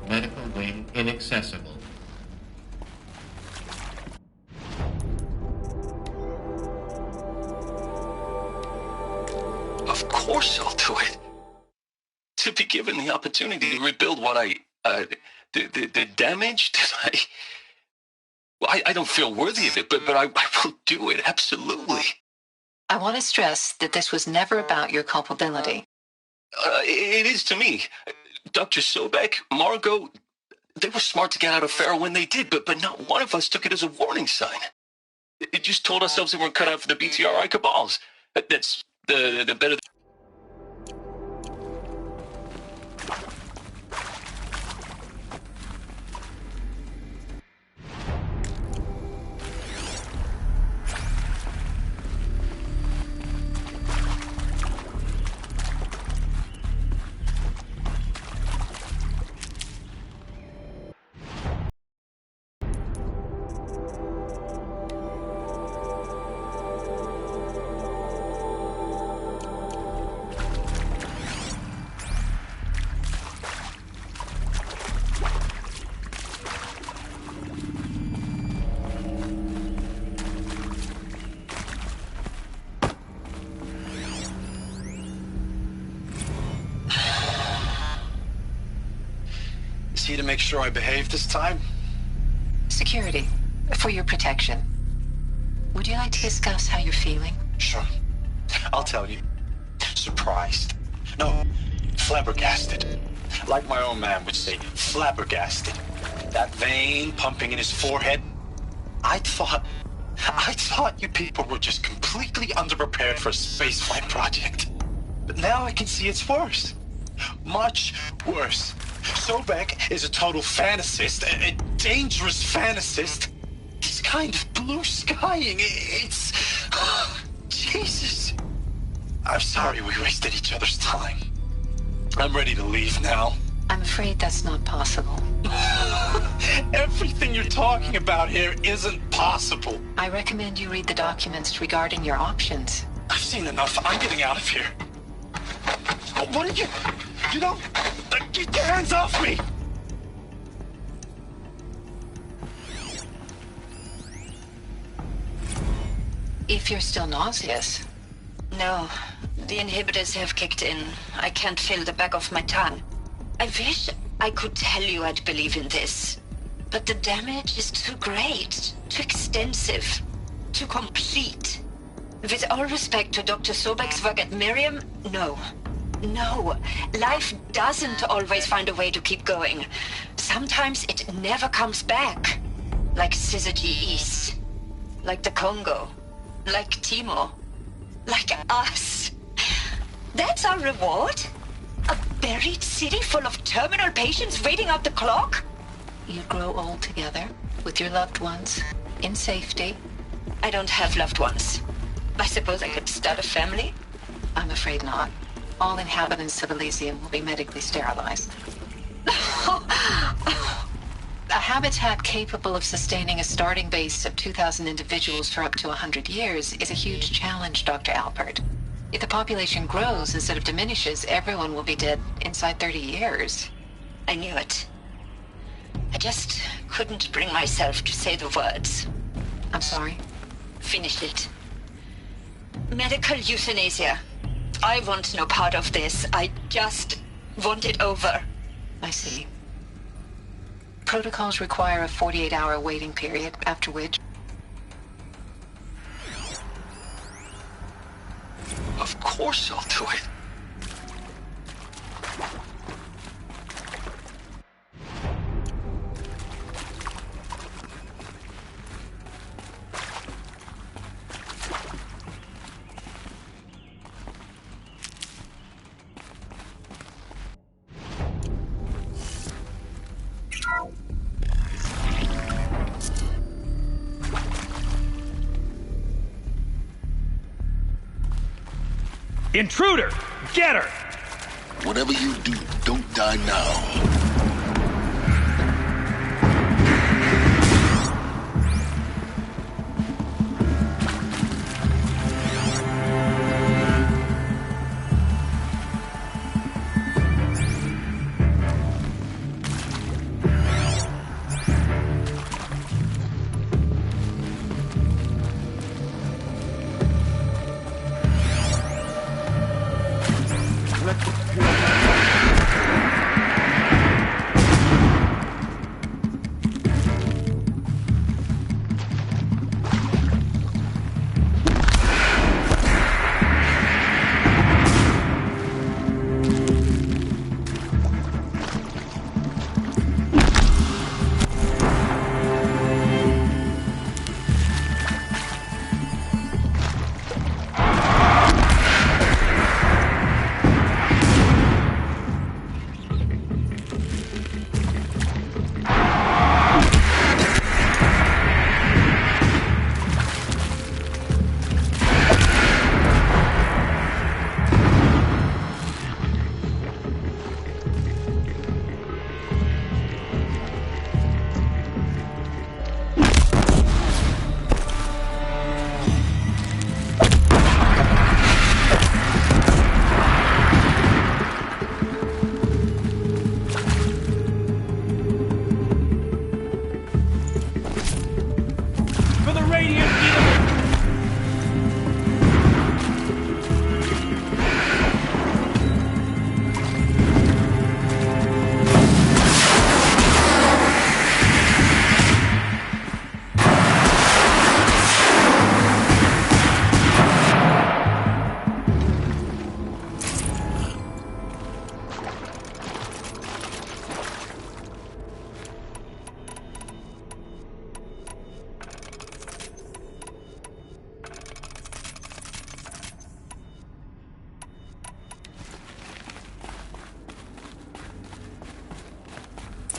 Medical wing inaccessible. Of course I'll do it. To be given the opportunity to rebuild what the damage that I don't feel worthy of it, but I will do it, absolutely. I want to stress that this was never about your culpability. It is to me. Dr. Sobek, Margot, they were smart to get out of Pharaoh when they did, but not one of us took it as a warning sign. It just told ourselves we weren't cut out for the BTRI cabals. That's the better... To make sure I behave this time? Security, for your protection. Would you like to discuss how you're feeling? Sure. I'll tell you. Surprised. No, flabbergasted. Like my own man would say, flabbergasted. That vein pumping in his forehead. I thought you people were just completely underprepared for a spaceflight project. But now I can see it's worse. Much worse. Sobek is a total fantasist, a dangerous fantasist. He's kind of blue skying. It's... Jesus. I'm sorry we wasted each other's time. I'm ready to leave now. I'm afraid that's not possible. Everything you're talking about here isn't possible. I recommend you read the documents regarding your options. I've seen enough. I'm getting out of here. What did you... You don't... Get your hands off me! If you're still nauseous. No, the inhibitors have kicked in. I can't feel the back of my tongue. I wish I could tell you I'd believe in this. But the damage is too great, too extensive, too complete. With all respect to Dr. Sobek's work at Miriam, no. No, life doesn't always find a way to keep going. Sometimes it never comes back. Like Syzygy East. Like the Congo. Like Timo. Like us. That's our reward? A buried city full of terminal patients waiting out the clock? You grow old together, with your loved ones, in safety. I don't have loved ones. I suppose I could start a family? I'm afraid not. All inhabitants of Elysium will be medically sterilized. A habitat capable of sustaining a starting base of 2,000 individuals for up to 100 years is a huge challenge, Dr. Alpert. If the population grows instead of diminishes, everyone will be dead inside 30 years. I knew it. I just couldn't bring myself to say the words. I'm sorry? Finish it. Medical euthanasia. I want no part of this. I just want it over. I see. Protocols require a 48-hour waiting period, after which... Of course I'll do it. Intruder! Get her! Whatever you do, don't die now.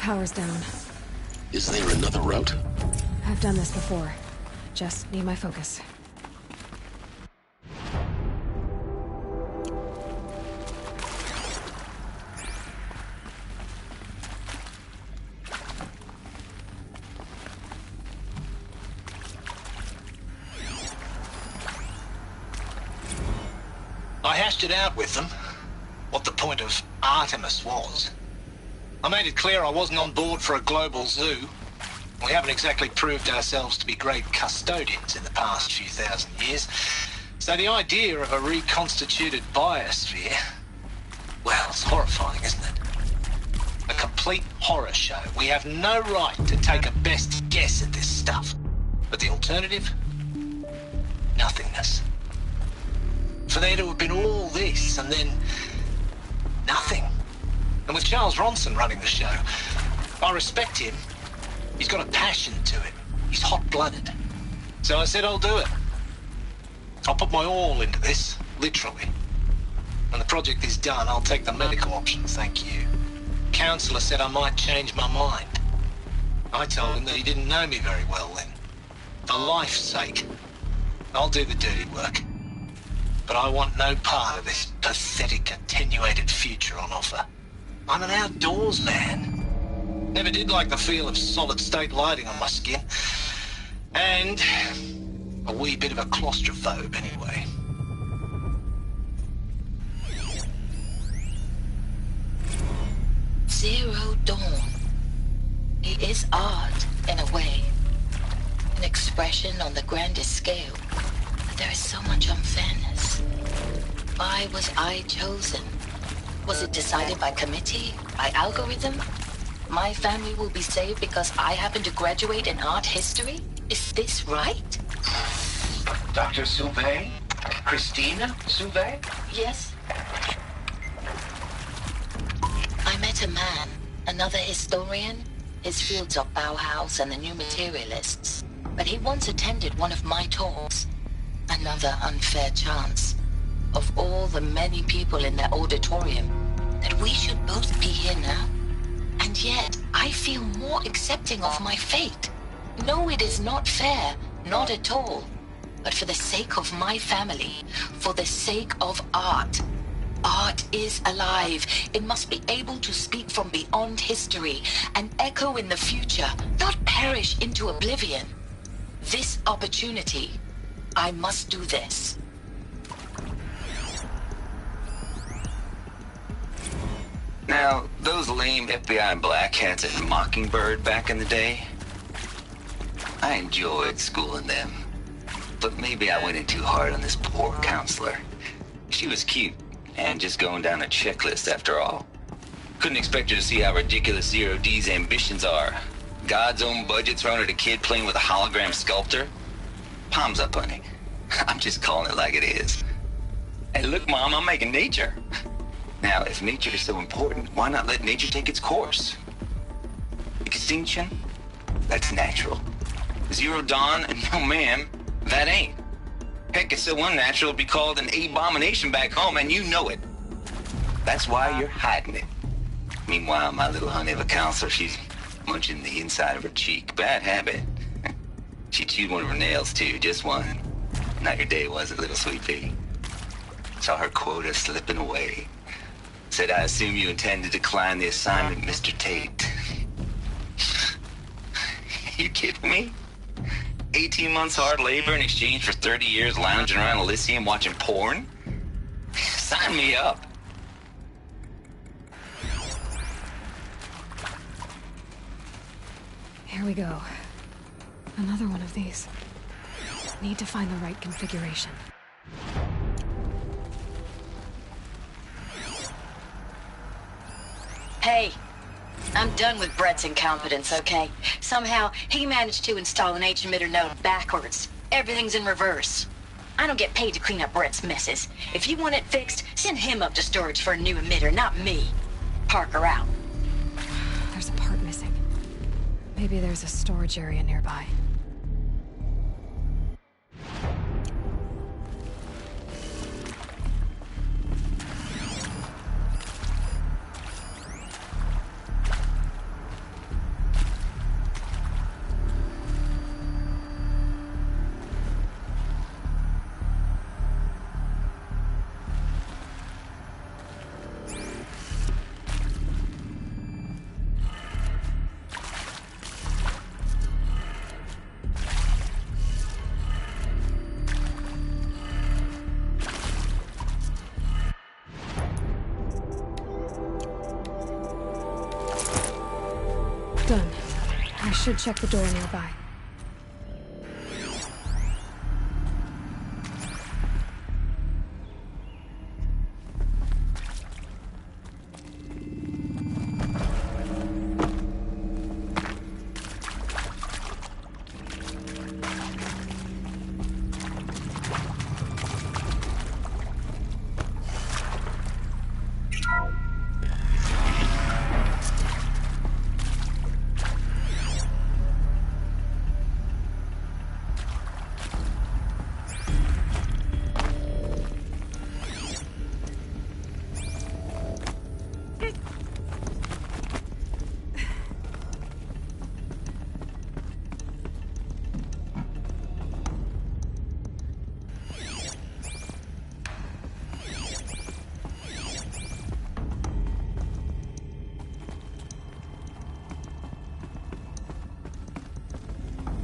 Power's down. Is there another route? I've done this before. Just need my focus. I hashed it out with them, what the point of Artemis was. I made it clear I wasn't on board for a global zoo. We haven't exactly proved ourselves to be great custodians in the past few thousand years. So the idea of a reconstituted biosphere, well, it's horrifying, isn't it? A complete horror show. We have no right to take a best guess at this stuff. But the alternative? Nothingness. For there to have been all this and then nothing. And with Charles Ronson running the show, I respect him. He's got a passion to it. He's hot-blooded. So I said I'll do it. I'll put my all into this, literally. When the project is done, I'll take the medical option, thank you. Counselor said I might change my mind. I told him that he didn't know me very well then. For life's sake, I'll do the dirty work. But I want no part of this pathetic, attenuated future on offer. I'm an outdoors man. Never did like the feel of solid-state lighting on my skin. And a wee bit of a claustrophobe, anyway. Zero Dawn. It is art, in a way. An expression on the grandest scale. But there is so much unfairness. Why was I chosen? Was it decided by committee? By algorithm? My family will be saved because I happen to graduate in art history? Is this right? Dr. Sauvé? Christina Sauvé? Yes. I met a man, another historian. His fields are Bauhaus and the New Materialists. But he once attended one of my talks. Another unfair chance. Of all the many people in that auditorium, that we should both be here now. And yet, I feel more accepting of my fate. No, it is not fair. Not at all. but for the sake of my family, for the sake of art. Art is alive. It must be able to speak from beyond history and echo in the future, not perish into oblivion. This opportunity, I must do this. Now, those lame FBI black hats at Mockingbird back in the day, I enjoyed schooling them. But maybe I went in too hard on this poor counselor. She was cute, and just going down a checklist after all. Couldn't expect her to see how ridiculous Zero D's ambitions are. God's own budget thrown at a kid playing with a hologram sculptor? Palms up, honey. I'm just calling it like it is. Hey, look, Mom, I'm making nature. Now, if nature is so important, why not let nature take its course? Extinction? That's natural. Zero Dawn? No, ma'am, that ain't. Heck, it's so unnatural to be called an abomination back home, and you know it. That's why you're hiding it. Meanwhile, my little honey of a counselor, she's munching the inside of her cheek. Bad habit. She chewed one of her nails, too, just one. Not your day, was it, little sweet pea? Saw her quota slipping away. Said, I assume you intend to decline the assignment, Mr. Tate. You kidding me? 18 months hard labor in exchange for 30 years lounging around Elysium watching porn? Sign me up. Here we go. Another one of these. Need to find the right configuration. Hey, I'm done with Brett's incompetence, okay? Somehow, he managed to install an H-emitter node backwards. Everything's in reverse. I don't get paid to clean up Brett's messes. If you want it fixed, send him up to storage for a new emitter, not me. Parker out. There's a part missing. Maybe there's a storage area nearby. Done. I should check the door nearby.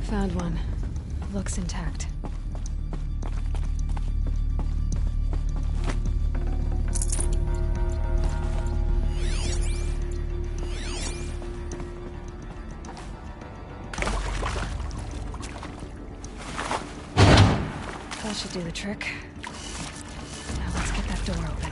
Found one. Looks intact. That should do the trick. Now let's get that door open.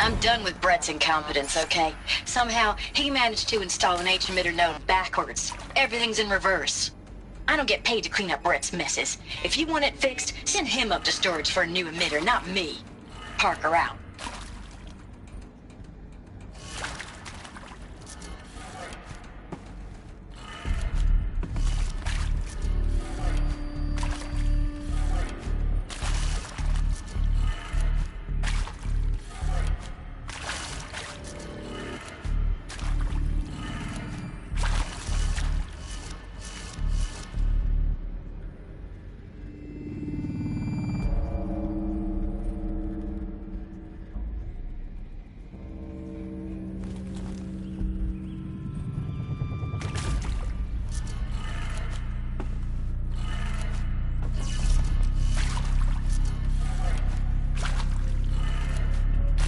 I'm done with Brett's incompetence, okay? Somehow, he managed to install an H-emitter node backwards. Everything's in reverse. I don't get paid to clean up Brett's messes. If you want it fixed, send him up to storage for a new emitter, not me. Parker out.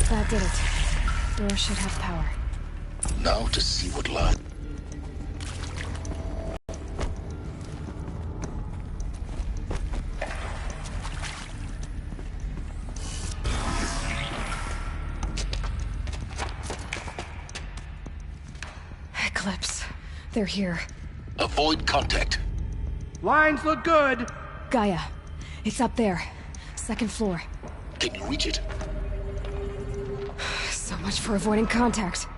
That did it. Door should have power. Now to see what lies. Eclipse. They're here. Avoid contact. Lines look good. Gaia. It's up there. Second floor. Can you reach it? So much for avoiding contact.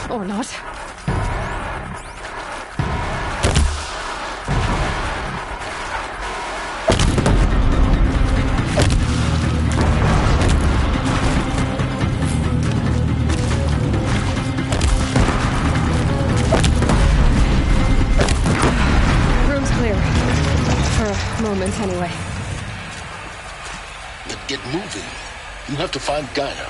Or not. Room's clear. For a moment, anyway. Then get moving. You have to find Gaia.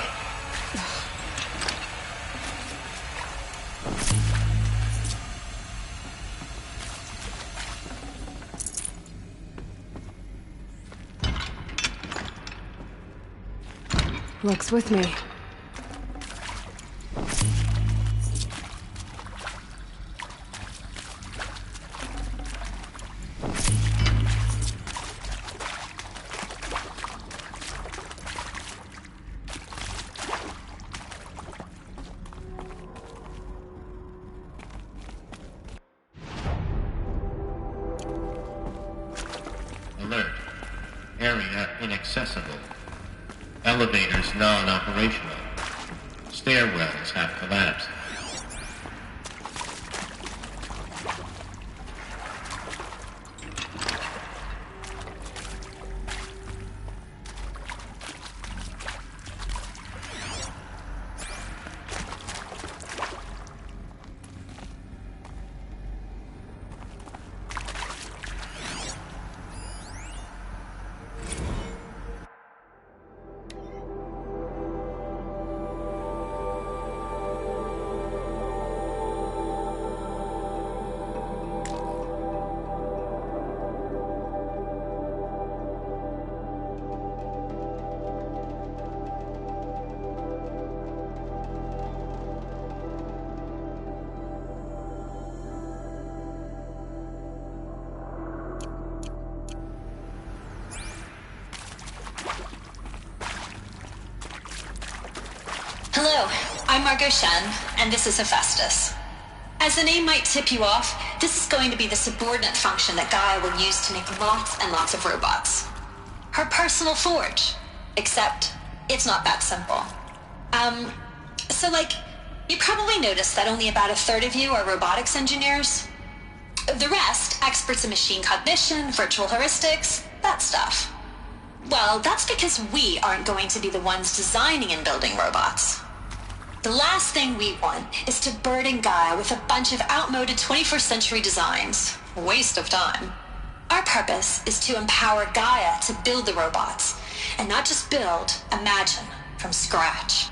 Looks with me. Alert. Area inaccessible. Elevators non-operational. Stairwells have collapsed. Hello, I'm Margot Shen, and this is Hephaestus. As the name might tip you off, this is going to be the subordinate function that Gaia will use to make lots and lots of robots. Her personal forge. Except, it's not that simple. You probably noticed that only about a third of you are robotics engineers. The rest, experts in machine cognition, virtual heuristics, that stuff. Well, that's because we aren't going to be the ones designing and building robots. The last thing we want is to burden Gaia with a bunch of outmoded 21st century designs. Waste of time. Our purpose is to empower Gaia to build the robots, and not just build, imagine, from scratch.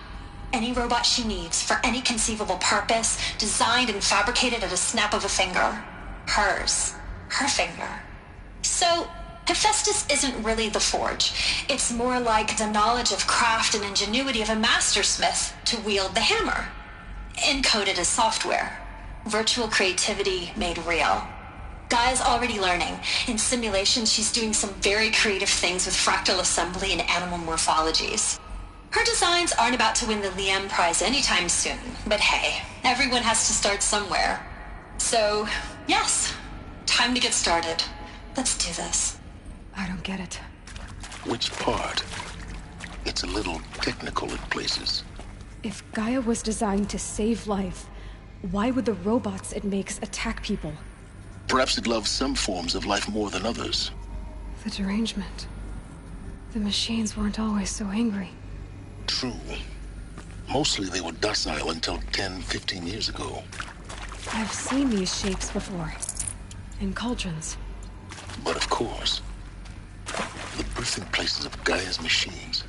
Any robot she needs for any conceivable purpose, designed and fabricated at a snap of a finger. Hers. Her finger. So, Hephaestus isn't really the forge. It's more like the knowledge of craft and ingenuity of a mastersmith to wield the hammer. Encoded as software. Virtual creativity made real. Gaia's already learning. In simulations, she's doing some very creative things with fractal assembly and animal morphologies. Her designs aren't about to win the Liam Prize anytime soon, but hey, everyone has to start somewhere. So, yes, time to get started. Let's do this. I don't get it. Which part? It's a little technical in places. If Gaia was designed to save life, why would the robots it makes attack people? Perhaps it loves some forms of life more than others. The derangement. The machines weren't always so angry. True. Mostly they were docile until 10, 15 years ago. I've seen these shapes before. In cauldrons. But of course, the birthing places of Gaia's machines.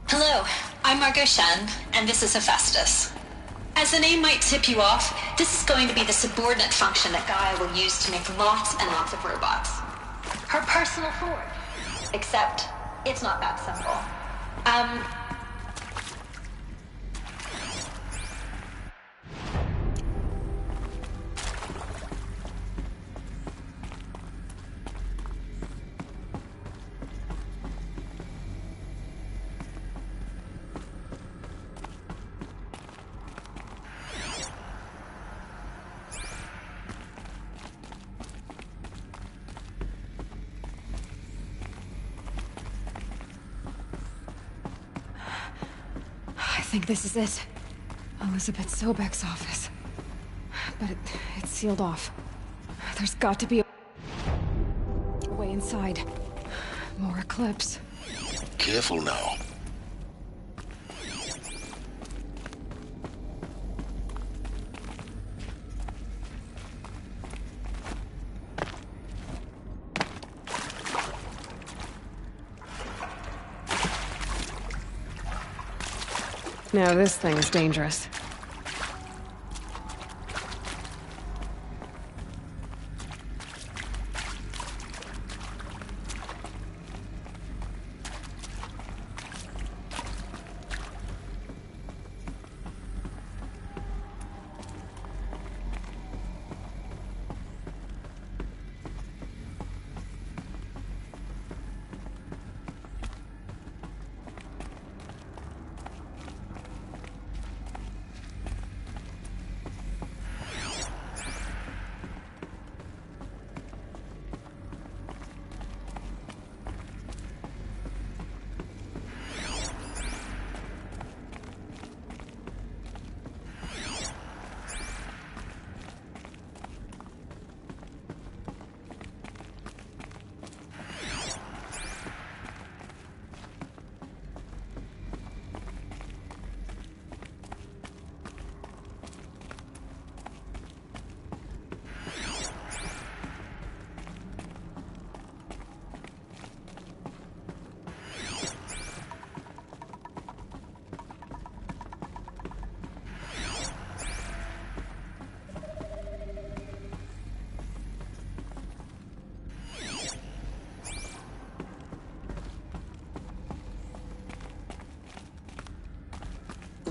Hello, I'm Margot Shen, and this is Hephaestus. As the name might tip you off, this is going to be the subordinate function that Gaia will use to make lots and lots of robots. Her personal forge. Except, it's not that simple. I think this is it. Elizabeth Sobek's office. But it's sealed off. There's got to be a way inside. More Eclipse. Careful now. Now this thing's dangerous.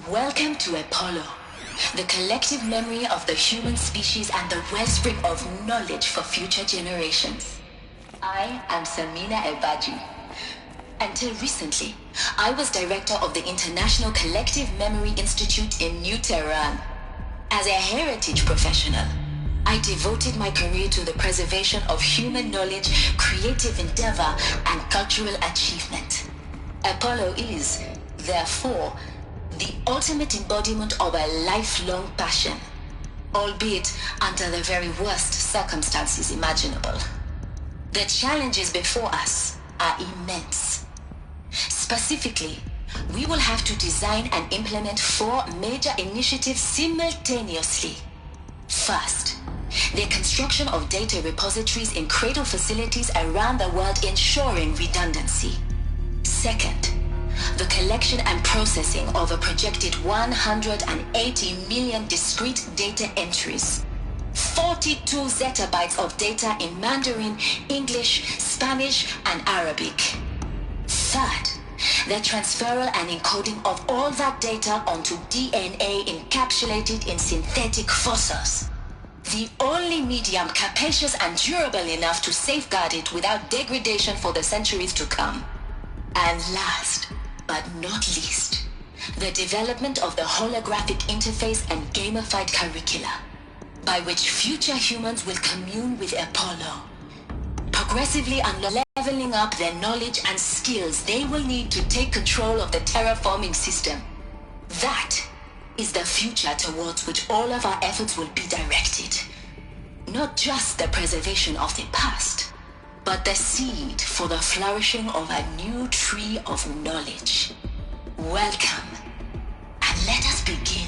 Welcome to Apollo, the collective memory of the human species and the wellspring of knowledge for future generations. I am Samina Elbaji. Until recently, I was director of the International Collective Memory Institute in New Tehran. As a heritage professional, I devoted my career to the preservation of human knowledge, creative endeavor, and cultural achievement. Apollo is, therefore, the ultimate embodiment of a lifelong passion, albeit under the very worst circumstances imaginable. The challenges before us are immense. Specifically, we will have to design and implement 4 major initiatives simultaneously. First, the construction of data repositories in cradle facilities around the world, ensuring redundancy. Second, the collection and processing of a projected 180 million discrete data entries, 42 zettabytes of data in Mandarin, English, Spanish, and Arabic. Third, the transferal and encoding of all that data onto DNA encapsulated in synthetic fossils, the only medium capacious and durable enough to safeguard it without degradation for the centuries to come. And last, but not least, the development of the holographic interface and gamified curricula, by which future humans will commune with Apollo, progressively leveling up their knowledge and skills they will need to take control of the terraforming system. That is the future towards which all of our efforts will be directed. Not just the preservation of the past, but the seed for the flourishing of a new tree of knowledge. Welcome, and let us begin.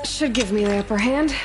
Should give me the upper hand.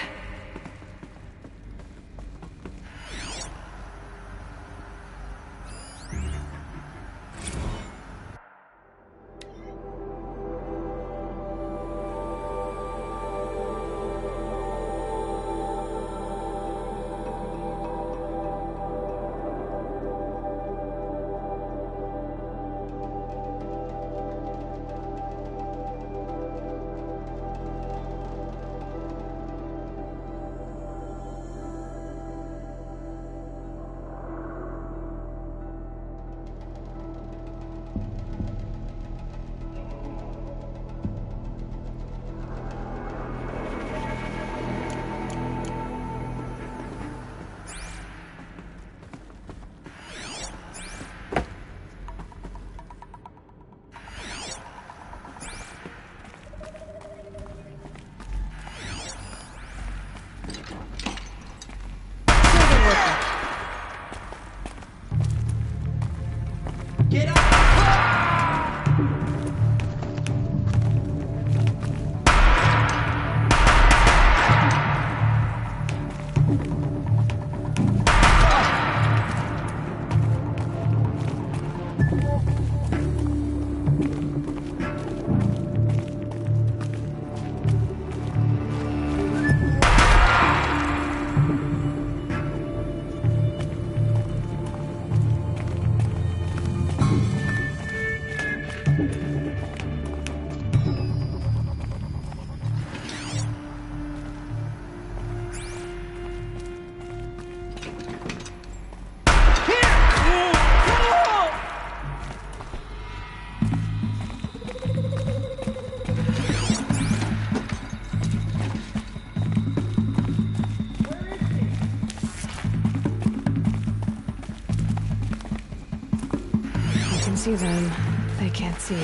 Perfect. Get up! See them, they can't see you.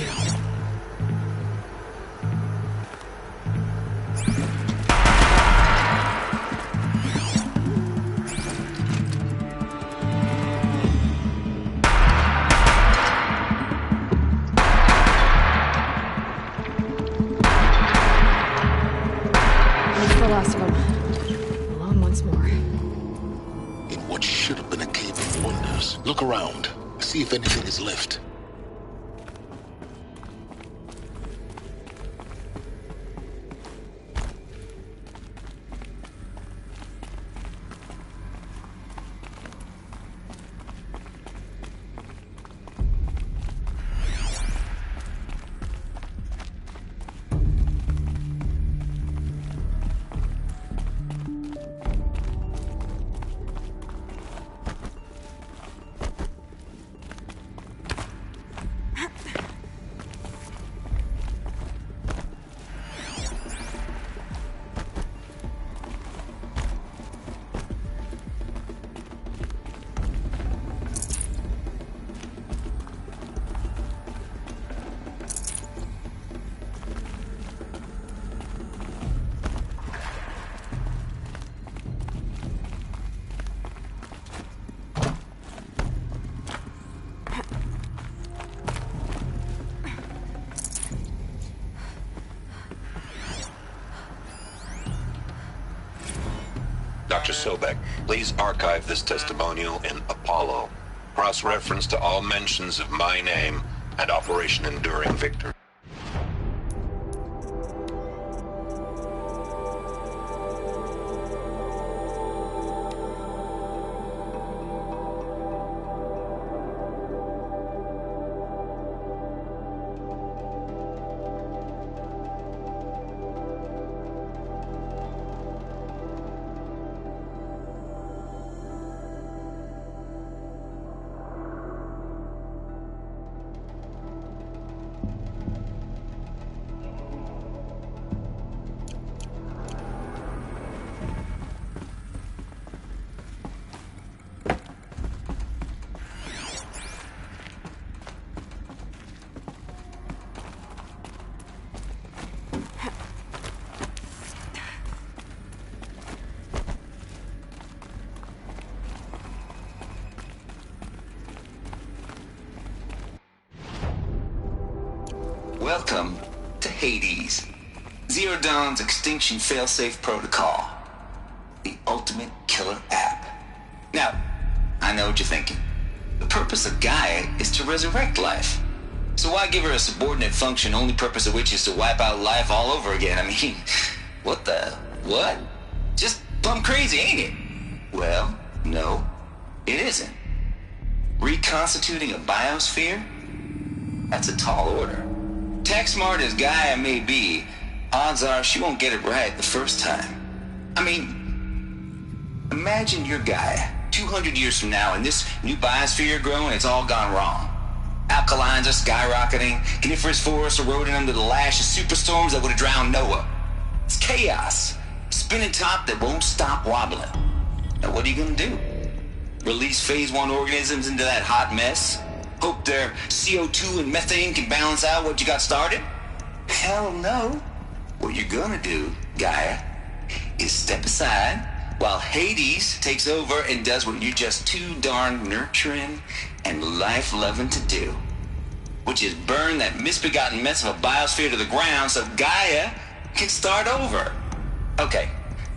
That's the last of them. Alone once more. In what should have been a cave of wonders. Look around. See if anything is left. Dr. Sobek, please archive this testimonial in Apollo. Cross-reference to all mentions of my name and Operation Enduring Victory. Welcome to Hades, Zero Dawn's extinction failsafe protocol, the ultimate killer app. Now, I know what you're thinking. The purpose of Gaia is to resurrect life. So why give her a subordinate function, only purpose of which is to wipe out life all over again? I mean, what? Just plumb crazy, ain't it? Well, no, it isn't. Reconstituting a biosphere? That's a tall order. Tech smart as Gaia may be, odds are she won't get it right the first time. I mean, imagine you're Gaia 200 years from now and this new biosphere you're growing, it's all gone wrong. Alkalines are skyrocketing, coniferous forests eroding under the lash of superstorms that would have drowned Noah. It's chaos, spinning top that won't stop wobbling. Now what are you gonna do? Release phase 1 organisms into that hot mess? Hope their CO2 and methane can balance out what you got started? Hell no. What you're gonna do, Gaia, is step aside, while Hades takes over and does what you're just too darn nurturing and life-loving to do, which is burn that misbegotten mess of a biosphere to the ground so Gaia can start over. Okay,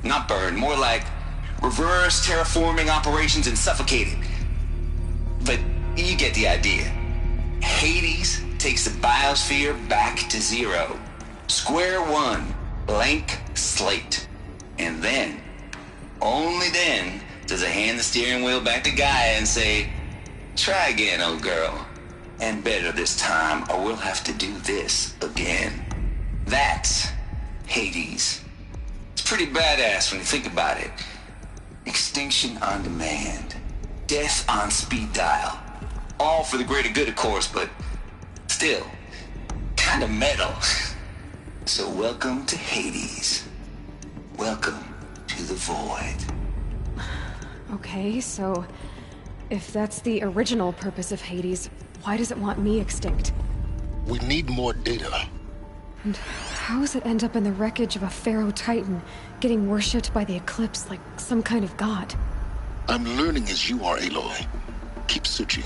not burn, more like reverse terraforming operations and suffocate it. But you get the idea. Hades takes the biosphere back to zero. Square one, blank slate. And then, only then, does it hand the steering wheel back to Gaia and say, try again, old girl. And better this time, or we'll have to do this again. That's Hades. It's pretty badass when you think about it. Extinction on demand. Death on speed dial. All for the greater good, of course, but still, kind of metal. So welcome to Hades. Welcome to the void. Okay, so if that's the original purpose of Hades, why does it want me extinct? We need more data. And how does it end up in the wreckage of a Pharaoh Titan, getting worshipped by the Eclipse like some kind of god? I'm learning as you are, Aloy. Keep searching.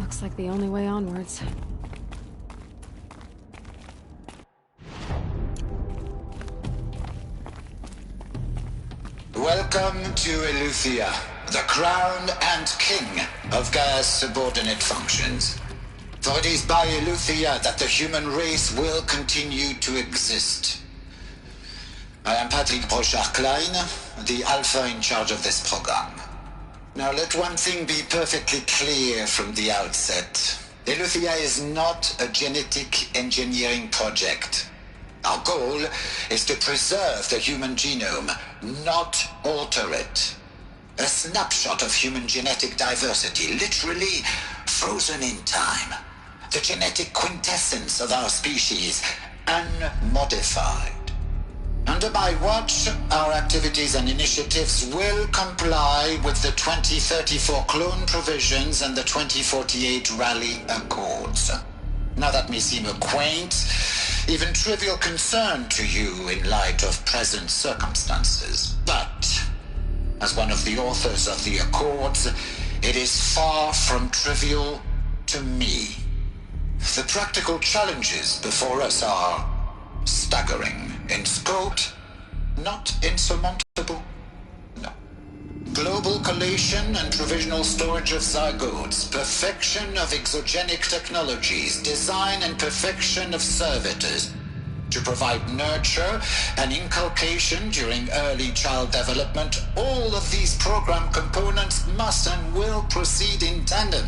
Looks like the only way onwards. Welcome to Eleuthia, the crown and king of Gaia's subordinate functions. For it is by Eleuthia that the human race will continue to exist. I am Patrick Brochard-Klein, the Alpha in charge of this program. Now let one thing be perfectly clear from the outset. Eleuthia is not a genetic engineering project. Our goal is to preserve the human genome, not alter it. A snapshot of human genetic diversity, literally frozen in time. The genetic quintessence of our species, unmodified. Under my watch, our activities and initiatives will comply with the 2034 clone provisions and the 2048 Rally Accords. Now that may seem a quaint, even trivial concern to you in light of present circumstances, but as one of the authors of the Accords, it is far from trivial to me. The practical challenges before us are staggering in scope, not insurmountable. No. Global collation and provisional storage of zygotes, perfection of exogenic technologies, design and perfection of servitors to provide nurture and inculcation during early child development. All of these program components must and will proceed in tandem,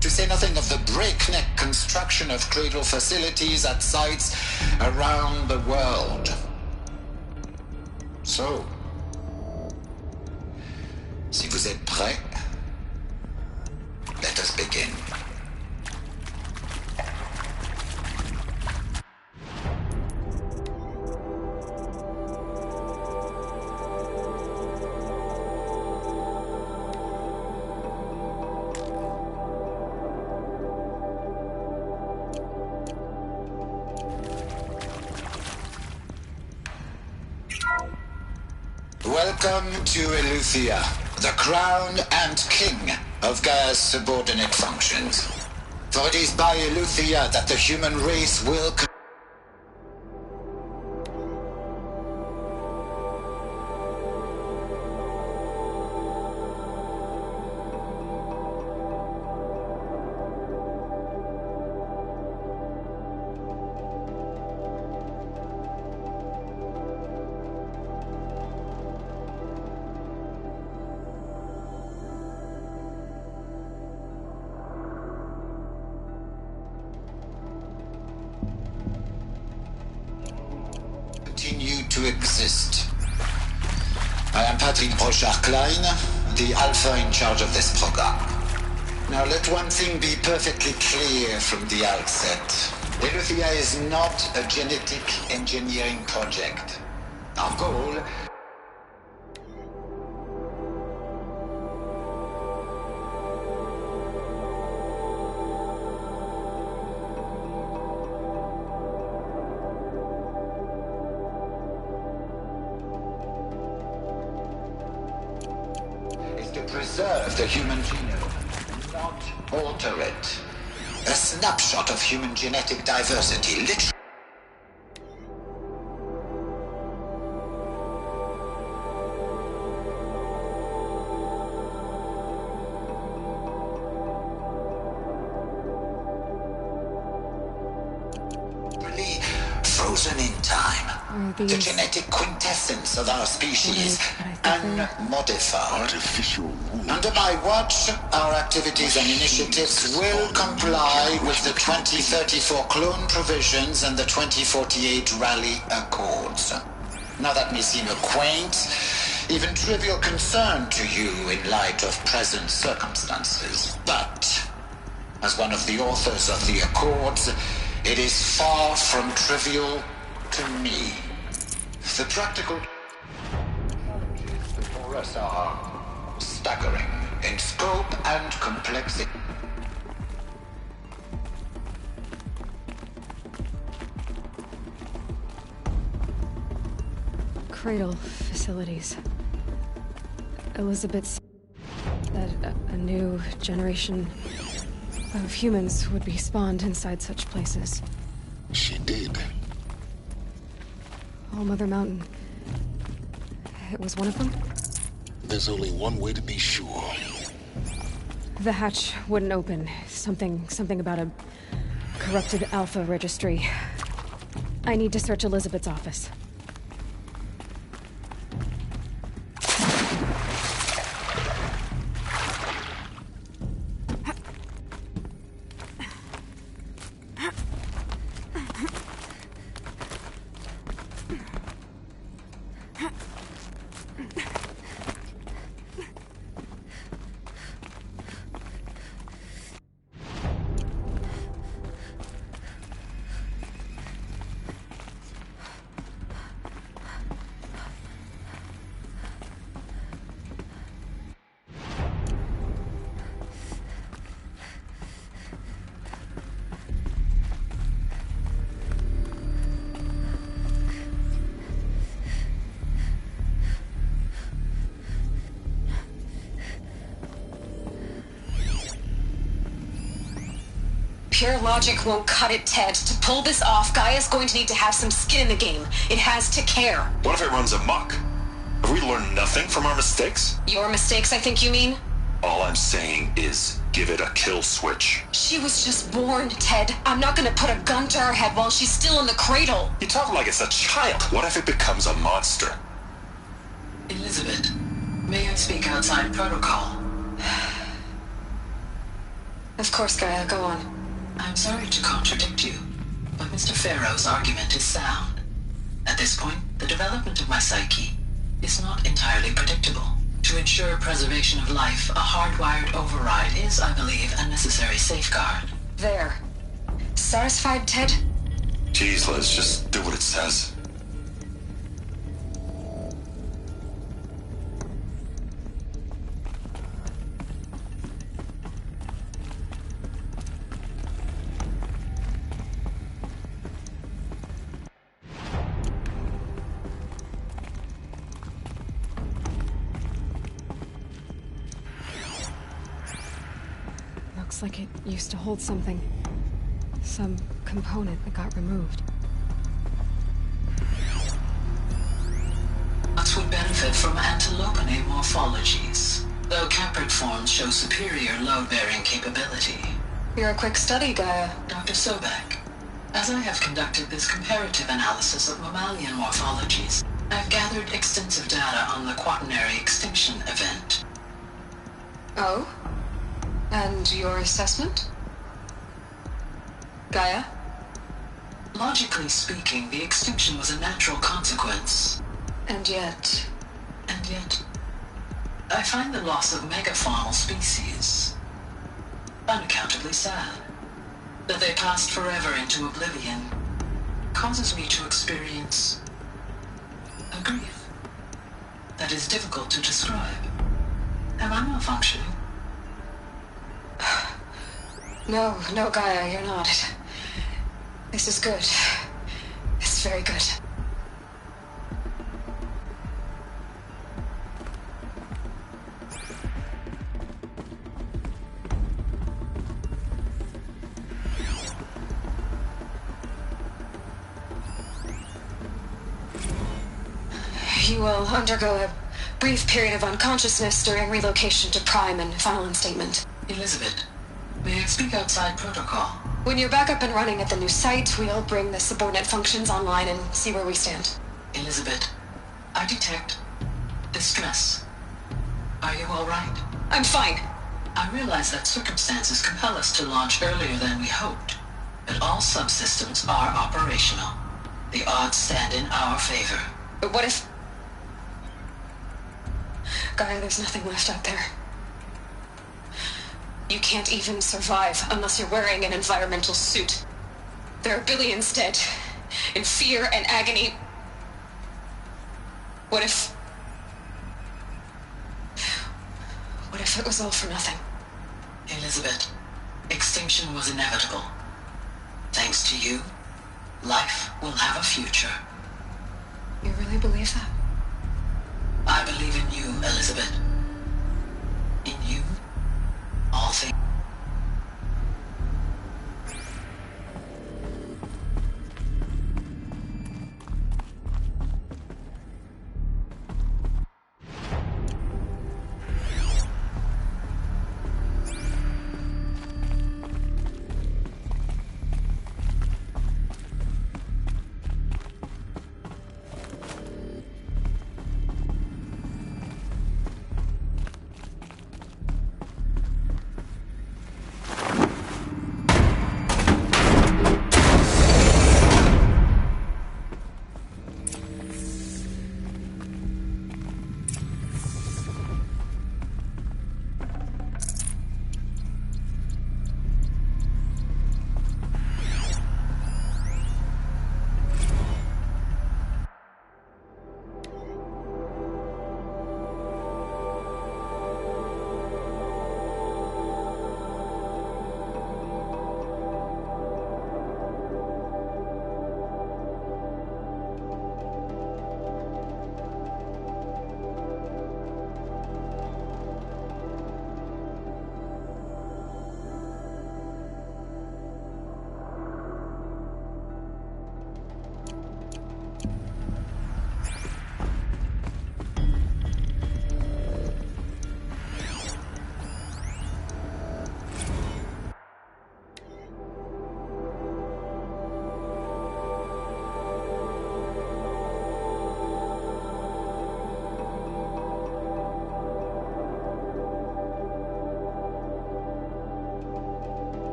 to say nothing of the breakneck construction of cradle facilities at sites around the world. So, si vous êtes prêts, let us begin. Welcome to Eleuthia, the crown and king of Gaia's subordinate functions. For it is by Eleuthia that the human race will continue to exist. I am Patrick Brochard-Klein, the Alpha in charge of this program. Now let one thing be perfectly clear from the outset. Eleuthia is not a genetic engineering project. Our goal preserve the human genome, not alter it. A snapshot of human genetic diversity, literally. Frozen in time. The genetic quintessence of our species, unmodified. Artificial rules. Under my watch, our activities and initiatives will comply with the 2034 clone provisions and the 2048 Rally Accords. Now that may seem a quaint, even trivial concern to you in light of present circumstances, but as one of the authors of the Accords, it is far from trivial to me. The practical challenges before us are staggering in scope and complexity. Cradle facilities. Elizabeth said a new generation of humans would be spawned inside such places. She did. All Mother Mountain. It was one of them? There's only one way to be sure. The hatch wouldn't open. Something about a corrupted Alpha registry. I need to search Elizabeth's office. Pure logic won't cut it, Ted. To pull this off, Gaia's going to need to have some skin in the game. It has to care. What if it runs amok? Have we learned nothing from our mistakes? Your mistakes, I think you mean? All I'm saying is, give it a kill switch. She was just born, Ted. I'm not gonna put a gun to her head while she's still in the cradle. You talk like it's a child. What if it becomes a monster? Elizabeth, may I speak outside protocol? Of course, Gaia, go on. I'm sorry to contradict you, but Mr. Farrow's argument is sound. At this point, the development of my psyche is not entirely predictable. To ensure preservation of life, a hardwired override is, I believe, a necessary safeguard. There. Satisfied, Ted? Jeez, Liz, just do what it says. Looks like it used to hold something. Some component that got removed. Nuts would benefit from antilopinae morphologies, though caprid forms show superior load-bearing capability. You're a quick study, Gaia. Dr. Sobek, as I have conducted this comparative analysis of mammalian morphologies, I've gathered extensive data on the quaternary extinction event. Oh? And your assessment? Gaia? Logically speaking, the extinction was a natural consequence. And yet, I find the loss of megafaunal species unaccountably sad. That they passed forever into oblivion causes me to experience a grief that is difficult to describe. Am I malfunctioning? No, Gaia, you're not. This is good. It's very good. You will undergo a brief period of unconsciousness during relocation to Prime and final instatement. Elizabeth, may I speak outside protocol? When you're back up and running at the new site, we'll bring the subordinate functions online and see where we stand. Elizabeth, I detect distress. Are you all right? I'm fine. I realize that circumstances compel us to launch earlier than we hoped, but all subsystems are operational. The odds stand in our favor. But what if... Gaia, there's nothing left out there. You can't even survive unless you're wearing an environmental suit. There are billions dead, in fear and agony. What if it was all for nothing? Elizabeth, extinction was inevitable. Thanks to you, life will have a future. You really believe that? I believe in you, Elizabeth. In you, all things.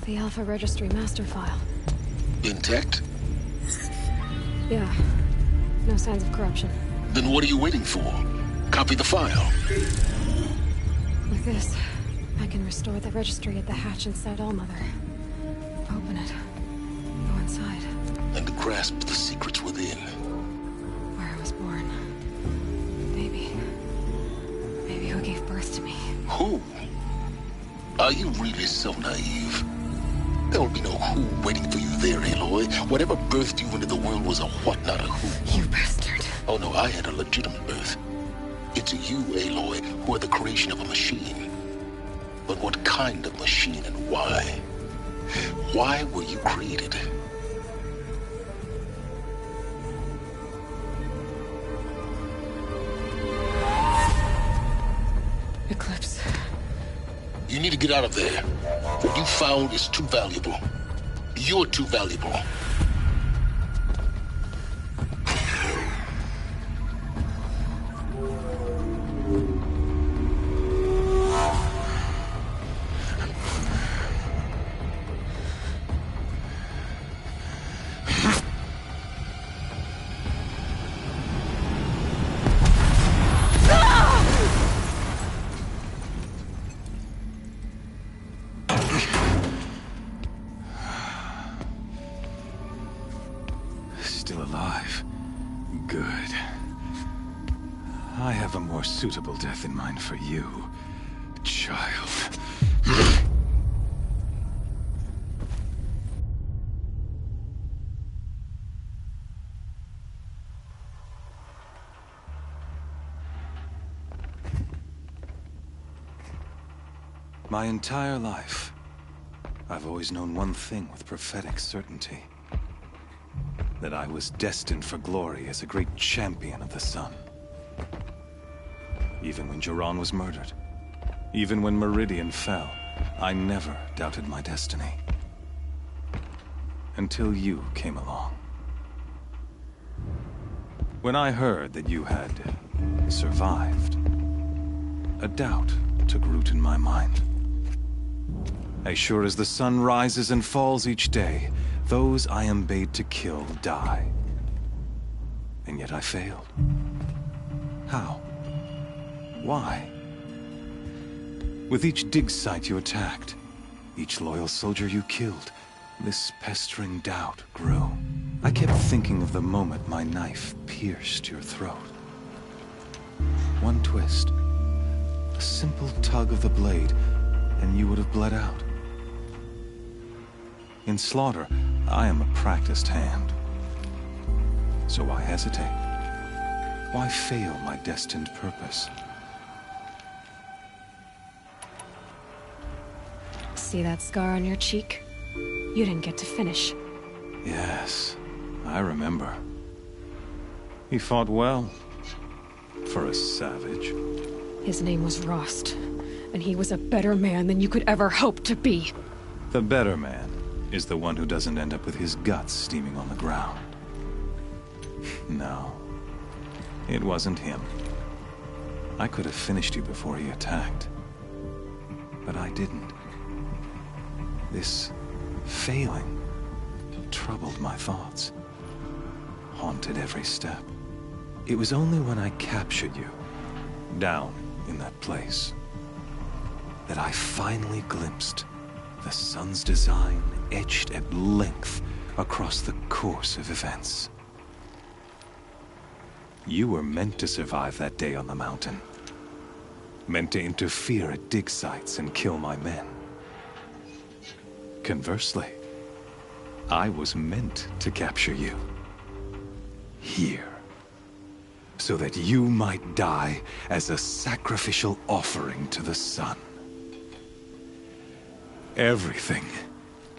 The Alpha Registry master file. Intact? Yeah. No signs of corruption. Then what are you waiting for? Copy the file. With this, I can restore the registry at the hatch inside Allmother. Open it. Go inside. And grasp the secrets within. Where I was born. Maybe who gave birth to me. Who? Are you really so naive? There will be no who waiting for you there, Aloy. Whatever birthed you into the world was a what, not a who. You bastard. Oh no, I had a legitimate birth. It's you, Aloy, who are the creation of a machine. But what kind of machine and why? Why were you created? Eclipse. You need to get out of there. What you found is too valuable. You're too valuable. Still alive. Good. I have a more suitable death in mind for you, child. My entire life, I've always known one thing with prophetic certainty. That I was destined for glory as a great champion of the sun. Even when Jiran was murdered, even when Meridian fell, I never doubted my destiny. Until you came along. When I heard that you had survived, a doubt took root in my mind. As sure as the sun rises and falls each day, those I am bade to kill die. And yet I failed. How? Why? With each dig site you attacked, each loyal soldier you killed, this pestering doubt grew. I kept thinking of the moment my knife pierced your throat. One twist, a simple tug of the blade, and you would have bled out. In slaughter, I am a practiced hand. So why hesitate? Why fail my destined purpose? See that scar on your cheek? You didn't get to finish. Yes, I remember. He fought well. For a savage. His name was Rost, and he was a better man than you could ever hope to be. The better man is the one who doesn't end up with his guts steaming on the ground. No, it wasn't him. I could have finished you before he attacked. But I didn't. This failing troubled my thoughts, haunted every step. It was only when I captured you, down in that place, that I finally glimpsed the sun's design etched at length across the course of events. You were meant to survive that day on the mountain. Meant to interfere at dig sites and kill my men. Conversely, I was meant to capture you. Here. So that you might die as a sacrificial offering to the sun. Everything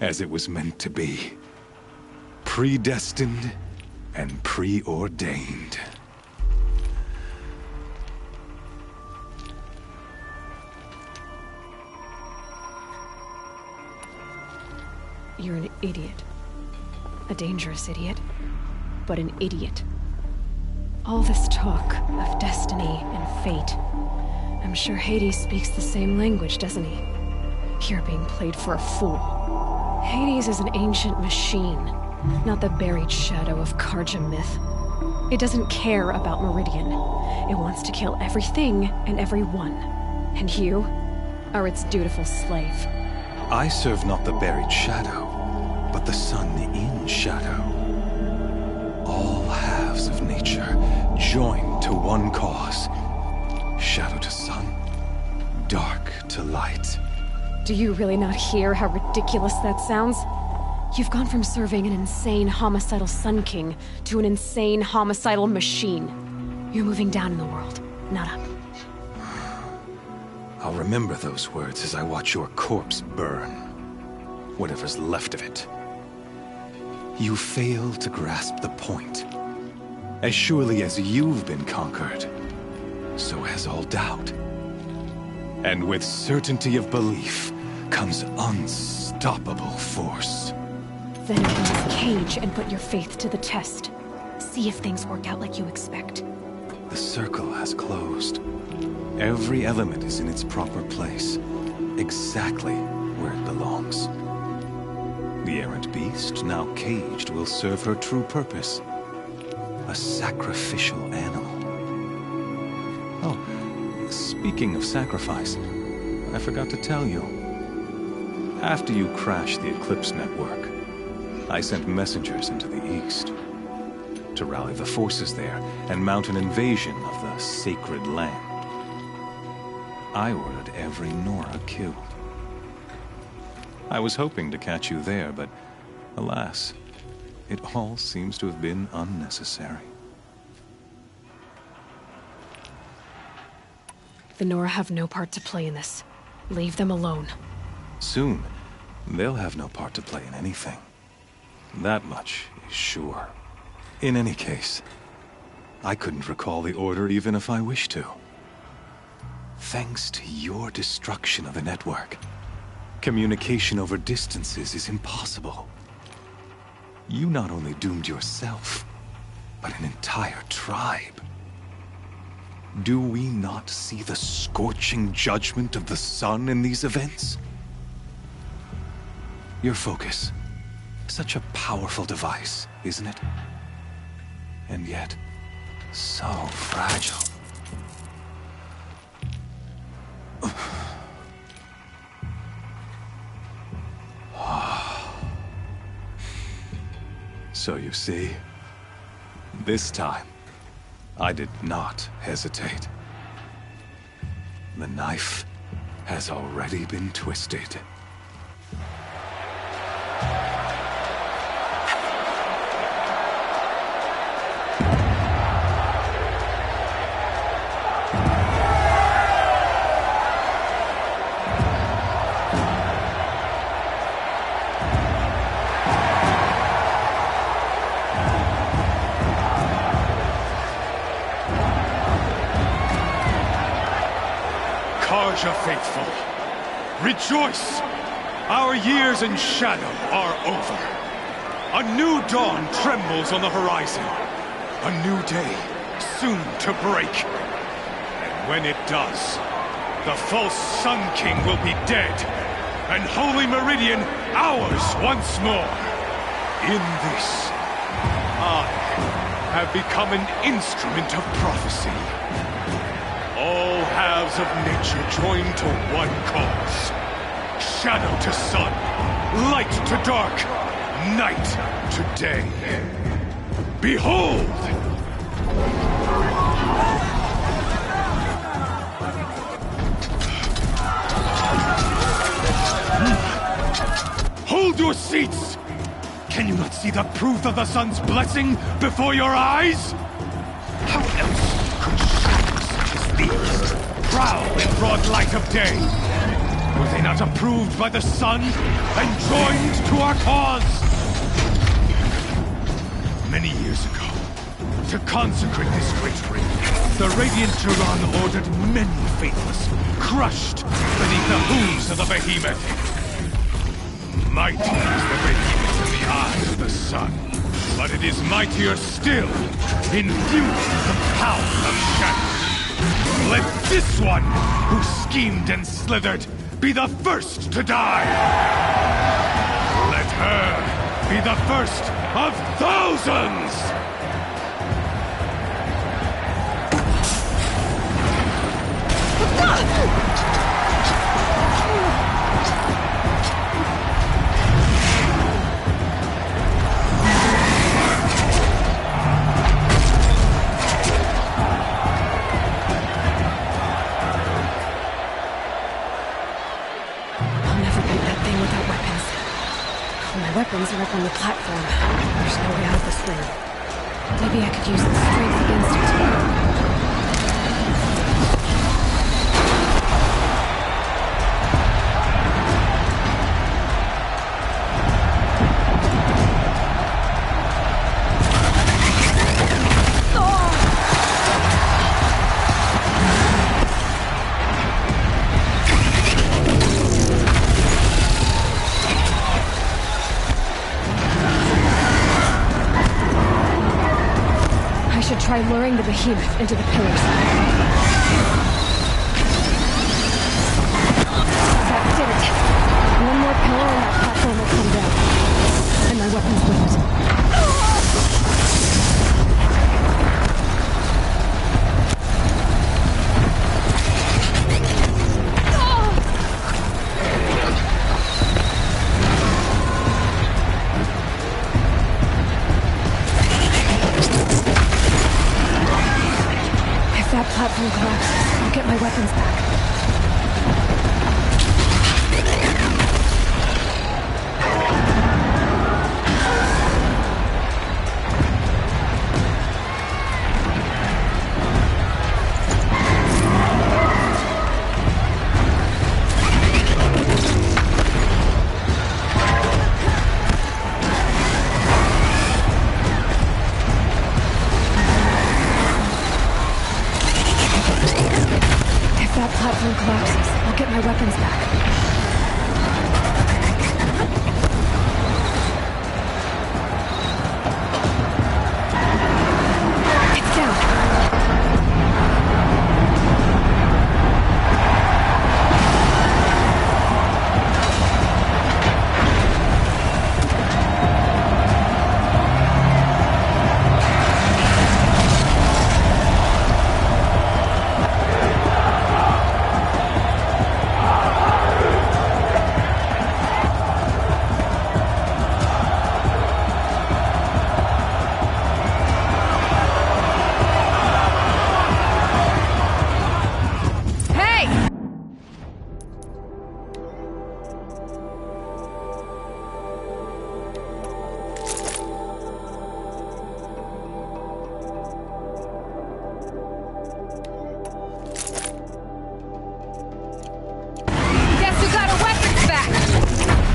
as it was meant to be. Predestined and preordained. You're an idiot. A dangerous idiot, but an idiot. All this talk of destiny and fate. I'm sure Hades speaks the same language, doesn't he? You're being played for a fool. Hades is an ancient machine, not the buried shadow of Carja myth. It doesn't care about Meridian. It wants to kill everything and everyone. And you are its dutiful slave. I serve not the buried shadow, but the sun in shadow. All halves of nature joined to one cause. Shadow to sun, dark to light. Do you really not hear how ridiculous that sounds? You've gone from serving an insane homicidal Sun King to an insane homicidal machine. You're moving down in the world, not up. I'll remember those words as I watch your corpse burn. Whatever's left of it. You fail to grasp the point. As surely as you've been conquered, so has all doubt. And with certainty of belief comes unstoppable force. Then open this cage and put your faith to the test. See if things work out like you expect. The circle has closed. Every element is in its proper place, exactly where it belongs. The errant beast, now caged, will serve her true purpose. A sacrificial animal. Oh, speaking of sacrifice, I forgot to tell you. After you crashed the Eclipse network, I sent messengers into the east to rally the forces there and mount an invasion of the sacred land. I ordered every Nora killed. I was hoping to catch you there, but alas, it all seems to have been unnecessary. The Nora have no part to play in this. Leave them alone. Soon, they'll have no part to play in anything. That much is sure. In any case, I couldn't recall the order even if I wished to. Thanks to your destruction of the network, communication over distances is impossible. You not only doomed yourself, but an entire tribe. Do we not see the scorching judgment of the sun in these events? Your focus. Such a powerful device, isn't it? And yet, so fragile. So you see, this time, I did not hesitate. The knife has already been twisted. Carja faithful, rejoice! Our years in shadow are over. A new dawn trembles on the horizon. A new day soon to break. And when it does, the false Sun King will be dead, and Holy Meridian ours once more. In this, I have become an instrument of prophecy. All halves of nature joined to one cause. Shadow to sun, light to dark, night to day. Behold! Hold your seats! Can you not see the proof of the sun's blessing before your eyes? How else could shadows such as these prowl in broad light of day? Were they not approved by the sun and joined to our cause? Many years ago, to consecrate this great ring, the Radiant Turan ordered many faithless, crushed beneath the hooves of the behemoth. Mighty is the behemoth in the eyes of the sun, but it is mightier still, infused with the power of shadow. Let this one, who schemed and slithered, be the first to die! her be the first of thousands! Weapons are up on the platform. There's no way out of this thing. Maybe I could use the strength against it. Try luring the behemoth into the pillars. That did it. One more pillar and that platform will come down. And my weapons with it. If that platform collapses, I'll get my weapons back. Collapses. I'll get my weapons back. It's down.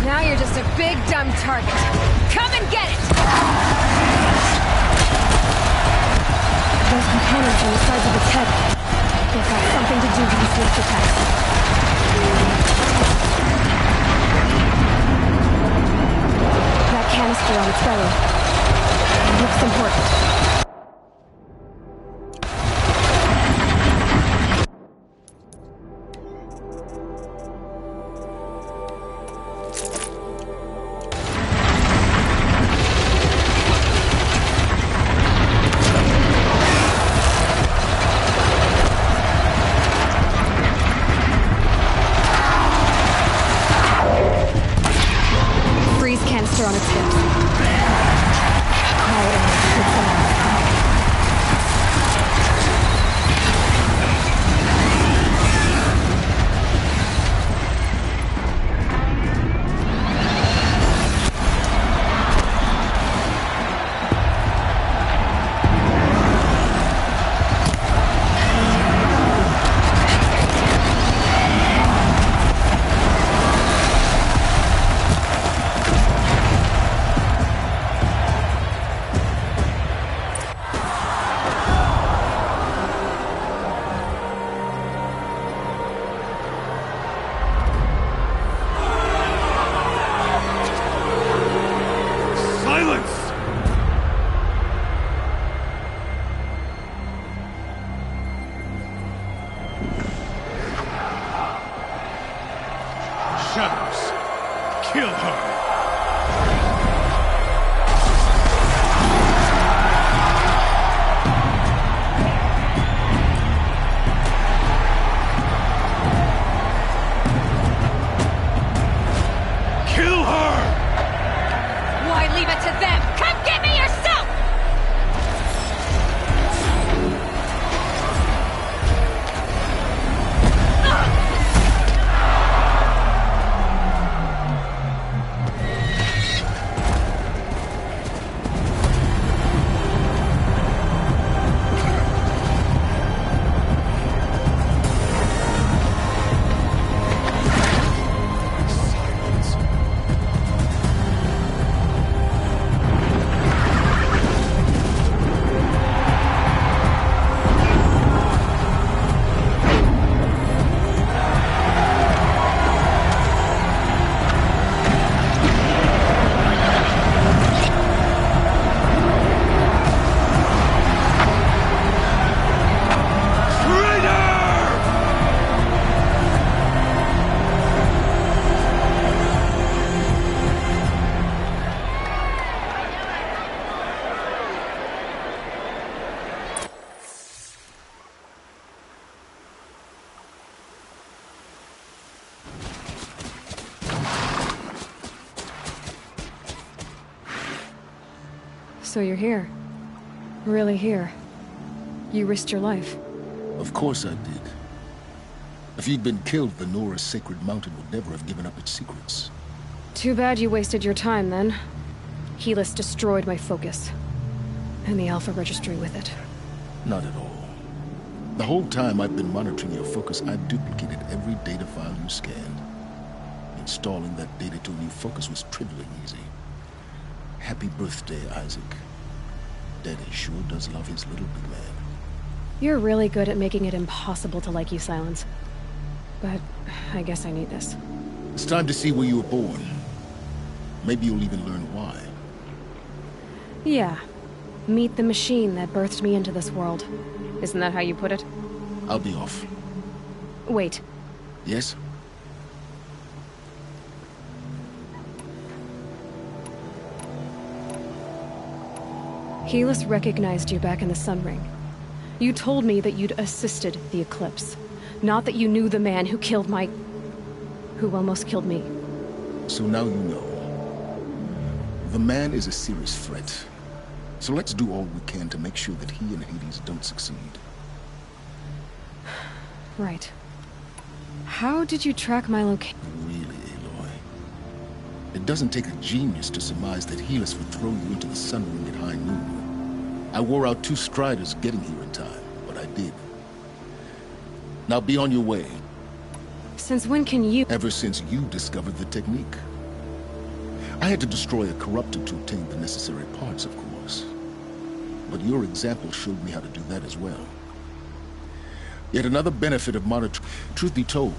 Now you're just a big, dumb target. Come and get it! Those components on the sides of its head. They've got something to do with these lift attacks. That canister on its belly. It looks important. Canister on its hips. Quiet, So you're here. Really here. You risked your life. Of course I did. If you'd been killed, the Nora's Sacred Mountain would never have given up its secrets. Too bad you wasted your time, then. Helis destroyed my focus. And the Alpha Registry with it. Not at all. The whole time I've been monitoring your focus, I've duplicated every data file you scanned. Installing that data to a new focus was trivially easy. Happy birthday, Isaac. Daddy sure does love his little big man. You're really good at making it impossible to like you, Silence. But I guess I need this. It's time to see where you were born. Maybe you'll even learn why. Yeah. Meet the machine that birthed me into this world. Isn't that how you put it? I'll be off. Wait. Yes? Helis recognized you back in the Sun Ring. You told me that you'd assisted the Eclipse. Not that you knew the man who killed my... who almost killed me. So now you know. The man is a serious threat. So let's do all we can to make sure that he and Hades don't succeed. Right. How did you track my location? Really, Aloy? It doesn't take a genius to surmise that Helis would throw you into the Sun Ring at high noon. I wore out 2 Striders getting here in time, but I did. Now be on your way. Since when can you... Ever since you discovered the technique. I had to destroy a corruptor to obtain the necessary parts, of course. But your example showed me how to do that as well. Yet another benefit of monitoring. Truth be told,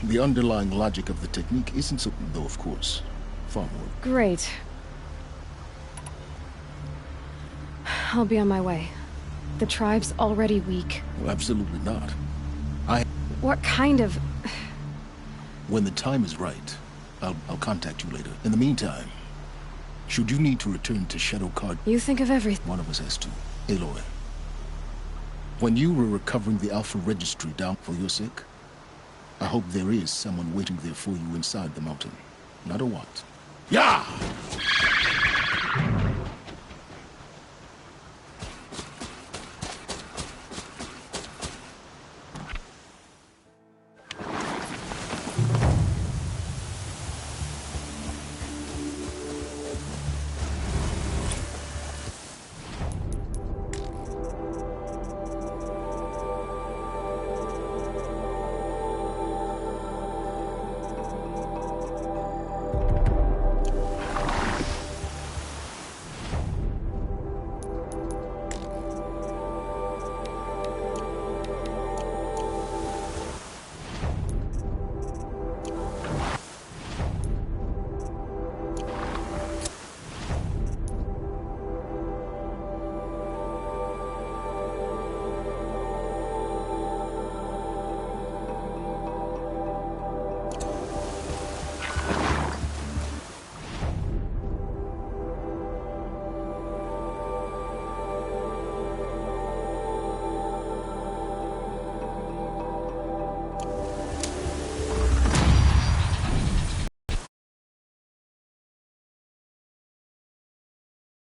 the underlying logic of the technique isn't so... though, of course, far more... Great. I'll be on my way. The tribe's already weak. Well, absolutely not. What kind of... When the time is right, I'll contact you later. In the meantime, should you need to return to Shadow Card... You think of everything. One of us has to. Aloy. When you were recovering the Alpha Registry down for your sake, I hope there is someone waiting there for you inside the mountain. Not a what. Yeah!